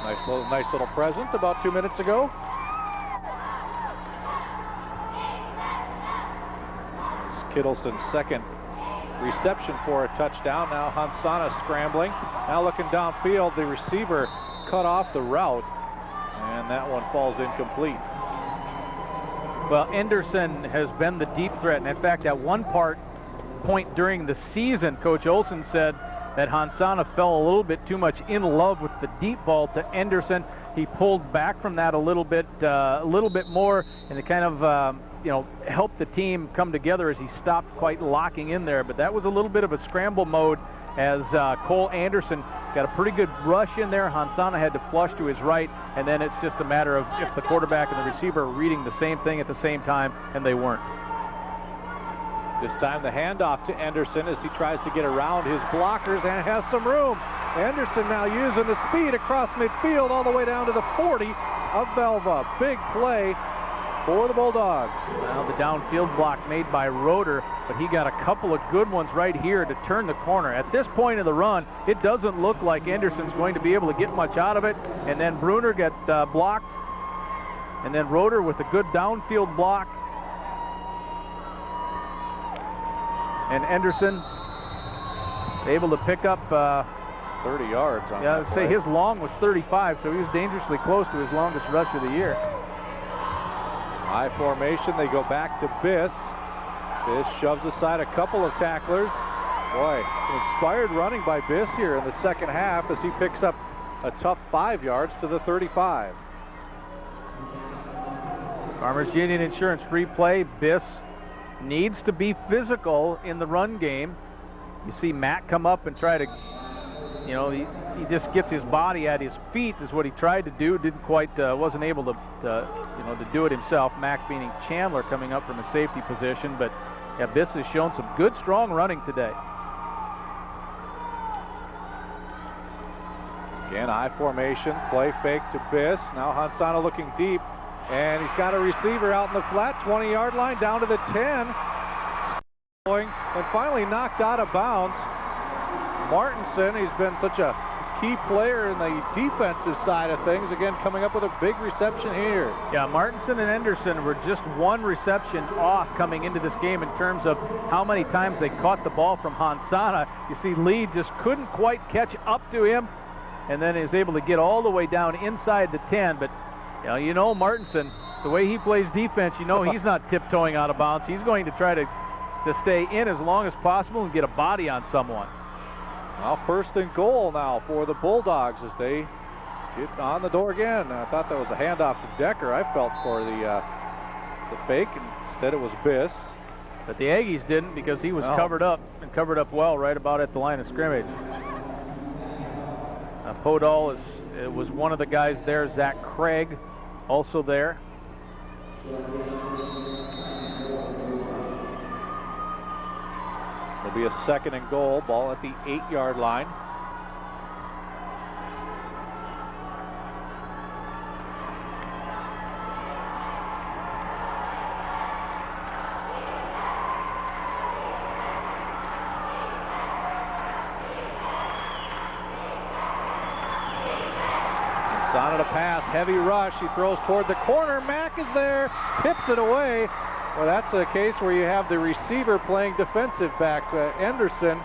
Nice little present about 2 minutes ago. Kittleson's second reception for a touchdown. Now Hansana scrambling. Now looking downfield. The receiver cut off the route, and that one falls incomplete. Well, Anderson has been the deep threat, and in fact, at one point during the season, Coach Olson said that Hansana fell a little bit too much in love with the deep ball to Anderson. He pulled back from that a little bit more, and it kind of helped the team come together as he stopped quite locking in there. But that was a little bit of a scramble mode as Cole Anderson got a pretty good rush in there. Hansana had to flush to his right, and then it's just a matter of if the quarterback and the receiver are reading the same thing at the same time, and they weren't. This time the handoff to Anderson as he tries to get around his blockers and has some room. Anderson now using the speed across midfield all the way down to the 40 of Velva. Big play for the Bulldogs. Now the downfield block made by Roeder, but he got a couple of good ones right here to turn the corner. At this point in the run, it doesn't look like Anderson's going to be able to get much out of it. And then Bruner got blocked. And then Roeder with a good downfield block. And Anderson able to pick up 30 yards on yeah, that I'd say play. his long was 35, so he was dangerously close to his longest rush of the year. High formation, they go back to Biss. Biss shoves aside a couple of tacklers. Boy, inspired running by Biss here in the second half as he picks up a tough 5 yards to the 35. Farmers Union Insurance free play. Biss needs to be physical in the run game. You see Matt come up and try to, you know, he just gets his body at his feet is what he tried to do. Didn't quite, wasn't able to do it himself. Mac meaning Chandler coming up from a safety position. But yeah, Biss has shown some good, strong running today. Again, I formation, play fake to Biss. Now Hansana looking deep, and he's got a receiver out in the flat, 20-yard line, down to the 10. And finally knocked out of bounds. Martinson, he's been such a key player in the defensive side of things, again coming up with a big reception here. Yeah, Martinson and Anderson were just one reception off coming into this game in terms of how many times they caught the ball from Hansana. You see Lee just couldn't quite catch up to him, and then is able to get all the way down inside the 10. But you know Martinson, the way he plays defense, you know he's not tiptoeing out of bounds. He's going to try to stay in as long as possible and get a body on someone. Well, first and goal now for the Bulldogs as they get on the door again. I thought that was a handoff to Decker. I felt for the fake, and instead it was Biss. But the Aggies didn't, because he was covered up, and covered up well right about at the line of scrimmage. Podol was one of the guys there. Zach Craig also there. It'll be a second and goal, ball at the 8-yard line. Hansana to pass, heavy rush, he throws toward the corner, Mack is there, tips it away. Well, that's a case where you have the receiver playing defensive back. Anderson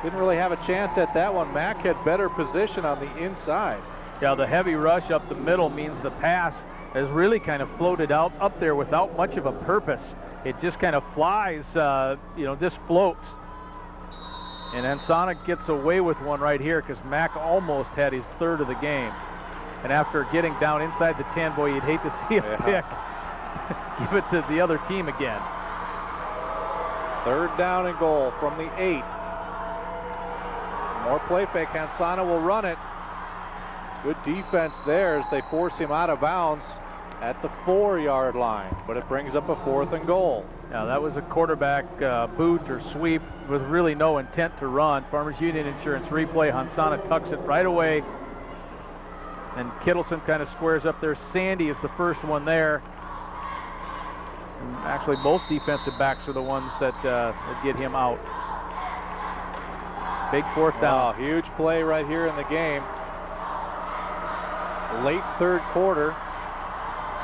didn't really have a chance at that one. Mack had better position on the inside. Yeah, the heavy rush up the middle means the pass has really kind of floated out up there without much of a purpose. It just kind of flies, just floats. And Hansana gets away with one right here because Mack almost had his third of the game. And after getting down inside the 10, boy, you'd hate to see a pick. Give it to the other team again. Third down and goal from the 8. More play fake. Hansana will run it. Good defense there as they force him out of bounds at the 4-yard line. But it brings up a 4th and goal. Now that was a quarterback boot or sweep with really no intent to run. Farmers Union Insurance replay. Hansana tucks it right away. And Kittleson kind of squares up there. Sandy is the first one there. And actually, both defensive backs are the ones that get him out. Big 4th down. Wow, huge play right here in the game. Late third quarter.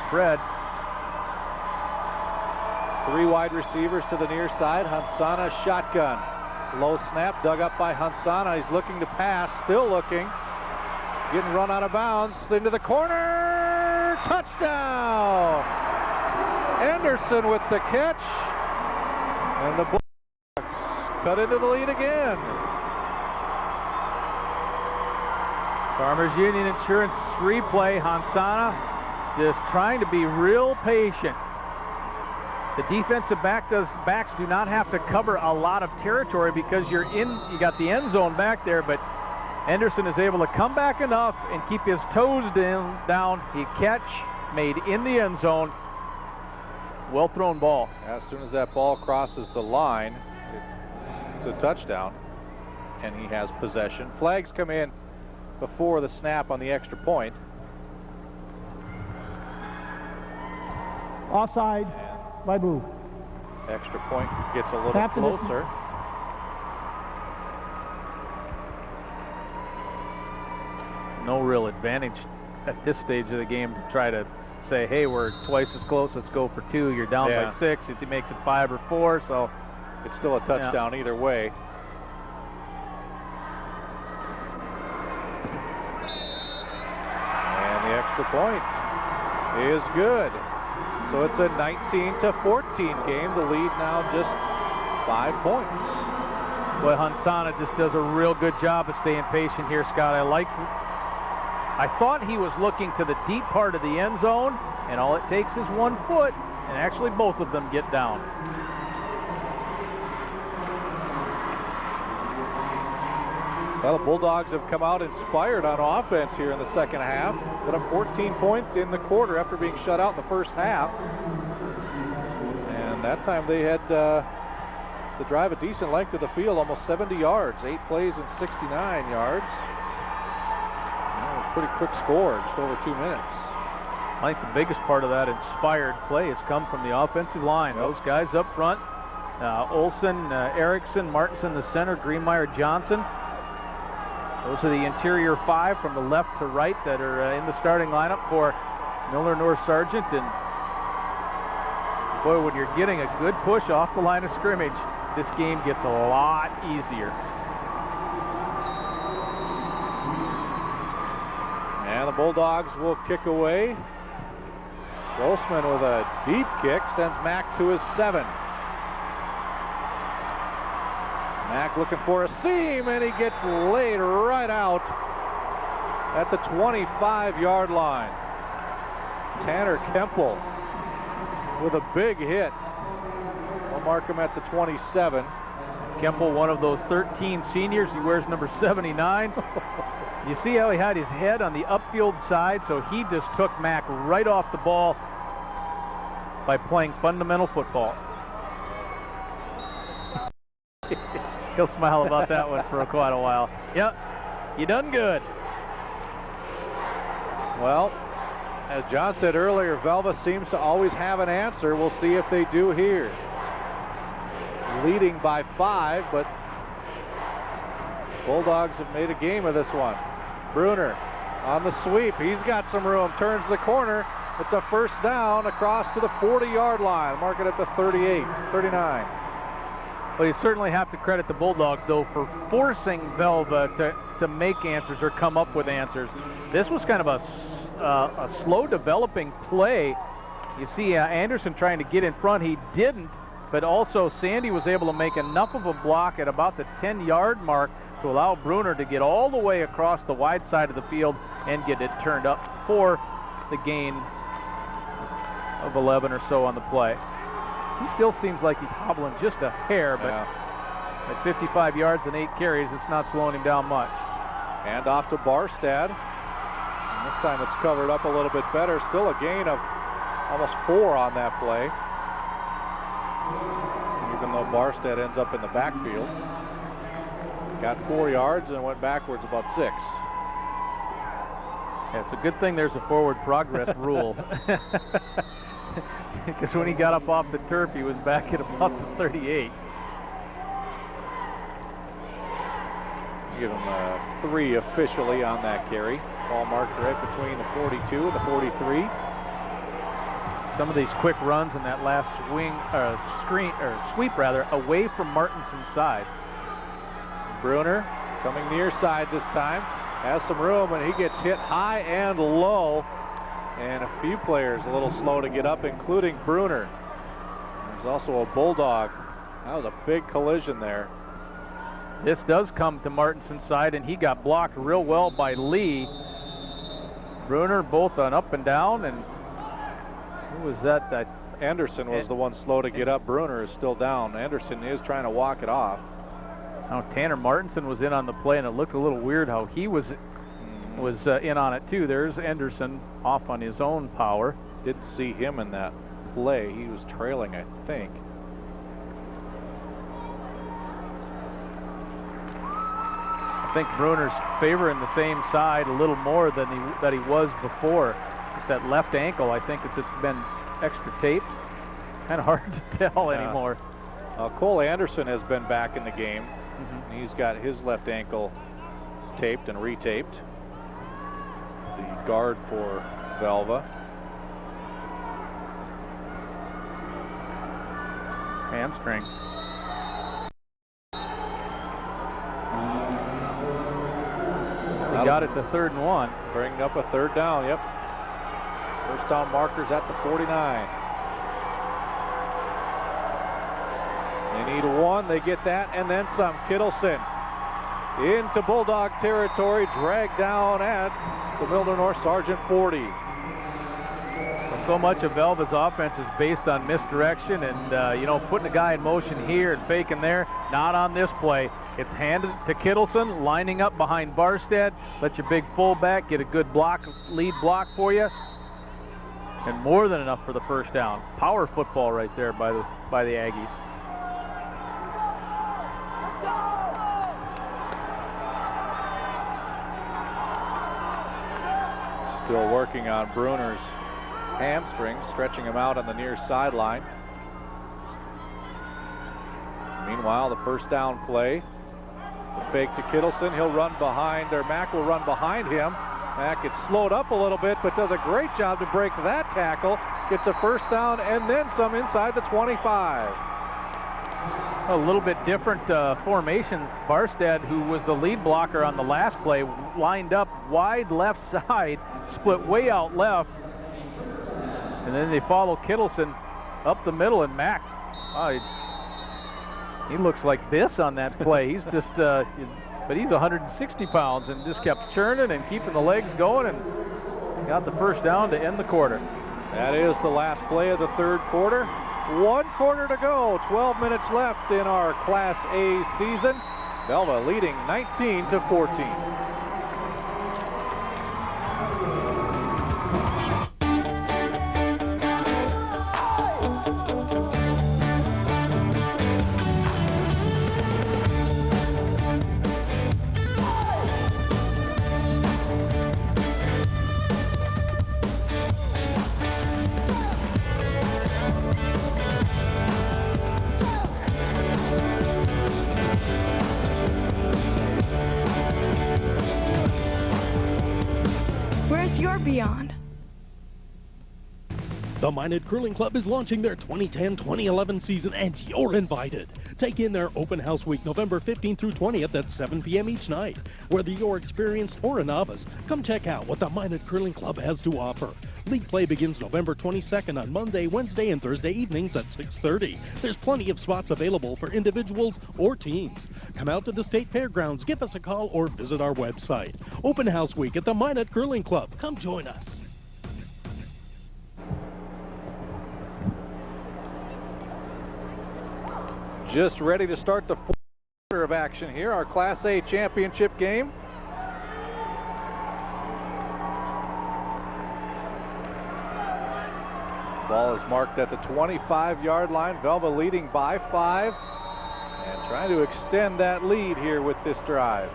Spread. 3 wide receivers to the near side. Hansana shotgun. Low snap dug up by Hansana. He's looking to pass. Still looking. Getting run out of bounds. Into the corner. Touchdown. Anderson with the catch. And the Bulldogs cut into the lead again. Farmers Union Insurance replay. Hansana just trying to be real patient. The defensive backs do not have to cover a lot of territory because you got the end zone back there, but Anderson is able to come back enough and keep his toes down. He catch made in the end zone. Well thrown ball. As soon as that ball crosses the line, it's a touchdown, and he has possession. Flags come in before the snap on the extra point. Offside by Boo. Extra point gets a little closer. No real advantage at this stage of the game to try to say, hey, we're twice as close, let's go for 2. You're down by 6. It makes it 5 or 4, so it's still a touchdown either way. And the extra point is good. So it's a 19-14 game. The lead now just 5 points. Boy, Hansana just does a real good job of staying patient here, Scott. I thought he was looking to the deep part of the end zone, and all it takes is 1 foot, and actually both of them get down. Well, the Bulldogs have come out inspired on offense here in the second half. Put up 14 points in the quarter after being shut out in the first half. And that time they had to drive a decent length of the field, almost 70 yards, 8 plays and 69 yards. Pretty quick score, just over 2 minutes. I think the biggest part of that inspired play has come from the offensive line. Those guys up front, Olsen, Erickson, Martinson, the center, Greenmeyer, Johnson. Those are the interior 5 from the left to right that are in the starting lineup for Milnor-Sargent. And boy, when you're getting a good push off the line of scrimmage, this game gets a lot easier. And the Bulldogs will kick away. Grossman with a deep kick sends Mack to his 7. Mack looking for a seam, and he gets laid right out at the 25-yard line. Tanner Kemple with a big hit. We'll mark him at the 27. Kemple, one of those 13 seniors. He wears number 79. You see how he had his head on the upfield side, so he just took Mack right off the ball by playing fundamental football. He'll smile about that one for quite a while. Yep, you done good. Well, as John said earlier, Velva seems to always have an answer. We'll see if they do here. Leading by 5, but Bulldogs have made a game of this one. Bruner on the sweep. He's got some room. Turns the corner. It's a first down across to the 40-yard line. Mark it at the 38, 39. Well, you certainly have to credit the Bulldogs, though, for forcing Velva to make answers or come up with answers. This was kind of a slow developing play. You see Anderson trying to get in front. He didn't, but also Sandy was able to make enough of a block at about the 10-yard mark to allow Bruner to get all the way across the wide side of the field and get it turned up for the gain of 11 or so on the play. He still seems like he's hobbling just a hair, but at 55 yards and 8 carries, it's not slowing him down much. And off to Barstad. And this time it's covered up a little bit better. Still a gain of almost 4 on that play. Even though Barstad ends up in the backfield. Got 4 yards and went backwards about 6. Yeah, it's a good thing there's a forward progress rule. Because when he got up off the turf, he was back at about the 38. Give him 3 officially on that carry. Ball marked right between the 42 and the 43. Some of these quick runs in that last sweep away from Martinson's side. Bruner coming near side this time. Has some room, and he gets hit high and low. And a few players a little slow to get up, including Bruner. There's also a Bulldog. That was a big collision there. This does come to Martinson's side, and he got blocked real well by Lee. Bruner both on up and down, and who was that? Anderson was the one slow to get up. Bruner is still down. Anderson is trying to walk it off. Now Tanner Martinson was in on the play, and it looked a little weird how he was in on it too. There's Anderson off on his own power. Didn't see him in that play. He was trailing, I think. I think Bruner's favoring the same side a little more than he was before. It's that left ankle. I think it's been extra taped. Kind of hard to tell anymore. Cole Anderson has been back in the game. He's got his left ankle taped and retaped. The guard for Velva. Hamstring. They got it to 3rd and 1. Bringing up a 3rd down, yep. First down markers at the 49. need one. They get that and then some. Kittleson into Bulldog territory, dragged down at the Milnor-Sargent 40. So much of Velva's offense is based on misdirection and, you know, putting a guy in motion here and faking there. Not on this play. It's handed to Kittleson, lining up behind Barstead. Let your big fullback get a good block, lead block for you. And more than enough for the first down. Power football right there by the Aggies. Still working on Bruner's hamstring, stretching him out on the near sideline. Meanwhile, the first down play. The fake to Kittleson. He'll run behind, or Mack will run behind him. Mack gets slowed up a little bit, but does a great job to break that tackle. Gets a first down and then some inside the 25. A little bit different formation. Barstead, who was the lead blocker on the last play, lined up wide left side, split way out left. And then they follow Kittleson up the middle, and Mack, he looks like this on that play. He's just, but he's 160 pounds and just kept churning and keeping the legs going and got the first down to end the quarter. That is the last play of the third quarter. 1 quarter to go, 12 minutes left in our Class A season. Velva leading 19-14. Beyond. The Minot Curling Club is launching their 2010-2011 season, and you're invited. Take in their open house week, November 15th through 20th at 7 p.m. each night. Whether you're experienced or a novice, come check out what the Minot Curling Club has to offer. League play begins November 22nd on Monday, Wednesday, and Thursday evenings at 6:30. There's plenty of spots available for individuals or teams. Come out to the State Fairgrounds, give us a call, or visit our website. Open house week at the Minot Curling Club. Come join us. Just ready to start the fourth quarter of action here, our Class A championship game. Ball is marked at the 25-yard line. Velva leading by 5 and trying to extend that lead here with this drive.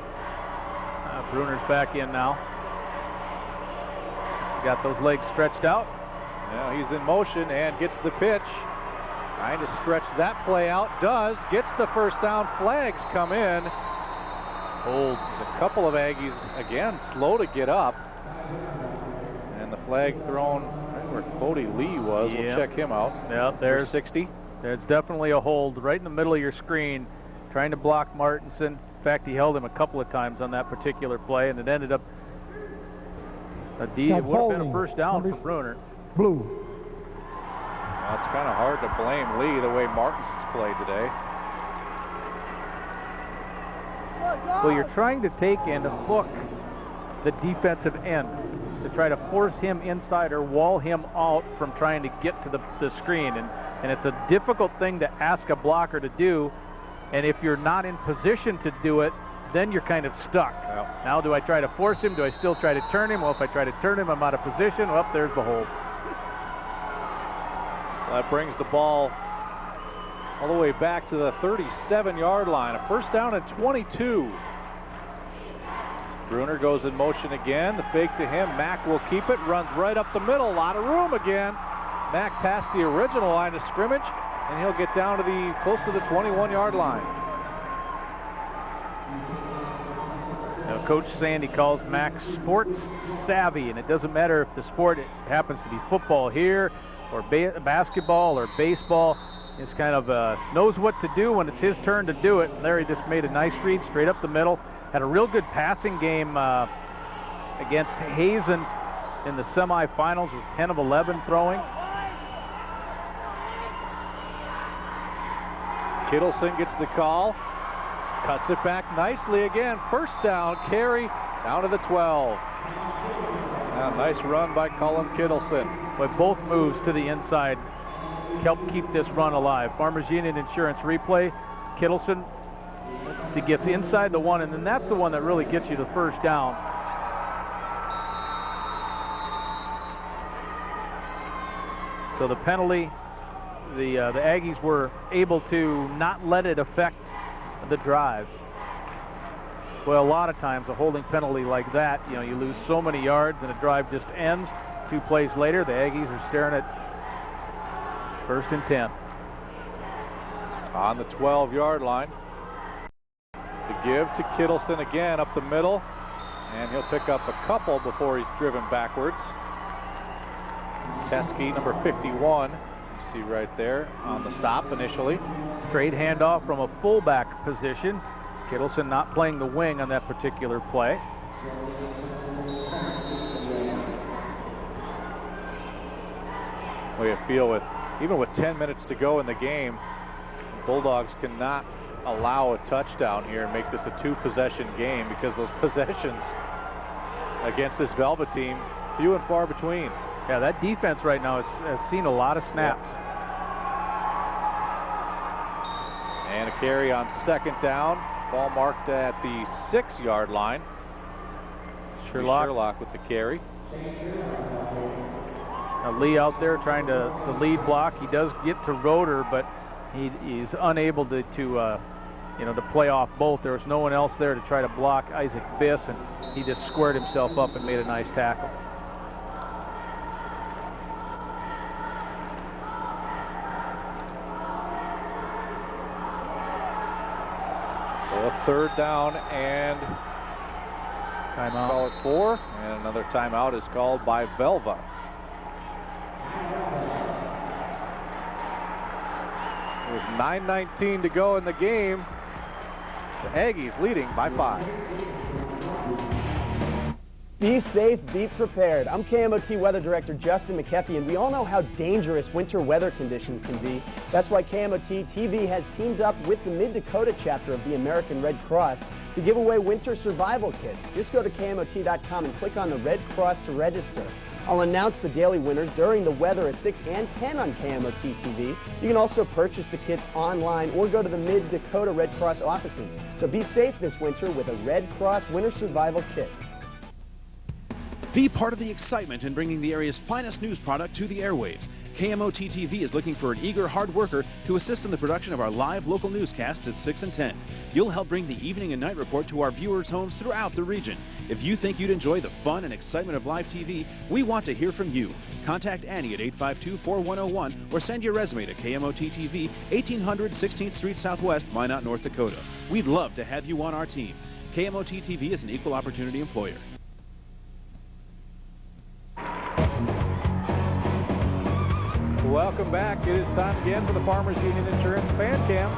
Bruner's back in now. Got those legs stretched out. Now he's in motion and gets the pitch. Trying to stretch that play out. Does. Gets the first down. Flags come in. Hold. There's a couple of Aggies, again, slow to get up. And the flag thrown right where Cody Lee was. Yep. We'll check him out. Yep, there's 60. There's definitely a hold right in the middle of your screen, trying to block Martinson. In fact, he held him a couple of times on that particular play, and it ended up it would have been a first down for Bruner. Blue. Well, it's kind of hard to blame Lee the way Martinson's played today. Well, you're trying to take and hook the defensive end to try to force him inside or wall him out from trying to get to the screen. And it's a difficult thing to ask a blocker to do. And if you're not in position to do it, then you're kind of stuck. Well, now, do I try to force him? Do I still try to turn him? Well, if I try to turn him, I'm out of position. Well, there's the hold. So that brings the ball all the way back to the 37-yard line. A first down and 22. Bruner goes in motion again. The fake to him. Mack will keep it. Runs right up the middle. A lot of room again. Mack past the original line of scrimmage, and he'll get down to close to the 21-yard line. Now, Coach Sandy calls Mack sports savvy, and it doesn't matter if the sport happens to be football here or basketball or baseball. He's kind of knows what to do when it's his turn to do it. And there he just made a nice read straight up the middle. Had a real good passing game against Hazen in the semifinals. Was 10 of 11 throwing. Kittleson gets the call, cuts it back nicely again. First down, carry down to the 12. Now, nice run by Cullen Kittleson. With both moves to the inside, help keep this run alive. Farmers Union Insurance replay. Kittleson, he gets inside the one, and then that's the one that really gets you the first down. So the penalty, the Aggies were able to not let it affect the drive. Well, a lot of times a holding penalty like that, you know, you lose so many yards and a drive just ends. 2 plays later, the Aggies are staring at 1st and 10. On the 12-yard line. The give to Kittleson again up the middle, and he'll pick up a couple before he's driven backwards. Teskey, number 51, you see right there on the stop initially. Straight handoff from a fullback position. Kittleson not playing the wing on that particular play. Well, you feel with, even with 10 minutes to go in the game, the Bulldogs cannot allow a touchdown here and make this a 2-possession game, because those possessions against this Velva team, few and far between. Yeah, that defense right now has seen a lot of snaps. And a carry on 2nd down. Ball marked at the 6-yard line. Sherlock with the carry. Now Lee out there trying to lead block. He does get to Roeder, but he's unable to play off both. There was no one else there to try to block Isaac Biss, and he just squared himself up and made a nice tackle. So a 3rd down and timeout. Call it 4, and another timeout is called by Velva. With 9:19 to go in the game, the Aggies leading by 5. Be safe, be prepared. I'm KMOT Weather Director Justin McKeffey, and we all know how dangerous winter weather conditions can be. That's why KMOT TV has teamed up with the Mid-Dakota chapter of the American Red Cross to give away winter survival kits. Just go to KMOT.com and click on the Red Cross to register. I'll announce the daily winners during the weather at 6 and 10 on KMOT TV. You can also purchase the kits online or go to the Mid-Dakota Red Cross offices. So be safe this winter with a Red Cross Winter Survival Kit. Be part of the excitement in bringing the area's finest news product to the airwaves. KMOT TV is looking for an eager hard worker to assist in the production of our live local newscasts at 6 and 10. You'll help bring the evening and night report to our viewers' homes throughout the region. If you think you'd enjoy the fun and excitement of live TV, we want to hear from you. Contact Annie at 852-4101 or send your resume to KMOT TV, 1800 16th Street Southwest, Minot, North Dakota. We'd love to have you on our team. KMOT TV is an equal opportunity employer. Welcome back. It is time again for the Farmers Union Insurance Fan Cam.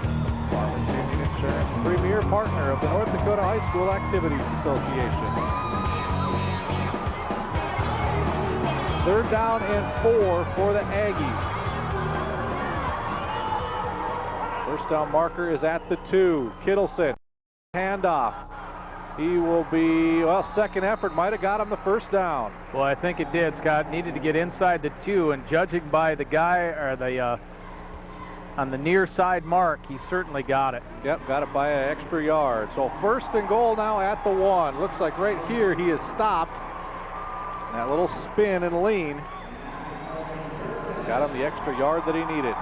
Farmers Union Insurance, premier partner of the North Dakota High School Activities Association. 3rd down and 4 for the Aggies. First down marker is at the 2. Kittleson, handoff. He will be, well, second effort might have got him the first down. Well, I think it did, Scott. Needed to get inside the 2, and judging by the guy or the on the near side mark, he certainly got it. Yep, got it by an extra yard. So 1st and goal now at the 1. Looks like right here he is stopped. That little spin and lean got him the extra yard that he needed.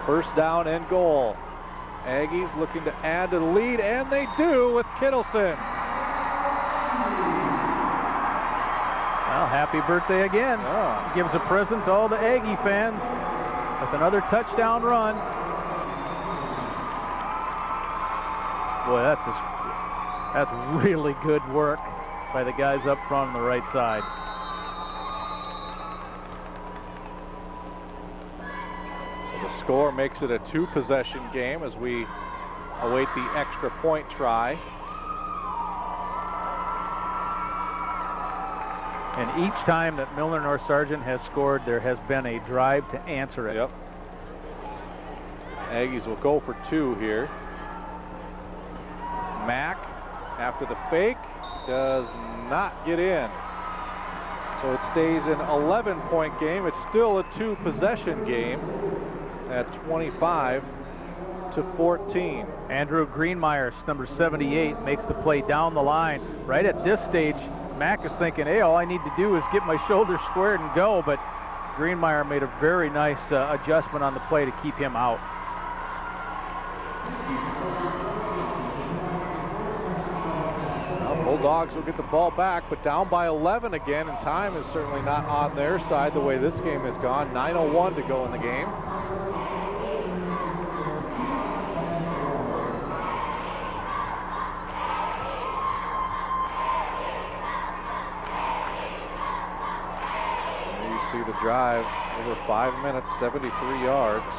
First down and goal. Aggies looking to add to the lead, and they do with Kittleson. Well, happy birthday again. Oh. Gives a present to all the Aggie fans with another touchdown run. Boy, that's really good work by the guys up front on the right side. The score makes it a 2-possession game as we await the extra point try. And each time that Milnor-North Sargent has scored, there has been a drive to answer it. Yep. Aggies will go for 2 here. Mack, after the fake, does not get in. So it stays an 11-point game. It's still a 2-possession game at 25-14. Andrew Greenmeyer, number 78, makes the play down the line. Right at this stage, Mack is thinking, hey, all I need to do is get my shoulders squared and go, but Greenmeyer made a very nice adjustment on the play to keep him out. Bulldogs will get the ball back, but down by 11 again, and time is certainly not on their side the way this game has gone. 9:01 to go in the game. There you see the drive, over 5 minutes, 73 yards.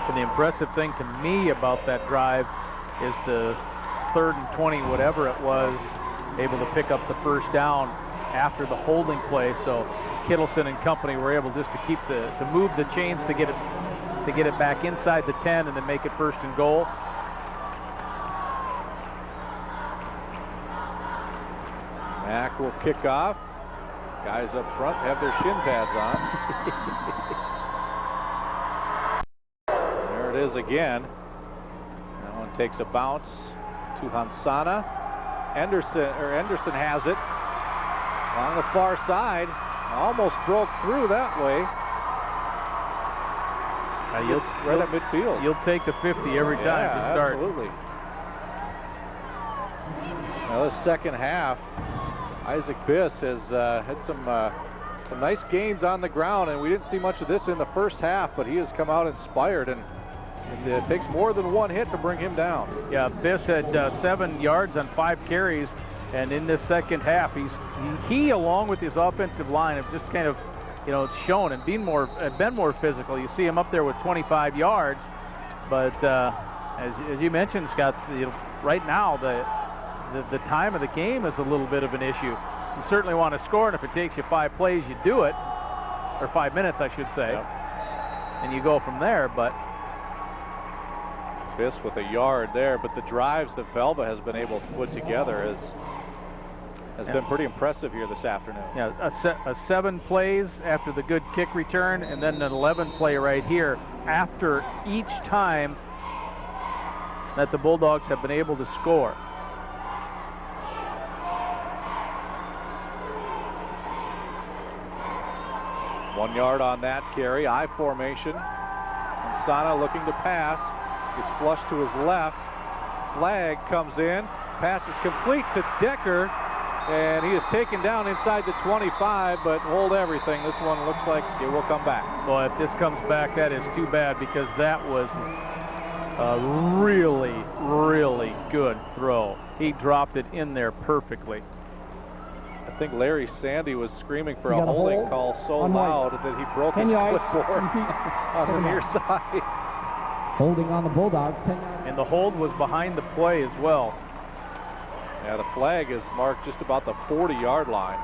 And the impressive thing to me about that drive is the 3rd and 20, whatever it was, able to pick up the first down after the holding play. So Kittleson and company were able just to keep to move the chains to get it back inside the 10 and then make it 1st and goal. Mack will kick off. Guys up front have their shin pads on. There it is again. That one takes a bounce to Hansana. Anderson has it on the far side. Almost broke through that way. Right at midfield. You'll take the 50 every time to start. Absolutely. Now the second half, Isaac Biss has had some nice gains on the ground, and we didn't see much of this in the first half, but he has come out inspired, and it takes more than one hit to bring him down. Yeah, Biss had 7 yards on 5 carries, and in this second half, he along with his offensive line have just kind of, shown and been more physical. You see him up there with 25 yards, but as you mentioned, Scott, right now the time of the game is a little bit of an issue. You certainly want to score, and if it takes you 5 plays, you do it, or 5 minutes, I should say, and you go from there. But Biss with a yard there, but the drives that Velva has been able to put together has been pretty impressive here this afternoon. Yeah, a 7 plays after the good kick return, and then an 11 play right here after each time that the Bulldogs have been able to score. One yard on that carry, I formation. And Sana looking to pass. Gets flushed to his left. Flag comes in. Pass is complete to Decker. And he is taken down inside the 25, but hold everything. This one looks like it will come back. Well, if this comes back, that is too bad, because that was a really, really good throw. He dropped it in there perfectly. I think Larry Sandy was screaming for a holding call so loud that he broke his clipboard on the near side. Holding on the Bulldogs, 10 yards. And the hold was behind the play as well. Yeah, the flag is marked just about the 40-yard line.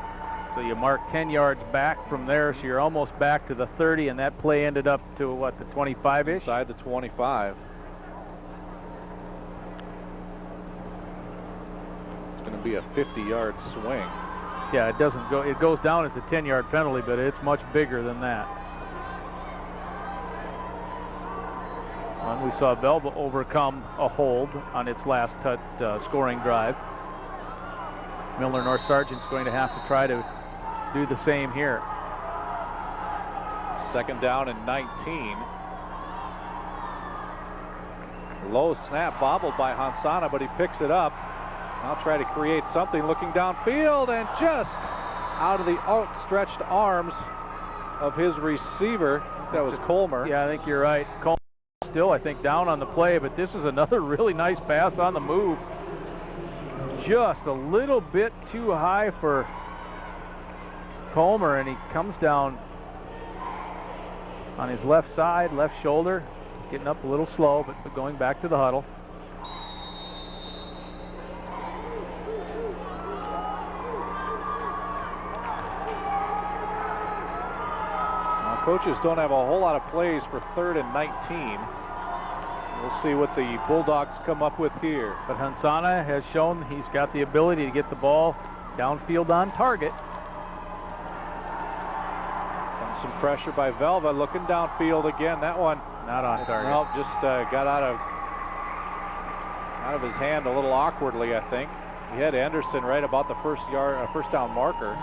So you mark 10 yards back from there, so you're almost back to the 30, and that play ended up to, what, the 25-ish? Inside the 25. It's going to be a 50-yard swing. Yeah, it doesn't go. It goes down as a 10-yard penalty, but it's much bigger than that. And we saw Velva overcome a hold on its last scoring drive. Milnor-North Sargent's going to have to try to do the same here. Second down and 19. Low snap bobbled by Hansana, but he picks it up. I'll try to create something, looking downfield, and just out of the outstretched arms of his receiver. I think that was Colmer. Yeah, I think you're right. Colmer still, I think, down on the play, but this is another really nice pass on the move. Just a little bit too high for Colmer, and he comes down on his left side, left shoulder, getting up a little slow, but going back to the huddle. Now, coaches don't have a whole lot of plays for 3rd and 19. We'll see what the Bulldogs come up with here. But Hansana has shown he's got the ability to get the ball downfield on target. And some pressure by Velva, looking downfield again. That one not on target. No, just got out of his hand a little awkwardly, I think. He had Anderson right about the first down marker.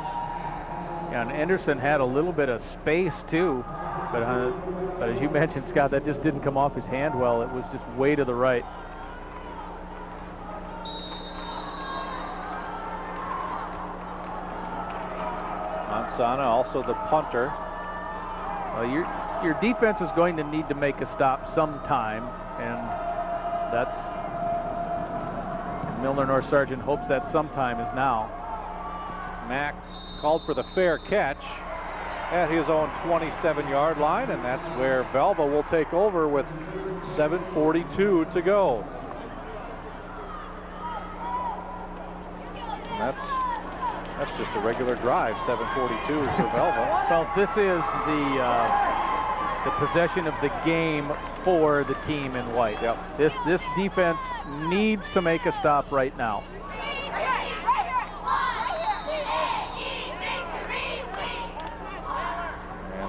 Yeah, and Anderson had a little bit of space too, but as you mentioned, Scott, that just didn't come off his hand well. It was just way to the right. Hansana, also the punter. Well, your defense is going to need to make a stop sometime, and that's Milnor-NS Sargent hopes that sometime is now. Mack called for the fair catch at his own 27-yard line, and that's where Velva will take over with 7:42 to go. And that's just a regular drive, 7:42 for Velva. Well, this is the possession of the game for the team in white. Yep. This defense needs to make a stop right now.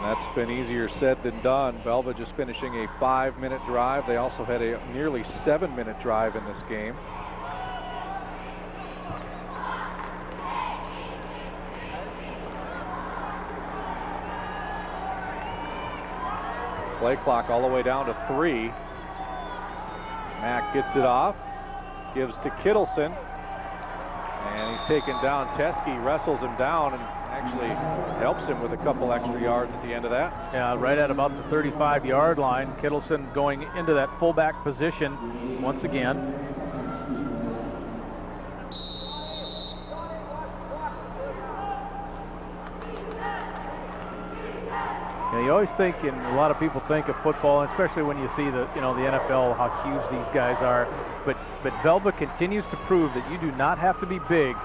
That's been easier said than done. Velva just finishing a 5-minute drive. They also had a nearly 7-minute drive in this game. Play clock all the way down to 3. Mack gets it off, gives to Kittleson, and he's taken down. Teskey wrestles him down and actually helps him with a couple extra yards at the end of that. Yeah, right at about the 35-yard line. Kittleson going into that fullback position once again. Yeah, you always think, and a lot of people think of football, especially when you see the NFL, how huge these guys are. But Velva continues to prove that you do not have to be big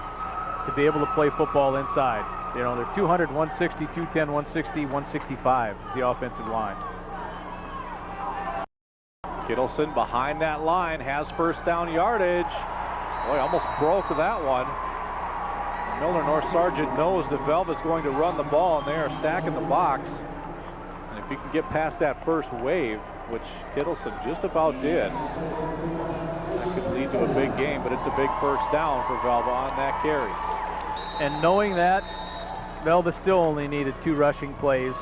to be able to play football inside. You know, they're 200, 160, 210, 160, 165 is the offensive line. Kittleson behind that line has first down yardage. Boy, almost broke that one. Milnor-NS Sargent knows that Velva's going to run the ball, and they are stacking the box. And if he can get past that first wave, which Kittleson just about did, that could lead to a big game, but it's a big first down for Velva on that carry. And knowing that, Velva still only needed 2 rushing plays,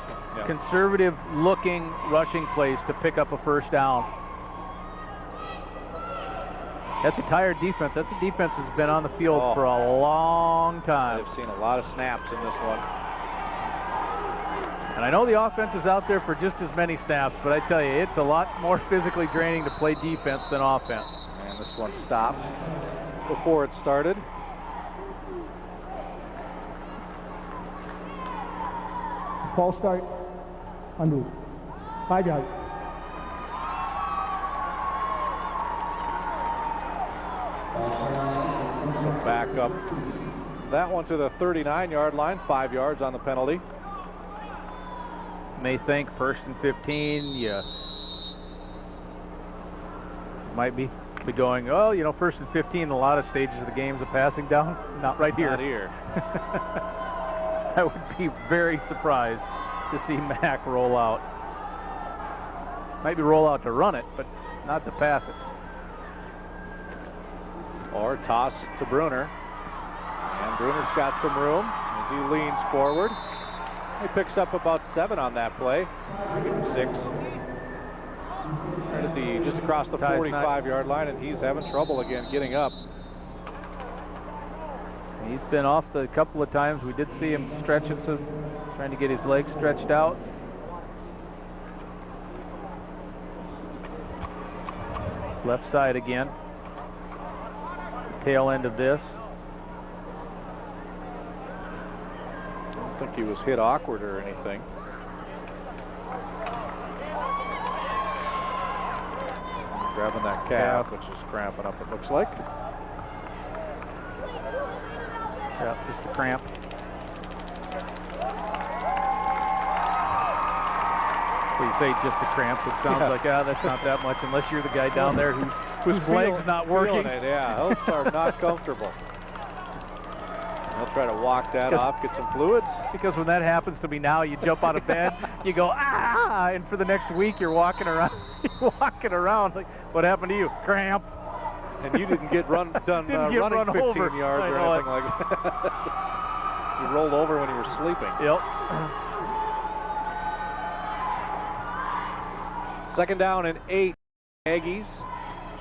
conservative-looking rushing plays to pick up a first down. That's a tired defense. That's a defense that's been on the field for a long time. I've seen a lot of snaps in this one. And I know the offense is out there for just as many snaps, but I tell you, it's a lot more physically draining to play defense than offense. And this one stopped before it started. False start, undo, 5 yards. So back up that one to the 39-yard line, 5 yards on the penalty. May think 1st and 15, you might be going, oh, you know, 1st and 15 in a lot of stages of the games of passing down. Not right here. Not here. I would be very surprised to see Mack roll out. Might be roll out to run it, but not to pass it. Or toss to Bruner. And Bruner's got some room as he leans forward. He picks up about 7 on that play. 6. Right at just across the 45-yard line, and he's having trouble again getting up. He's been off a couple of times. We did see him stretching, trying to get his legs stretched out. Left side again. Tail end of this. I don't think he was hit awkward or anything. Grabbing that calf, which is cramping up, it looks like. Yeah, just a cramp. Well, you say just a cramp, it sounds like, that's not that much, unless you're the guy down there whose leg's not working. It, yeah, those are not comfortable. He'll try to walk that off, get some fluids. Because when that happens to me now, you jump out of bed, you go, ah, and for the next week you're walking around, like, what happened to you? Cramp. And you didn't get running 15 over. yards or anything like that. You rolled over when you were sleeping. Yep. Second down and 8, Aggies.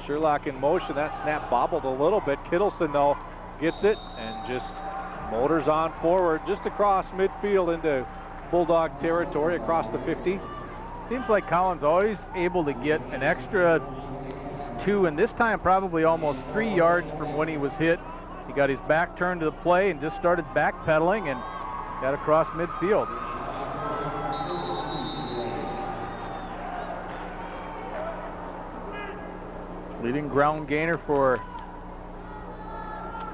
Sherlock in motion. That snap bobbled a little bit. Kittleson, though, gets it and just motors on forward just across midfield into Bulldog territory, across the 50. Seems like Collins always able to get an extra 2, and this time probably almost 3 yards from when he was hit. He got his back turned to the play and just started backpedaling and got across midfield. Leading ground gainer for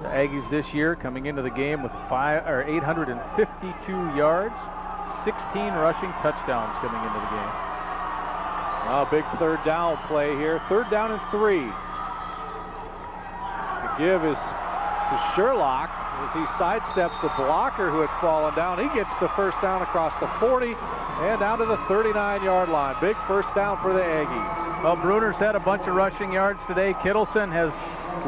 the Aggies this year, coming into the game with 852 yards, 16 rushing touchdowns coming into the game. A big third down play here. 3rd down and 3. The give is to Sherlock as he sidesteps the blocker who had fallen down. He gets the first down across the 40 and down to the 39-yard line. Big first down for the Aggies. Well, Bruner's had a bunch of rushing yards today. Kittleson has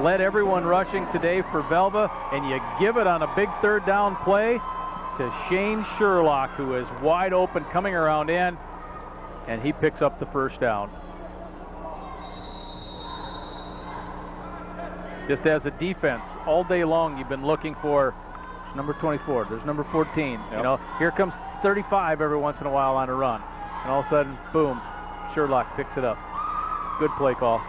led everyone rushing today for Velva, and you give it on a big 3rd down play to Shane Sherlock, who is wide open coming around in, and he picks up the first down. Just as a defense, all day long you've been looking for number 24. There's number 14. Yep. You know, here comes 35 every once in a while on a run, and all of a sudden, boom, Sherlock picks it up. Good play call.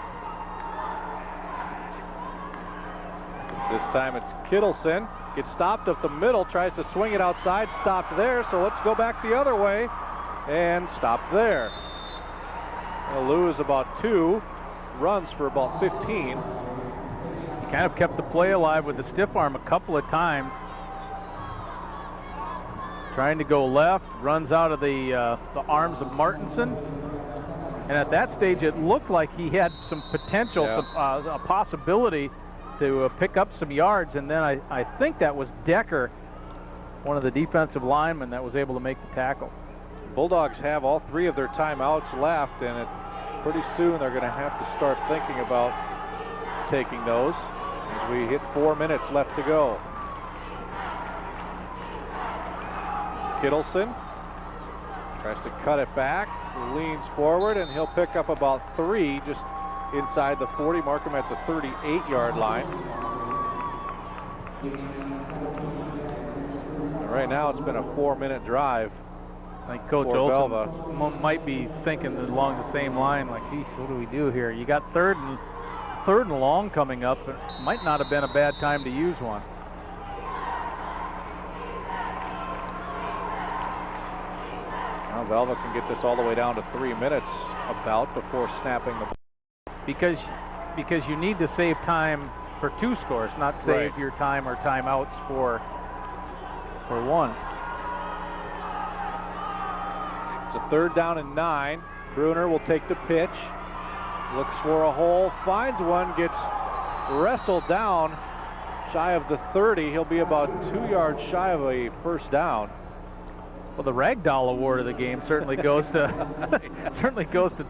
This time it's Kittleson. Gets stopped up the middle, tries to swing it outside, stopped there, so let's go back the other way, and stopped there. He'll lose about 2, runs for about 15. He kind of kept the play alive with the stiff arm a couple of times. Trying to go left, runs out of the arms of Martinson. And at that stage, it looked like he had some potential, a possibility to pick up some yards. And then I think that was Decker, one of the defensive linemen, that was able to make the tackle. Bulldogs have all 3 of their timeouts left, and pretty soon they're going to have to start thinking about taking those as we hit 4 minutes left to go. Kittleson tries to cut it back, leans forward, and he'll pick up about 3 just inside the 40, mark him at the 38-yard line. And right now it's been a 4-minute drive. I think Coach Olson might be thinking along the same line, like, geez, what do we do here? You got third and long coming up. It might not have been a bad time to use one. Now Velva can get this all the way down to 3 minutes about before snapping the ball. Because you need to save time for 2 scores, not save your time or timeouts for 1. It's a 3rd down and 9. Bruner will take the pitch, looks for a hole, finds one, gets wrestled down shy of the 30. He'll be about 2 yards shy of a first down. Well, the Ragdoll Award of the game certainly goes to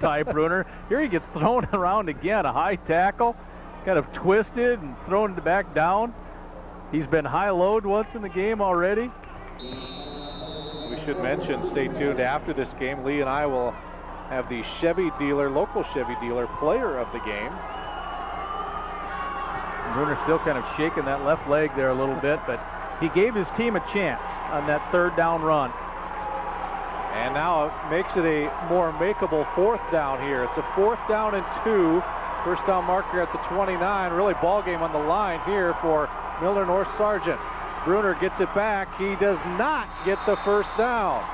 Ty Bruner. Here he gets thrown around again, a high tackle, kind of twisted and thrown back down. He's been high-load once in the game already. We should mention, stay tuned after this game. Lee and I will have the Chevy dealer, local Chevy dealer, player of the game. Bruner still kind of shaking that left leg there a little bit, but he gave his team a chance on that 3rd down run. And now it makes it a more makeable 4th down here. It's a 4th down and 2. First down marker at the 29. Really ball game on the line here for Milnor-NS Sargent. Bruner gets it back. He does not get the first down.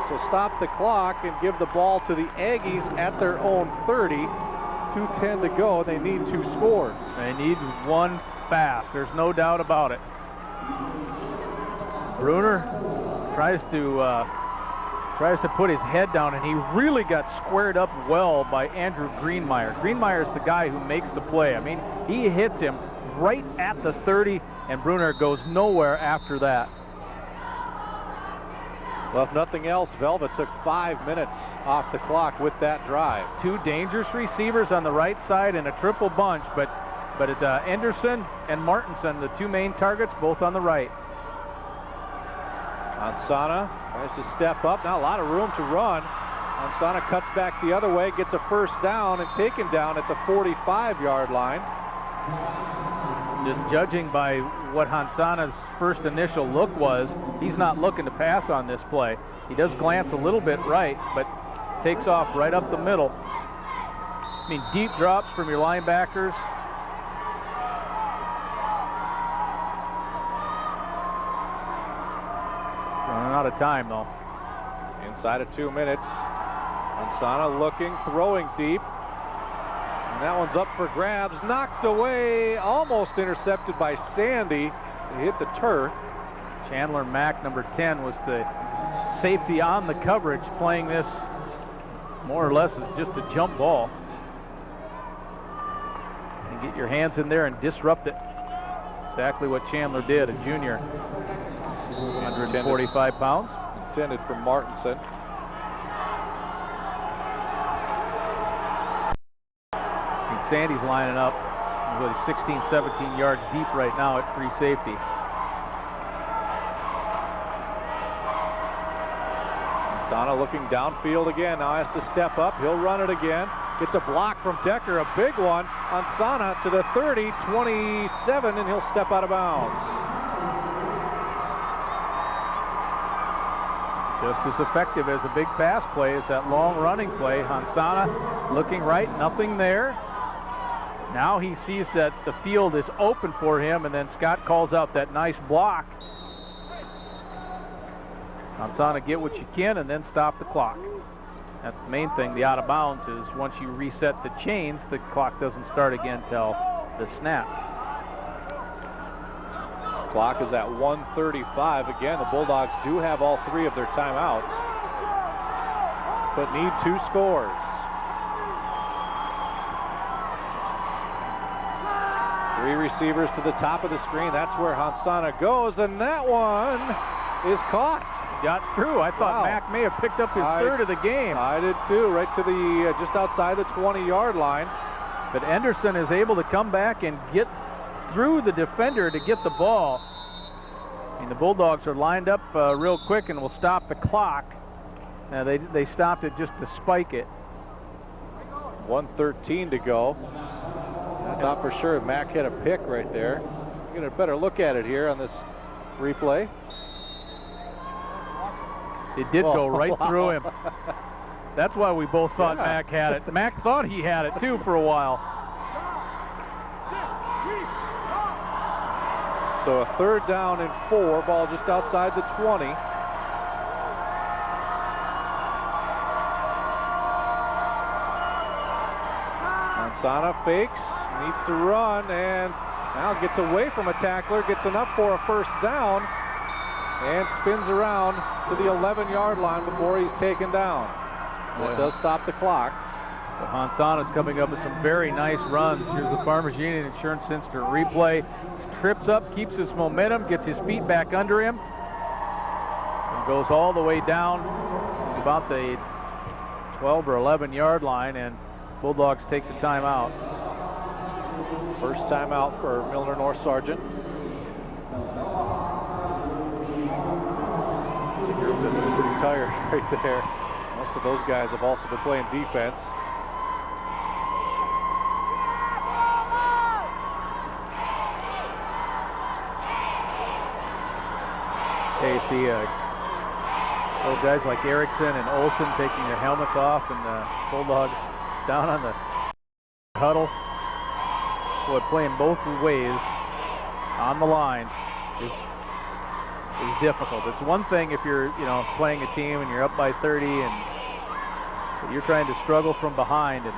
So stop the clock and give the ball to the Aggies at their own 30. 2:10 to go. They need 2 scores. They need one fast. There's no doubt about it. Bruner tries to put his head down, and he really got squared up well by Andrew Greenmeyer. Greenmeyer's the guy who makes the play. I mean, he hits him right at the 30, and Bruner goes nowhere after that. Well, if nothing else, Velva took 5 minutes off the clock with that drive. 2 dangerous receivers on the right side and a triple bunch, but Anderson and Martinson, the 2 main targets, both on the right. Hansana tries to step up. Now a lot of room to run. Hansana cuts back the other way, gets a first down, and taken down at the 45-yard line. Just judging by what Hansana's first initial look was, he's not looking to pass on this play. He does glance a little bit right, but takes off right up the middle. I mean, deep drops from your linebackers. Running out of time, though. Inside of 2 minutes. Hansana looking, throwing deep. And that one's up for grabs. Knocked away, almost intercepted by Sandy. He hit the turf. Chandler Mack, number 10, was the safety on the coverage, playing this more or less as just a jump ball. And get your hands in there and disrupt it. Exactly what Chandler did, a junior. 145 pounds. Intended for Martinson. And Sandy's lining up with 16, 17 yards deep right now at free safety. Hansana looking downfield again. Now has to step up. He'll run it again. Gets a block from Decker, a big one. Hansana to the 30, 27, and he'll step out of bounds. Just as effective as a big pass play is that long running play. Hansana looking right, nothing there. Now he sees that the field is open for him, and then Scott calls out that nice block. Hansana, get what you can and then stop the clock. That's the main thing. The out of bounds is once you reset the chains, the clock doesn't start again till the snap. Clock is at 1:35. Again, the Bulldogs do have all 3 of their timeouts, but need 2 scores. Three receivers to the top of the screen. That's where Hansana goes, and that one is caught. Got through. I thought Mack may have picked up his third of the game. I did too, right to the just outside the 20-yard line. But Anderson is able to come back and get through the defender to get the ball. And the Bulldogs are lined up real quick and will stop the clock. They stopped it just to spike it. 1:13 to go. I thought for sure Mack had a pick right there. Get a better look at it here on this replay. It did go right through him. That's why we both thought Mack had it. Mack thought he had it too for a while. So a 3rd down and 4, ball just outside the 20. Hansana fakes, needs to run, and now gets away from a tackler, gets enough for a first down, and spins around to the 11-yard line before he's taken down. That does stop the clock. So Hansana's coming up with some very nice runs. Here's the Farmers Union Insurance Instant replay. Trips up, keeps his momentum, gets his feet back under him, and goes all the way down to about the 12 or 11-yard line, and Bulldogs take the timeout. First timeout for Milnor-NS Sargent. It's a group that was pretty tired right there. Most of those guys have also been playing defense. You see those guys like Erickson and Olsen taking their helmets off, and the Bulldogs down on the huddle. Boy, playing both ways on the line is difficult. It's one thing if you're playing a team and you're up by 30 and you're trying to struggle from behind, and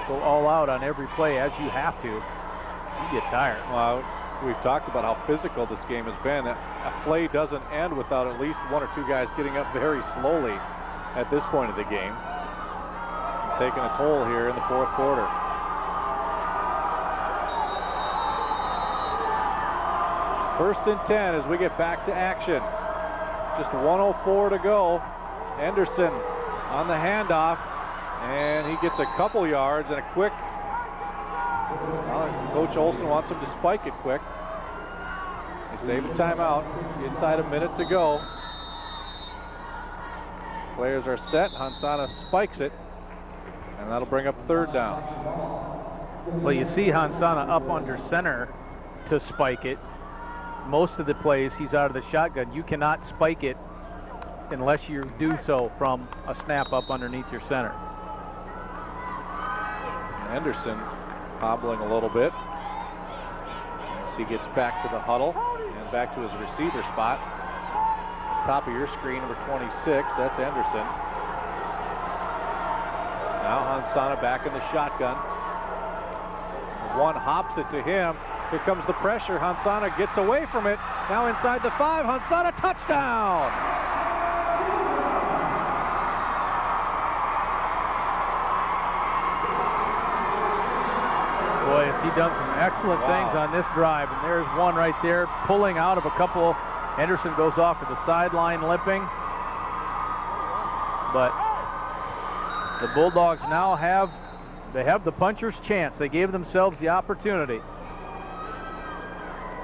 go all out on every play, as you have to, you get tired. Well, we've talked about how physical this game has been. A play doesn't end without at least one or two guys getting up very slowly at this point of the game. Taking a toll here in the fourth quarter. First and 10 as we get back to action. Just 1:04 to go. Anderson on the handoff, and he gets a couple yards and a quick. Coach Olson wants him to spike it quick. They save a timeout. Inside a minute to go. Players are set. Hansana spikes it, and that'll bring up third down. Well, you see Hansana up under center to spike it. Most of the plays, he's out of the shotgun. You cannot spike it unless you do so from a snap up underneath your center. Anderson hobbling a little bit as he gets back to the huddle and back to his receiver spot. Top of your screen, number 26, that's Anderson. Now Hansana back in the shotgun. One hops it to him. Here comes the pressure. Hansana gets away from it. Now inside the 5, Hansana, touchdown! Boy, has he done some excellent things on this drive. And there's one right there, pulling out of a couple. Henderson goes off to the sideline limping. But the Bulldogs now have the puncher's chance. They gave themselves the opportunity.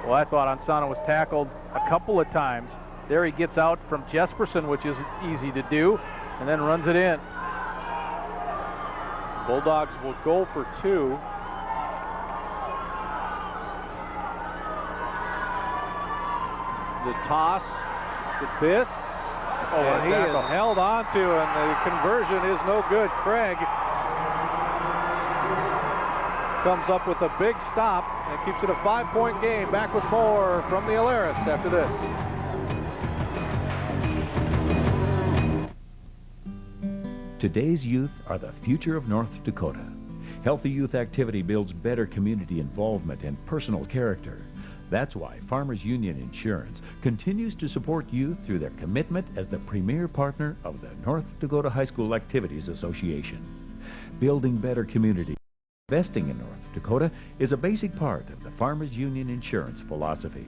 Well, I thought Hansana was tackled a couple of times. There he gets out from Jesperson, which is easy to do, and then runs it in. Bulldogs will go for 2. The toss to Biss, and he is held on to, and the conversion is no good. Craig comes up with a big stop and keeps it a 5-point game. Back with more from the Alaris after this. Today's youth are the future of North Dakota. Healthy youth activity builds better community involvement and personal character. That's why Farmers Union Insurance continues to support youth through their commitment as the premier partner of the North Dakota High School Activities Association. Building better community. Investing in North Dakota is a basic part of the Farmers Union Insurance philosophy.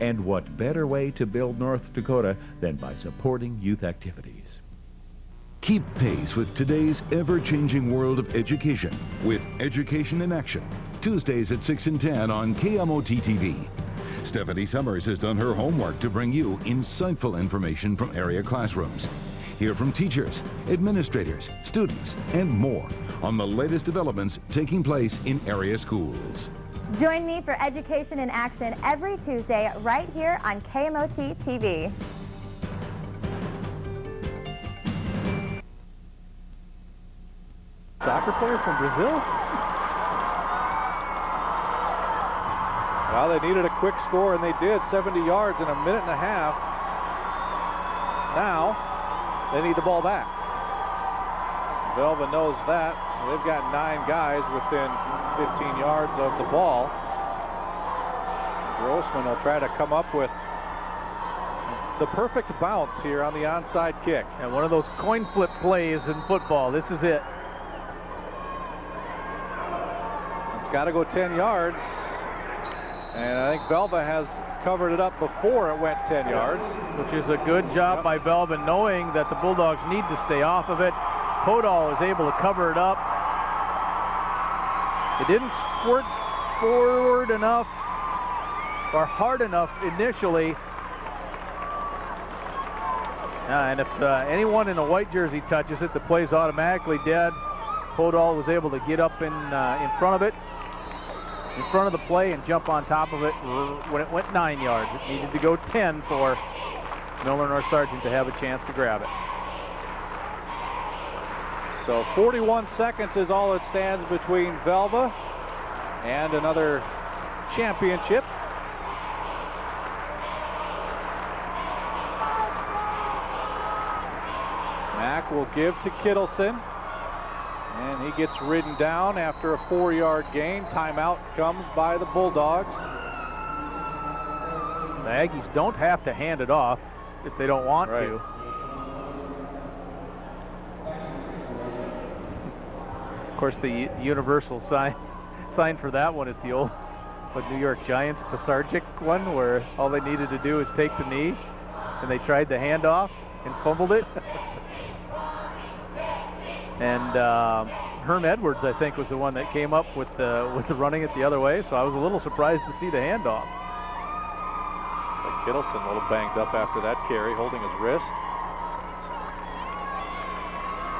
And what better way to build North Dakota than by supporting youth activities? Keep pace with today's ever-changing world of education with Education in Action, Tuesdays at 6 and 10 on KMOT-TV. Stephanie Summers has done her homework to bring you insightful information from area classrooms. Hear from teachers, administrators, students, and more on the latest developments taking place in area schools. Join me for Education in Action every Tuesday right here on KMOT-TV. Soccer player from Brazil? Well, they needed a quick score, and they did. 70 yards in a minute and a half. Now, they need the ball back. Velva knows that. They've got 9 guys within 15 yards of the ball. Grossman will try to come up with the perfect bounce here on the onside kick. And one of those coin flip plays in football. This is it. It's got to go 10 yards. And I think Velva has covered it up before it went 10 yards. Which is a good job by Velva, knowing that the Bulldogs need to stay off of it. Podol is able to cover it up. It didn't squirt forward enough or hard enough initially. And if anyone in a white jersey touches it, the play's automatically dead. Podol was able to get up in front of it, in front of the play, and jump on top of it when it went 9 yards. It needed to go 10 for Milnor-NS to have a chance to grab it. So 41 seconds is all it stands between Velva and another championship. Mack will give to Kittleson. And he gets ridden down after a 4-yard gain. Timeout comes by the Bulldogs. The Aggies don't have to hand it off if they don't want to. Of course, the universal sign for that one is the old New York Giants Pisarcik one, where all they needed to do is take the knee, and they tried the handoff and fumbled it. And Herm Edwards, I think, was the one that came up with the running it the other way, so I was a little surprised to see the handoff. Looks like Kittleson a little banged up after that carry, holding his wrist.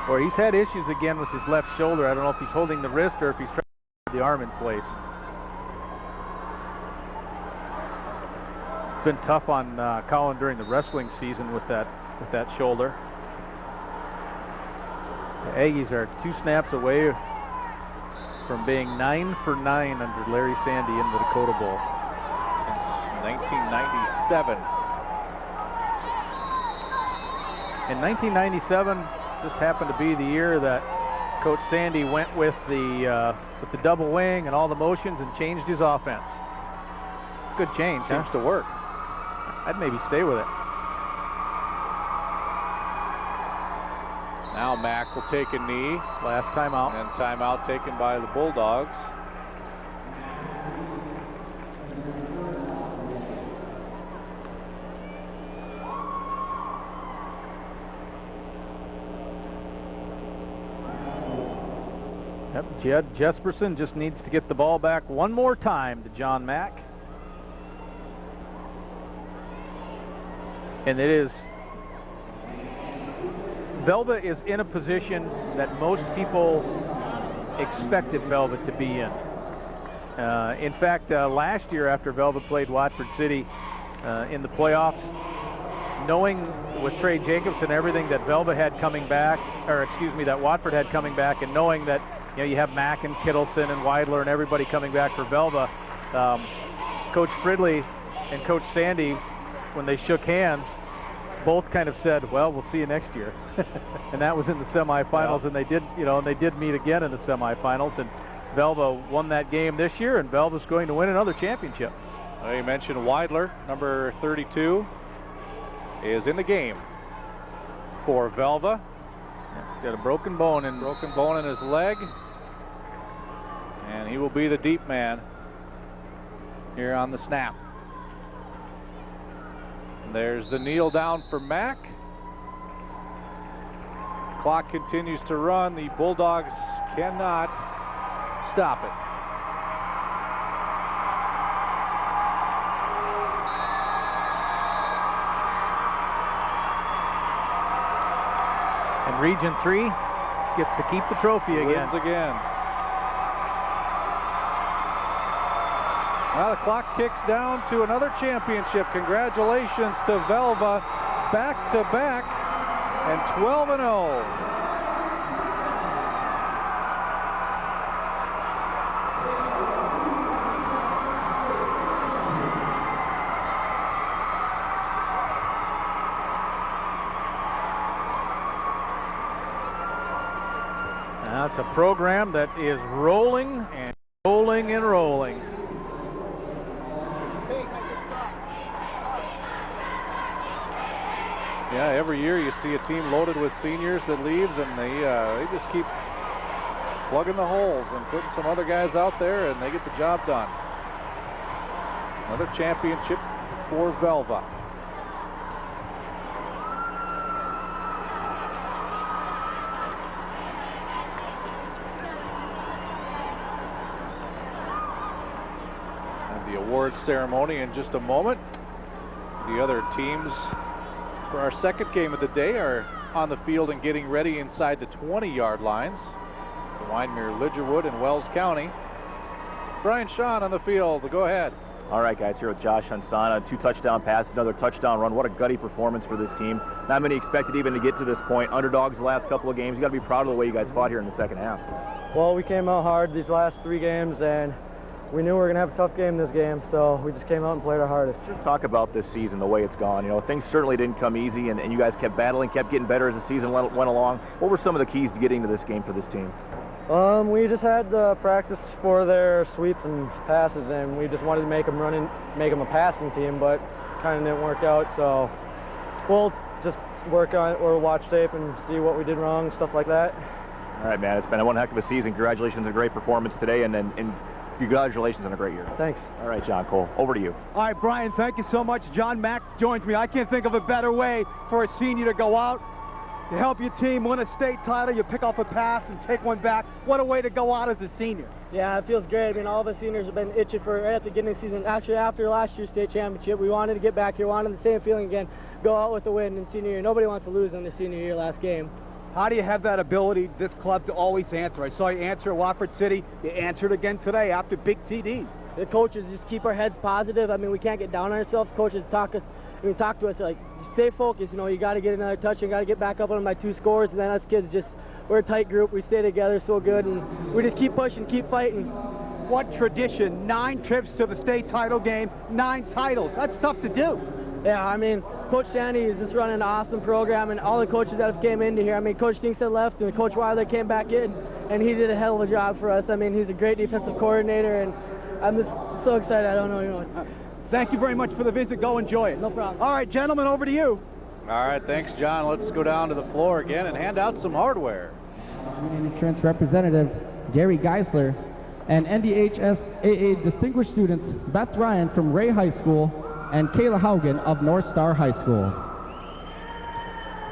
Or he's had issues again with his left shoulder. I don't know if he's holding the wrist or if he's trying to keep the arm in place. It's been tough on Colin during the wrestling season with that shoulder. The Aggies are 2 snaps away from being 9 for 9 under Larry Sandy in the Dakota Bowl since 1997. In 1997, just happened to be the year that Coach Sandy went with the double wing and all the motions and changed his offense. Good change. Seems to work. I'd maybe stay with it. Now Mack will take a knee. Last timeout. And timeout taken by the Bulldogs. Yep, Jed Jesperson just needs to get the ball back one more time to John Mack. And it is, Velva is in a position that most people expected Velva to be in. In fact, last year after Velva played Watford City in the playoffs, knowing with Trey Jacobs and everything that Velva had coming back, or excuse me, that Watford had coming back, and knowing that you have Mack and Kittleson and Weidler and everybody coming back for Velva, Coach Fridley and Coach Sandy, when they shook hands, both kind of said, well, we'll see you next year. And that was in the semifinals, and they did meet again in the semifinals, and Velva won that game this year, and Velva's going to win another championship. You mentioned Weidler, number 32, is in the game for Velva. He's got a broken bone in his leg, and he will be the deep man here on the snap. And there's the kneel down for Mack. Clock continues to run. The Bulldogs cannot stop it. And Region 3 gets to keep the trophy again. Wins again. Well, the clock kicks down to another championship. Congratulations to Velva, back-to-back, and 12-0. It's a program that is rolling and rolling and rolling. Yeah, every year you see a team loaded with seniors that leaves, and they just keep plugging the holes and putting some other guys out there, and they get the job done. Another championship for Velva. And the award ceremony in just a moment. The other teams for our second game of the day are on the field and getting ready inside the 20-yard lines. The Wyndmere, Lidgerwood, and Wells County. Brian Sean on the field. Go ahead. All right, guys, here with Josh Hansana. 2 touchdown passes, another touchdown run. What a gutty performance for this team. Not many expected even to get to this point. Underdogs the last couple of games. You got to be proud of the way you guys fought here in the second half. Well, we came out hard these last 3 games, and we knew we were going to have a tough game this game, so we just came out and played our hardest. Just talk about this season, the way it's gone. You know, things certainly didn't come easy, and you guys kept battling, kept getting better as the season went along. What were some of the keys to getting to this game for this team? We just had practice for their sweeps and passes, and we just wanted to make them a passing team, but kind of didn't work out. So we'll just work on it or watch tape and see what we did wrong, stuff like that. All right, man. It's been one heck of a season. Congratulations on a great performance today, and congratulations on a great year. Thanks. All right, John Cole, over to you. All right, Brian, thank you so much. John Mack joins me. I can't think of a better way for a senior to go out. You help your team win a state title, you pick off a pass and take one back. What a way to go out as a senior. Yeah, it feels great. I mean, all of us seniors have been itching for right at the beginning of the season. Actually, after last year's state championship, we wanted to get back here, wanted the same feeling again, go out with a win in senior year. Nobody wants to lose in the senior year last game. How do you have that ability, this club, to always answer? I saw you answer at Watford City. You answered again today after big TDs. The coaches just keep our heads positive. I mean, we can't get down on ourselves. Coaches talk to us like, stay focused. You know, you got to get another touch and got to get back up on my 2 scores. And then us kids we're a tight group. We stay together so good, and we just keep pushing, keep fighting. What tradition? 9 trips to the state title game, 9 titles. That's tough to do. Yeah, I mean, Coach Sandy is just running an awesome program, and all the coaches that have came into here. I mean, Coach Stinkstead left, and Coach Weiler came back in, and he did a hell of a job for us. I mean, he's a great defensive coordinator, and I'm just so excited. I don't know. Thank you very much for the visit. Go enjoy it. No problem. All right, gentlemen, over to you. All right, thanks, John. Let's go down to the floor again and hand out some hardware. Union Insurance Representative Gary Geisler and NDHSAA Distinguished Students Beth Ryan from Ray High School and Kayla Haugen of North Star High School.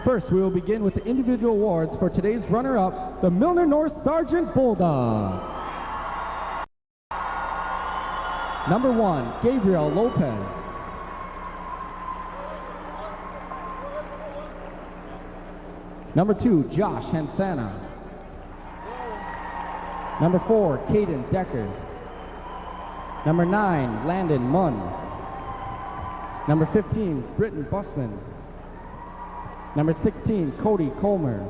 First, we will begin with the individual awards for today's runner-up, the Milnor-NS Sargent Bulldogs. Number 1, Gabriel Lopez. Number 2, Josh Hensana. Number 4, Caden Decker. Number 9, Landon Munn. Number 15, Britton Busman. Number 16, Cody Colmer.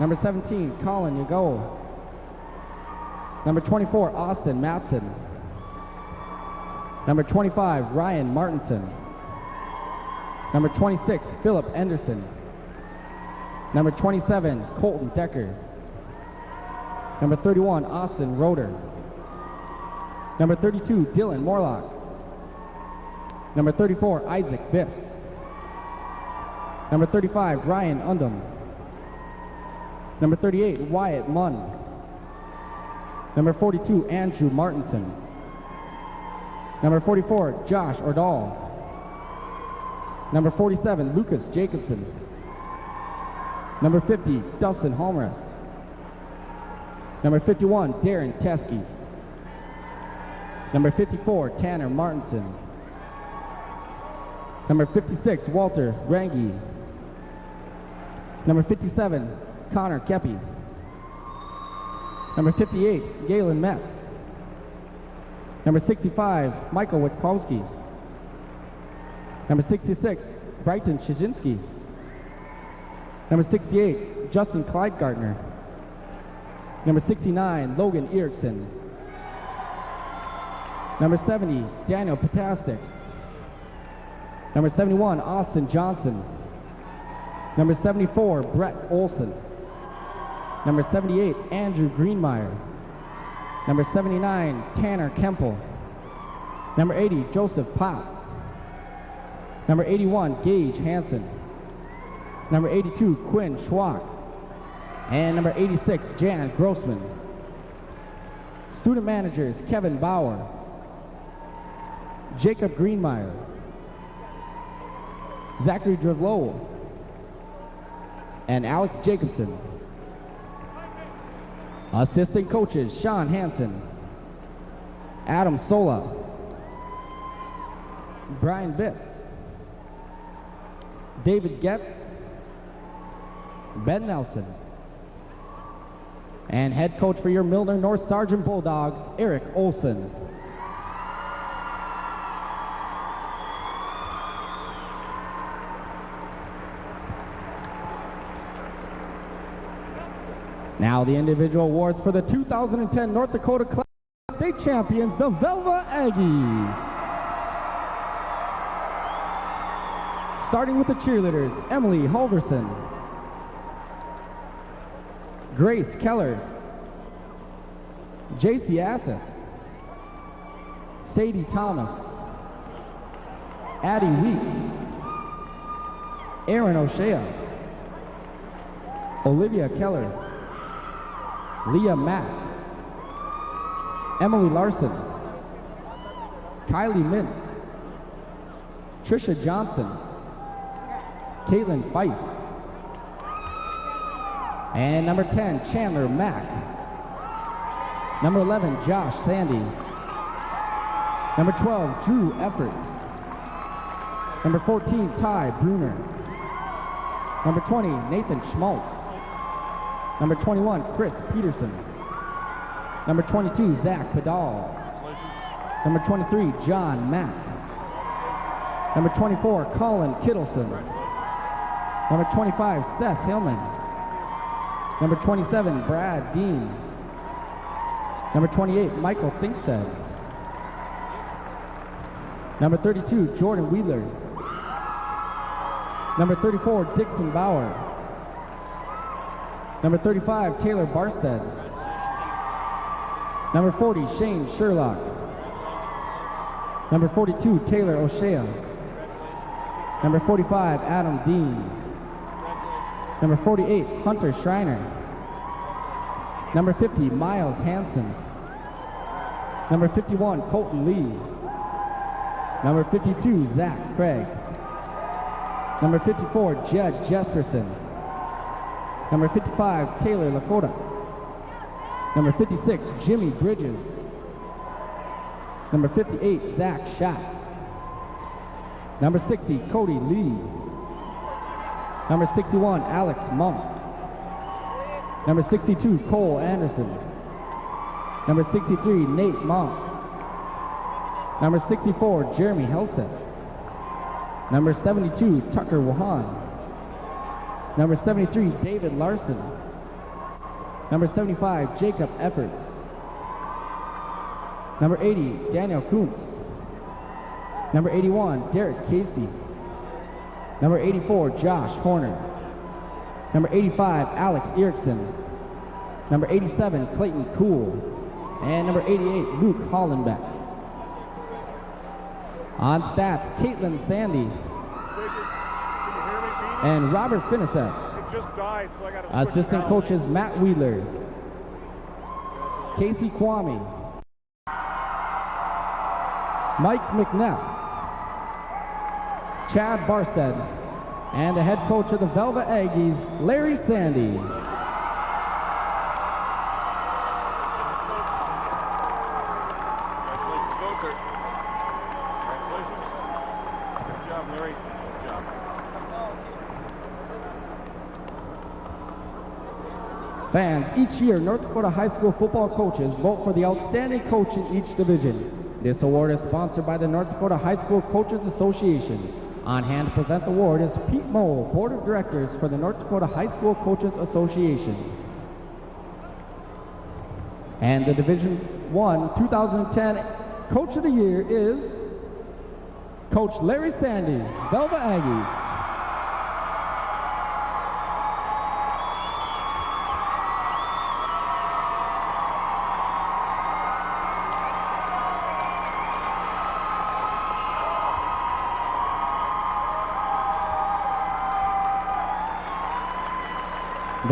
Number 17, Colin Yago. Number 24, Austin Matson. Number 25, Ryan Martinson. Number 26, Philip Anderson. Number 27, Colton Decker. Number 31, Austin Roeder. Number 32, Dylan Morlock. Number 34, Isaac Biss. Number 35, Ryan Undum. Number 38, Wyatt Munn. Number 42, Andrew Martinson. Number 44, Josh Ordal. Number 47, Lucas Jacobson. Number 50, Dustin Holmrest. Number 51, Darren Teskey. Number 54, Tanner Martinson. Number 56, Walter Rangi. Number 57, Connor Kepi. Number 58, Galen Metz. Number 65, Michael Witkowski. Number 66, Brighton Szynski. Number 68, Justin Clyde-Gardner. Number 69, Logan Erickson. Number 70, Daniel Potastic. Number 71, Austin Johnson. Number 74, Brett Olson. Number 78, Andrew Greenmeyer. Number 79, Tanner Kempel. Number 80, Joseph Pop. Number 81, Gage Hansen. Number 82, Quinn Schwach. And number 86, Jan Grossman. Student managers, Kevin Bauer, Jacob Greenmeyer, Zachary Drevlow, and Alex Jacobson. Assistant coaches, Sean Hansen, Adam Sola, Brian Bitz, David Getz, Ben Nelson, and head coach for your Milnor-NS Sargent Bulldogs, Eric Olson. Now the individual awards for the 2010 North Dakota Class State Champions, the Velva Aggies. Starting with the cheerleaders, Emily Halverson, Grace Keller, JC Assett, Sadie Thomas, Addie Weeks, Aaron O'Shea, Olivia Keller, Leah Mack, Emily Larson, Kylie Mint, Trisha Johnson, Caitlin Feist, and number 10, Chandler Mack. Number 11, Josh Sandy. Number 12, Drew Efforts. Number 14, Ty Bruner. Number 20, Nathan Schmaltz. Number 21, Chris Peterson. Number 22, Zach Padal. Number 23, John Mack. Number 24, Colin Kittleson. Number 25, Seth Hillman. Number 27, Brad Dean. Number 28, Michael Thinkstead. Number 32, Jordan Wheeler. Number 34, Dixon Bauer. Number 35, Taylor Barstead. Number 40, Shane Sherlock. Number 42, Taylor O'Shea. Number 45, Adam Dean. Number 48, Hunter Schreiner. Number 50, Miles Hansen. Number 51, Colton Lee. Number 52, Zach Craig. Number 54, Jed Jesperson. Number 55, Taylor Lakota. Number 56, Jimmy Bridges. Number 58, Zach Schatz. Number 60, Cody Lee. Number 61, Alex Monk. Number 62, Cole Anderson. Number 63, Nate Monk. Number 64, Jeremy Helseth. Number 72, Tucker Wahan. Number 73, David Larson. Number 75, Jacob Efforts. Number 80, Daniel Kuntz. Number 81, Derek Casey. Number 84, Josh Horner. Number 85, Alex Erickson. Number 87, Clayton Cool. And number 88, Luke Hollenbeck. On stats, Caitlin Sandy and Robert Finiseth. Assistant coaches, Matt Wheeler, Casey Kwame, Mike McNeff, Chad Barstead, and the head coach of the Velva Aggies, Larry Sandy. Fans, each year North Dakota high school football coaches vote for the outstanding coach in each division. This award is sponsored by the North Dakota High School Coaches Association. On hand to present the award is Pete Moe, Board of Directors for the North Dakota High School Coaches Association. And the Division I 2010 Coach of the Year is Coach Larry Sandy, Velva Aggies.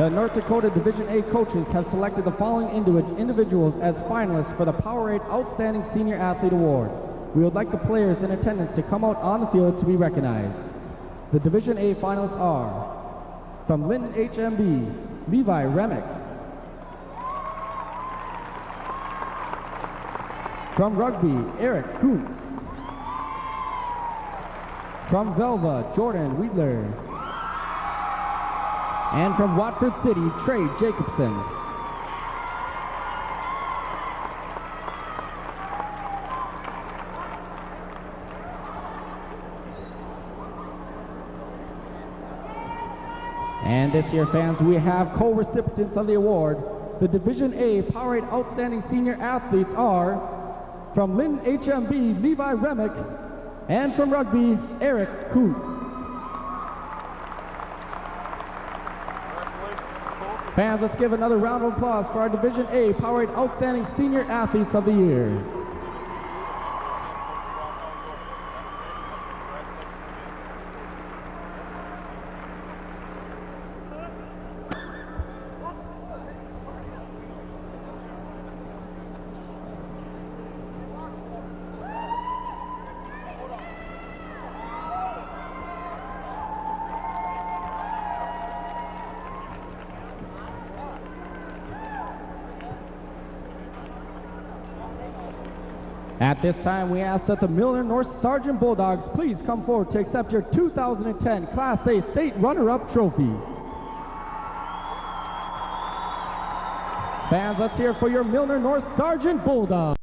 The North Dakota Division A coaches have selected the following individuals as finalists for the Powerade Outstanding Senior Athlete Award. We would like the players in attendance to come out on the field to be recognized. The Division A finalists are from Linton HMB, Levi Remick. From Rugby, Eric Kuntz. From Velva, Jordan Wheeler. And from Watford City, Trey Jacobson. And this year, fans, we have co-recipients of the award. The Division A Powerade Outstanding Senior Athletes are from Linton HMB, Levi Remick, and from Rugby, Eric Kuntz. Fans, let's give another round of applause for our Division A Powerade Outstanding Senior Athletes of the Year. At this time, we ask that the Milnor-NS Sergeant Bulldogs please come forward to accept your 2010 Class A State Runner-Up Trophy. Fans, let's hear for your Milnor-NS Sergeant Bulldogs.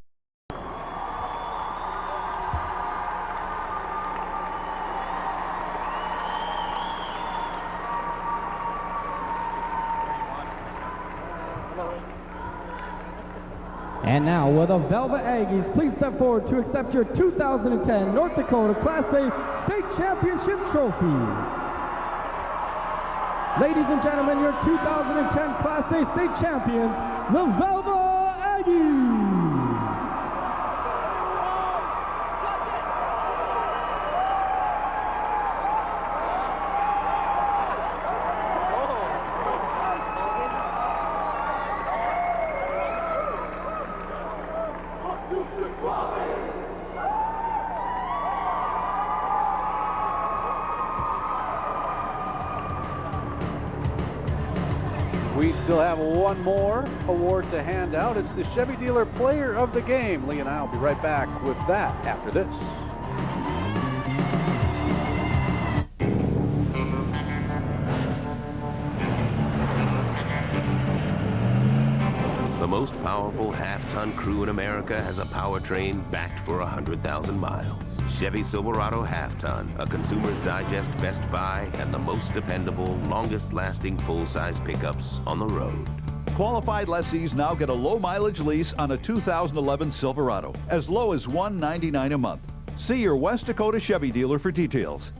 And now, will the Velva Aggies please step forward to accept your 2010 North Dakota Class A State Championship Trophy. Ladies and gentlemen, your 2010 Class A State Champions, the Velva Aggies. We still have one more award to hand out. It's the Chevy Dealer Player of the Game. Lee and I will be right back with that after this. The most powerful half-ton crew in America has a powertrain backed for 100,000 miles. Chevy Silverado Half-Ton, a Consumer's Digest Best Buy, and the most dependable, longest-lasting full-size pickups on the road. Qualified lessees now get a low-mileage lease on a 2011 Silverado, as low as $199 a month. See your West Dakota Chevy dealer for details.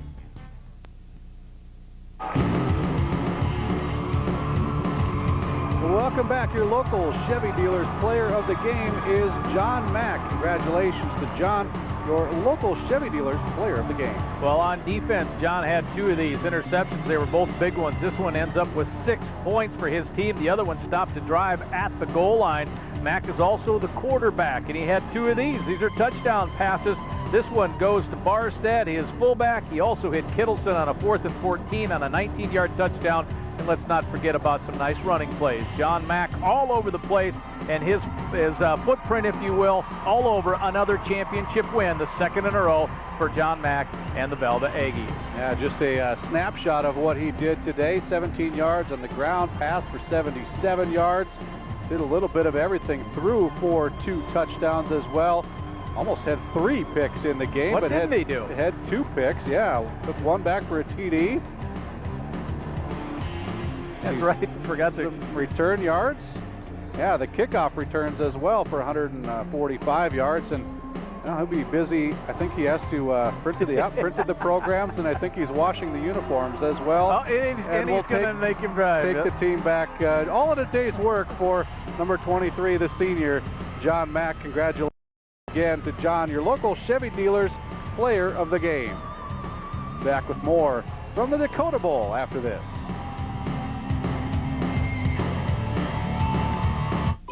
Welcome back. Your local Chevy Dealer's Player of the Game is John Mack. Congratulations to John, your local Chevy Dealer's Player of the Game. Well, on defense, John had 2 of these interceptions. They were both big ones. This one ends up with 6 points for his team. The other one stopped to drive at the goal line. Mack is also the quarterback, and he had 2 of these. These are touchdown passes. This one goes to Barstad, his fullback. He also hit Kittleson on a 4th and 14 on a 19-yard touchdown. And let's not forget about some nice running plays. John Mack all over the place, and his footprint, if you will, all over another championship win, the 2nd in a row for John Mack and the Velva Aggies. Yeah, just a snapshot of what he did today. 17 yards on the ground, passed for 77 yards. Did a little bit of everything, threw for 2 touchdowns as well. Almost had 3 picks in the game. What but didn't he do? Had 2 picks, yeah. Took 1 back for a TD. That's right, forgot some return yards. Yeah, the kickoff returns as well for 145 yards, and he'll be busy. I think he has to printed the programs, and I think he's washing the uniforms as well. Oh, and he's going to make him drive. Take the team back. All in a day's work for number 23, the senior, John Mack. Congratulations again to John, your local Chevy Dealer's Player of the Game. Back with more from the Dakota Bowl after this.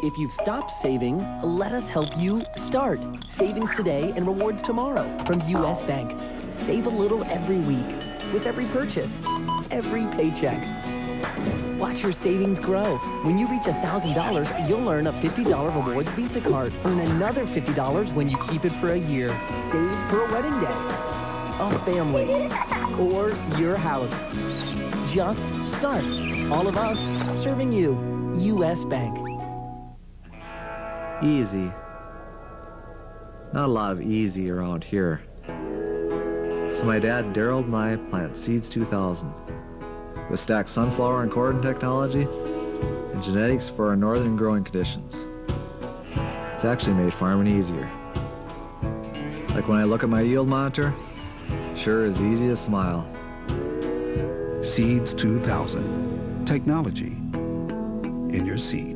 If you've stopped saving, let us help you start. Savings today and rewards tomorrow from U.S. Bank. Save a little every week with every purchase, every paycheck. Watch your savings grow. When you reach $1,000, you'll earn a $50 rewards Visa card. Earn another $50 when you keep it for a year. Save for a wedding day, a family, or your house. Just start. All of us serving you. U.S. Bank. Easy. Not a lot of easy around here. So my dad, Daryl, and I plant Seeds 2000 with stacked sunflower and cordon technology and genetics for our northern growing conditions. It's actually made farming easier. Like when I look at my yield monitor, sure is easy to smile. Seeds 2000. Technology. in your seed.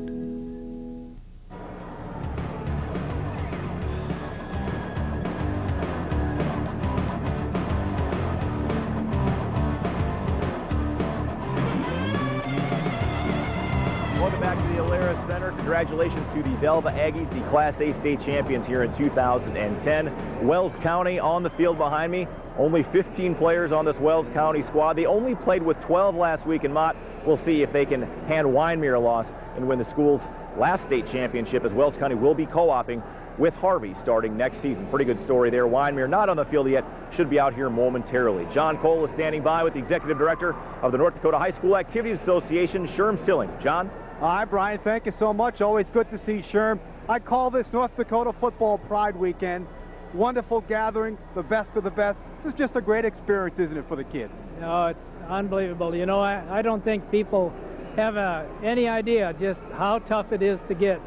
Welcome back to the Alerus Center. Congratulations to the Velva Aggies, the Class A state champions here in 2010. Wells County on the field behind me. Only 15 players on this Wells County squad. They only played with 12 last week in Mott. We'll see if they can hand Wyndmere a loss and win the school's last state championship, as Wells County will be co-oping with Harvey starting next season. Pretty good story there. Wyndmere not on the field yet, should be out here momentarily. John Cole is standing by with the executive director of the North Dakota High School Activities Association, Sherm Silling. John? Hi, Brian. Thank you so much. Always good to see Sherm. I call this North Dakota Football Pride Weekend. Wonderful gathering, the best of the best. This is just a great experience, isn't it, for the kids? No, it's unbelievable. You know, I don't think people have any idea just how tough it is to get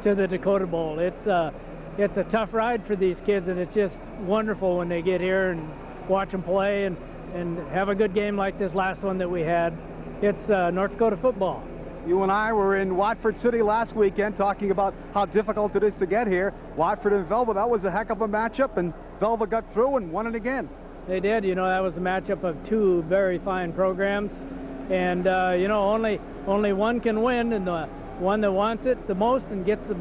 to the Dakota Bowl. It's a tough ride for these kids, and it's just wonderful when they get here and watch them play and have a good game like this last one that we had. It's North Dakota football. You and I were in Watford City last weekend talking about how difficult it is to get here. Watford and Velva, that was a heck of a matchup, and Velva got through and won it again. They did. You know, that was a matchup of two very fine programs. And, you know, only one can win, and the one that wants it the most and gets the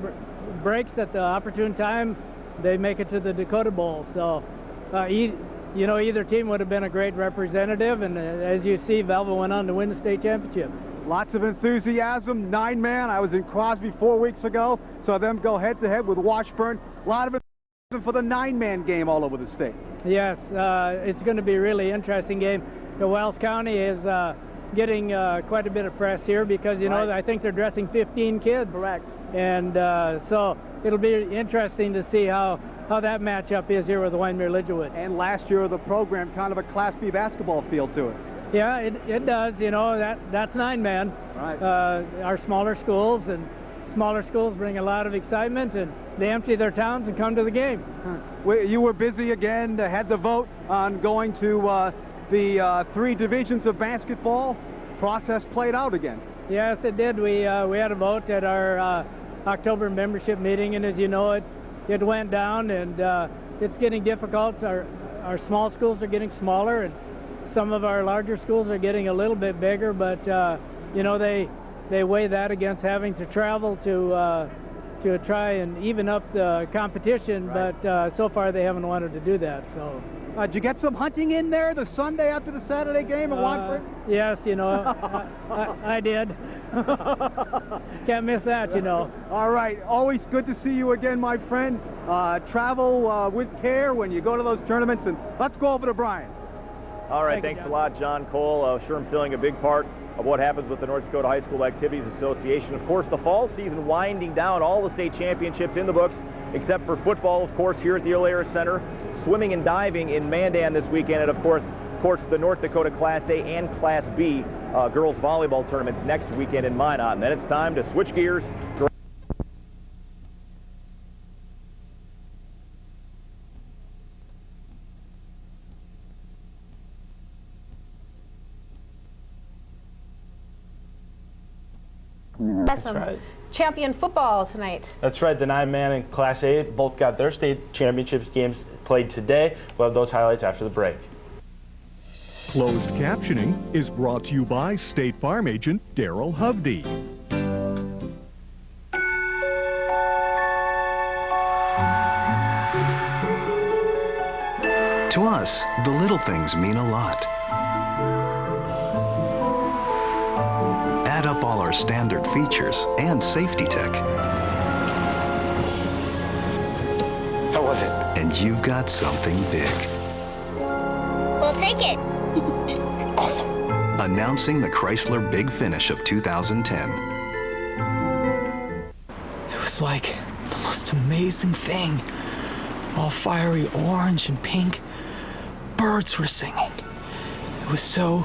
breaks at the opportune time, they make it to the Dakota Bowl. So, you know, either team would have been a great representative, and as you see, Velva went on to win the state championship. Lots of enthusiasm, 9-man. I was in Crosby 4 weeks ago, saw them go head-to-head with Washburn. A lot of enthusiasm for the 9-man game all over the state. Yes, it's going to be a really interesting game. The Wells County is getting quite a bit of press here because, you know, I think they're dressing 15 kids. Correct. And so it'll be interesting to see how that matchup is here with Wyndmere-Lidgerwood. And last year the program kind of a Class B basketball feel to it. Yeah, it does. You know, that's 9-man. Right. Our smaller schools bring a lot of excitement, and they empty their towns and come to the game. You were busy again, had the vote on going to the 3 divisions of basketball. Process played out again. Yes, it did. We had a vote at our October membership meeting, and as you know, it went down, and it's getting difficult. Our small schools are getting smaller, and some of our larger schools are getting a little bit bigger, but you know, they weigh that against having to travel to try and even up the competition. Right. But so far they haven't wanted to do that. So. Did you get some hunting in there the Sunday after the Saturday game at Watford? Yes, you know, I did. Can't miss that, you know. All right, always good to see you again, my friend. Travel with care when you go to those tournaments, and let's go over to Brian. All right, thanks a lot, John Cole. Sherm Silling, a big part of what happens with the North Dakota High School Activities Association. Of course, the fall season winding down, all the state championships in the books, except for football, of course, here at the Alerus Center. Swimming and diving in Mandan this weekend, and of course, the North Dakota Class A and Class B girls volleyball tournaments next weekend in Minot. And then it's time to switch gears. Awesome. Right. Champion football tonight. That's right. The 9-man and Class A both got their state championships games played today. We'll have those highlights after the break. Closed captioning is brought to you by State Farm agent Daryl Hovde. To us, the little things mean a lot. Add up all our standard features and safety tech. How was it? And you've got something big. We'll take it. Awesome. Announcing the Chrysler Big Finish of 2010. It was like the most amazing thing. All fiery orange and pink. Birds were singing. It was so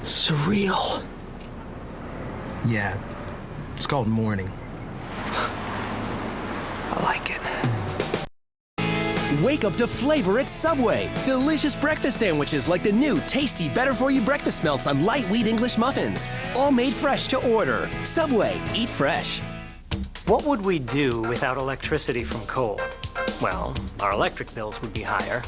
surreal. Yeah, it's called mourning. I like it. Wake up to flavor at Subway. Delicious breakfast sandwiches like the new tasty Better For You breakfast melts on light wheat English muffins. All made fresh to order. Subway, eat fresh. What would we do without electricity from coal? Well, our electric bills would be higher,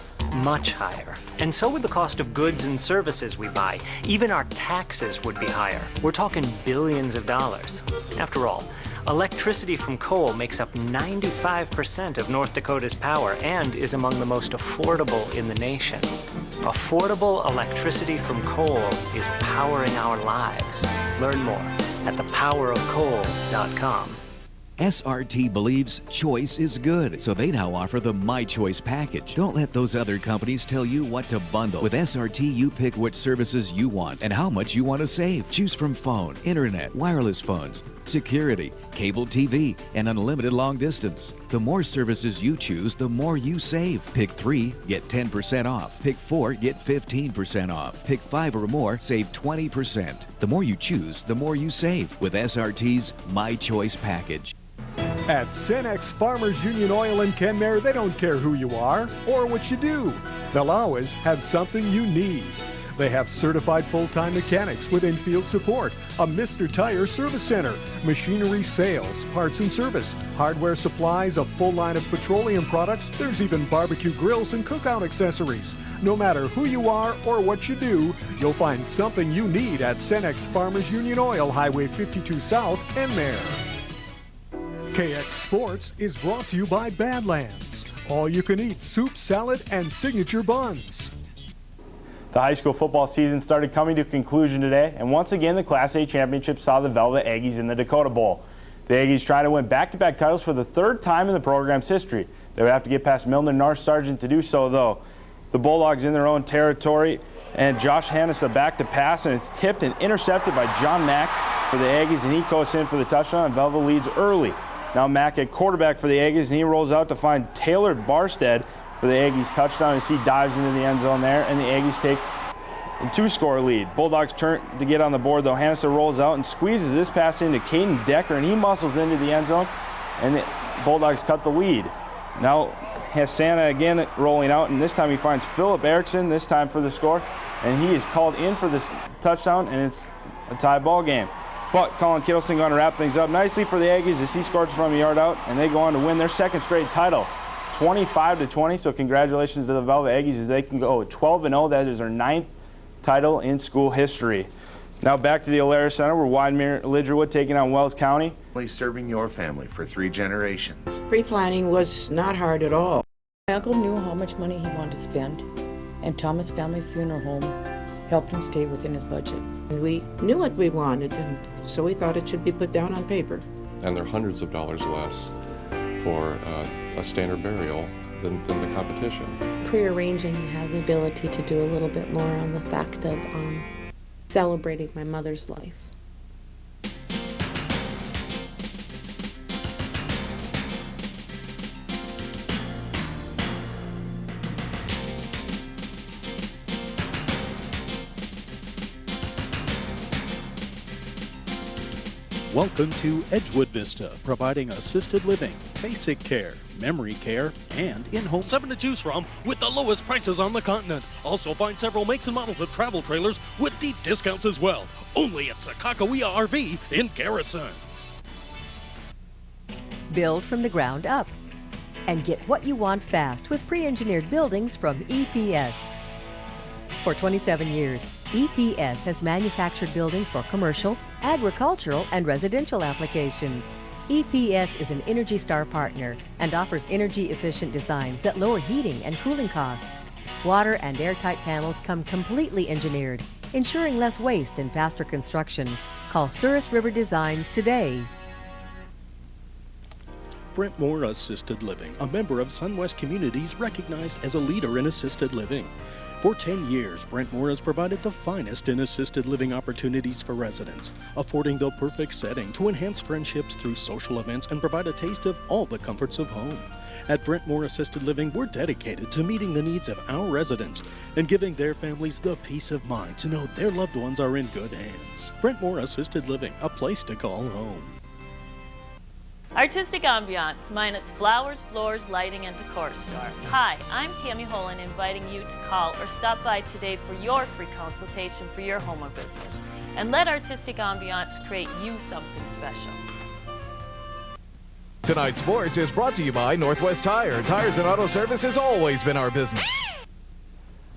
much higher. And so would the cost of goods and services we buy. Even our taxes would be higher. We're talking billions of dollars. After all, electricity from coal makes up 95% of North Dakota's power and is among the most affordable in the nation. Affordable electricity from coal is powering our lives. Learn more at thepowerofcoal.com. SRT believes choice is good, so they now offer the My Choice package. Don't let those other companies tell you what to bundle. With SRT, you pick what services you want and how much you want to save. Choose from phone, internet, wireless phones, security, cable TV, and unlimited long distance. The more services you choose, the more you save. Pick 3, get 10% off. Pick 4, get 15% off. Pick 5 or more, save 20%. The more you choose, the more you save with SRT's My Choice package. At Cenex Farmers Union Oil in Kenmare, they don't care who you are or what you do. They'll always have something you need. They have certified full-time mechanics with in-field support, a Mr. Tire service center, machinery sales, parts and service, hardware supplies, a full line of petroleum products. There's even barbecue grills and cookout accessories. No matter who you are or what you do, you'll find something you need at Cenex Farmers Union Oil, Highway 52 South, Kenmare. KX Sports is brought to you by Badlands. All-you-can-eat soup, salad, and signature buns. The high school football season started coming to a conclusion today, and once again the Class A championship saw the Velva Aggies in the Dakota Bowl. The Aggies try to win back-to-back titles for the third time in the program's history. They would have to get past Milnor-NS Sargent to do so, though. The Bulldogs in their own territory, and Josh Hannisa back to pass, and it's tipped and intercepted by John Mack for the Aggies, and he coasts in for the touchdown, and Velva leads early. Now Mack at quarterback for the Aggies, and he rolls out to find Taylor Barstead for the Aggies touchdown as he dives into the end zone there, and the Aggies take a 2-score lead. Bulldogs turn to get on the board, though. Hannisa rolls out and squeezes this pass into Caden Decker, and he muscles into the end zone, and the Bulldogs cut the lead. Now Hassana again rolling out, and this time he finds Philip Erickson, this time for the score, and he is called in for this touchdown, and it's a tie ball game. But Colin Kittleson going to wrap things up nicely for the Aggies as he scores from a yard out, and they go on to win their second straight title, 25-20. So congratulations to the Velva Aggies as they can go 12-0. That is their 9th title in school history. Now back to the Alaris Center where Widemere Lidgerwood taking on Wells County. Serving your family for 3 generations. Pre-planning was not hard at all. My uncle knew how much money he wanted to spend, and Thomas Family Funeral Home helped him stay within his budget. And we knew what we wanted, and so we thought it should be put down on paper. And they're hundreds of dollars less for a standard burial than the competition. Pre-arranging, you have the ability to do a little bit more on the fact of celebrating my mother's life. Welcome to Edgewood Vista, providing assisted living, basic care, memory care, and in-home 7 to choose from with the lowest prices on the continent. Also find several makes and models of travel trailers with deep discounts as well. Only at Sakakawea RV in Garrison. Build from the ground up and get what you want fast with pre-engineered buildings from EPS. For 27 years, EPS has manufactured buildings for commercial, agricultural, and residential applications. EPS is an Energy Star partner and offers energy-efficient designs that lower heating and cooling costs. Water and airtight panels come completely engineered, ensuring less waste and faster construction. Call Souris River Designs today. Brentmore Assisted Living, a member of SunWest Communities recognized as a leader in assisted living. For 10 years, Brentmore has provided the finest in assisted living opportunities for residents, affording the perfect setting to enhance friendships through social events and provide a taste of all the comforts of home. At Brentmore Assisted Living, we're dedicated to meeting the needs of our residents and giving their families the peace of mind to know their loved ones are in good hands. Brentmore Assisted Living, a place to call home. Artistic ambiance, minus flowers, floors, lighting, and decor store. Hi, I'm Tammy Holland, inviting you to call or stop by today for your free consultation for your home or business. And let Artistic Ambiance create you something special. Tonight's sports is brought to you by Northwest Tire. Tires and auto service has always been our business.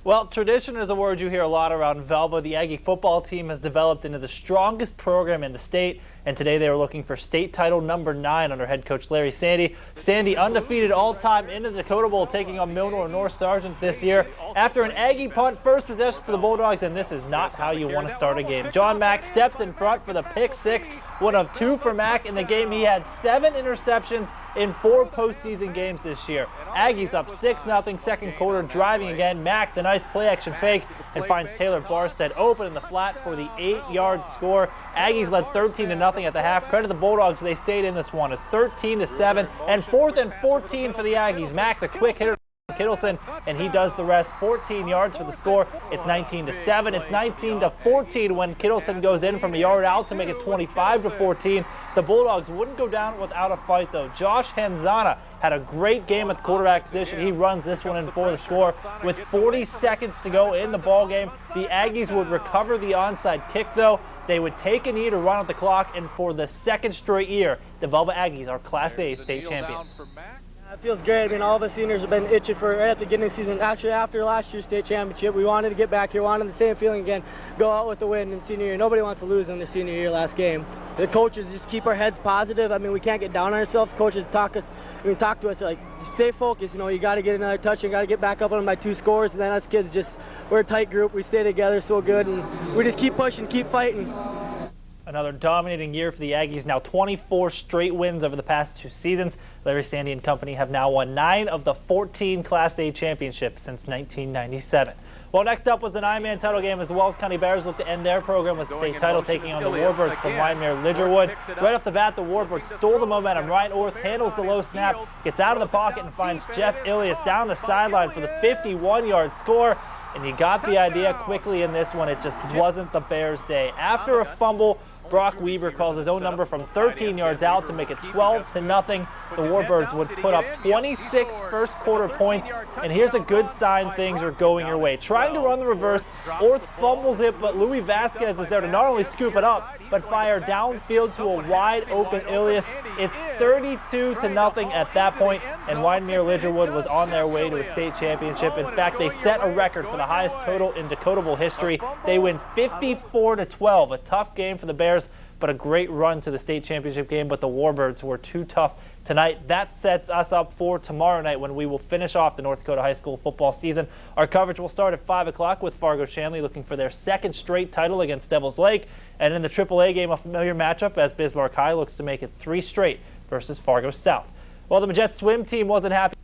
Well, tradition is a word you hear a lot around Velva. The Aggie football team has developed into the strongest program in the state, and today they were looking for state title number 9 under head coach Larry Sandy. Sandy undefeated all-time in the Dakota Bowl, taking on Milnor-NS Sargent this year. After an Aggie punt, first possession for the Bulldogs, and this is not how you want to start a game. John Mack steps in front for the pick 6, one of 2 for Mack in the game. He had 7 interceptions in 4 postseason games this year. Aggies up 6-0, second quarter, driving again. Mack, the nice play-action fake, and finds Taylor Barstead open in the flat for the 8-yard score. Aggies led 13-0 at the half. Credit the Bulldogs, they stayed in this one. It's 13-7, and 4th and 14 for the Aggies. Mack, the quick hitter, Kittleson, and he does the rest. 14 yards for the score. It's 19-7. It's 19-14 when Kittleson goes in from a yard out to make it 25-14. The Bulldogs wouldn't go down without a fight, though. Josh Hanzana had a great game at the quarterback position. He runs this one in for the score. With 40 seconds to go in the ball game, the Aggies would recover the onside kick, though. They would take a knee to run out the clock, and for the second straight year, the Velva Aggies are Class A state champions. It feels great. I mean, all of us seniors have been itching for right at the beginning of the season. Actually, after last year's state championship, we wanted to get back here, wanted the same feeling again, go out with the win in senior year. Nobody wants to lose in their senior year last game. The coaches just keep our heads positive. I mean, we can't get down on ourselves. Coaches talk to us like, stay focused. You know, you got to get another touch. You got to get back up on them by 2 scores. And then us kids we're a tight group. We stay together so good, and we just keep pushing, keep fighting. Another dominating year for the Aggies, now 24 straight wins over the past 2 seasons. Larry Sandy and company have now won 9 of the 14 Class A championships since 1997. Well, next up was an Ironman title game as the Wells County Bears look to end their program with the state title, taking on the Warbirds from Wyndmere-Lidgerwood. Right off the bat, the Warbirds stole the momentum. Ryan Orth handles the low snap, gets out of the pocket, and finds Jeff Ilias down the sideline for the 51-yard score. And you got the idea quickly in this one. It just wasn't the Bears' day. After a fumble, Brock Weber calls his own number from 13 yards out to make it 12-0. The Warbirds would put up 26 first quarter points, and here's a good sign things are going your way. Trying to run the reverse, Orth fumbles it, but Louis Vasquez is there to not only scoop it up, but fire downfield to a wide open Ilias. It's 32-0 at that point, and Wyndmere-Lidgerwood was on their way to a state championship. In fact, they set a record for the highest total in Dakota Bowl history. They win 54-12, a tough game for the Bears, but a great run to the state championship game. But the Warbirds were too tough tonight. That sets us up for tomorrow night when we will finish off the North Dakota high school football season. Our coverage will start at 5 o'clock with Fargo Shanley looking for their 2nd straight title against Devils Lake. And in the AAA game, a familiar matchup as Bismarck High looks to make it 3 straight versus Fargo South. Well, the Majet swim team wasn't happy.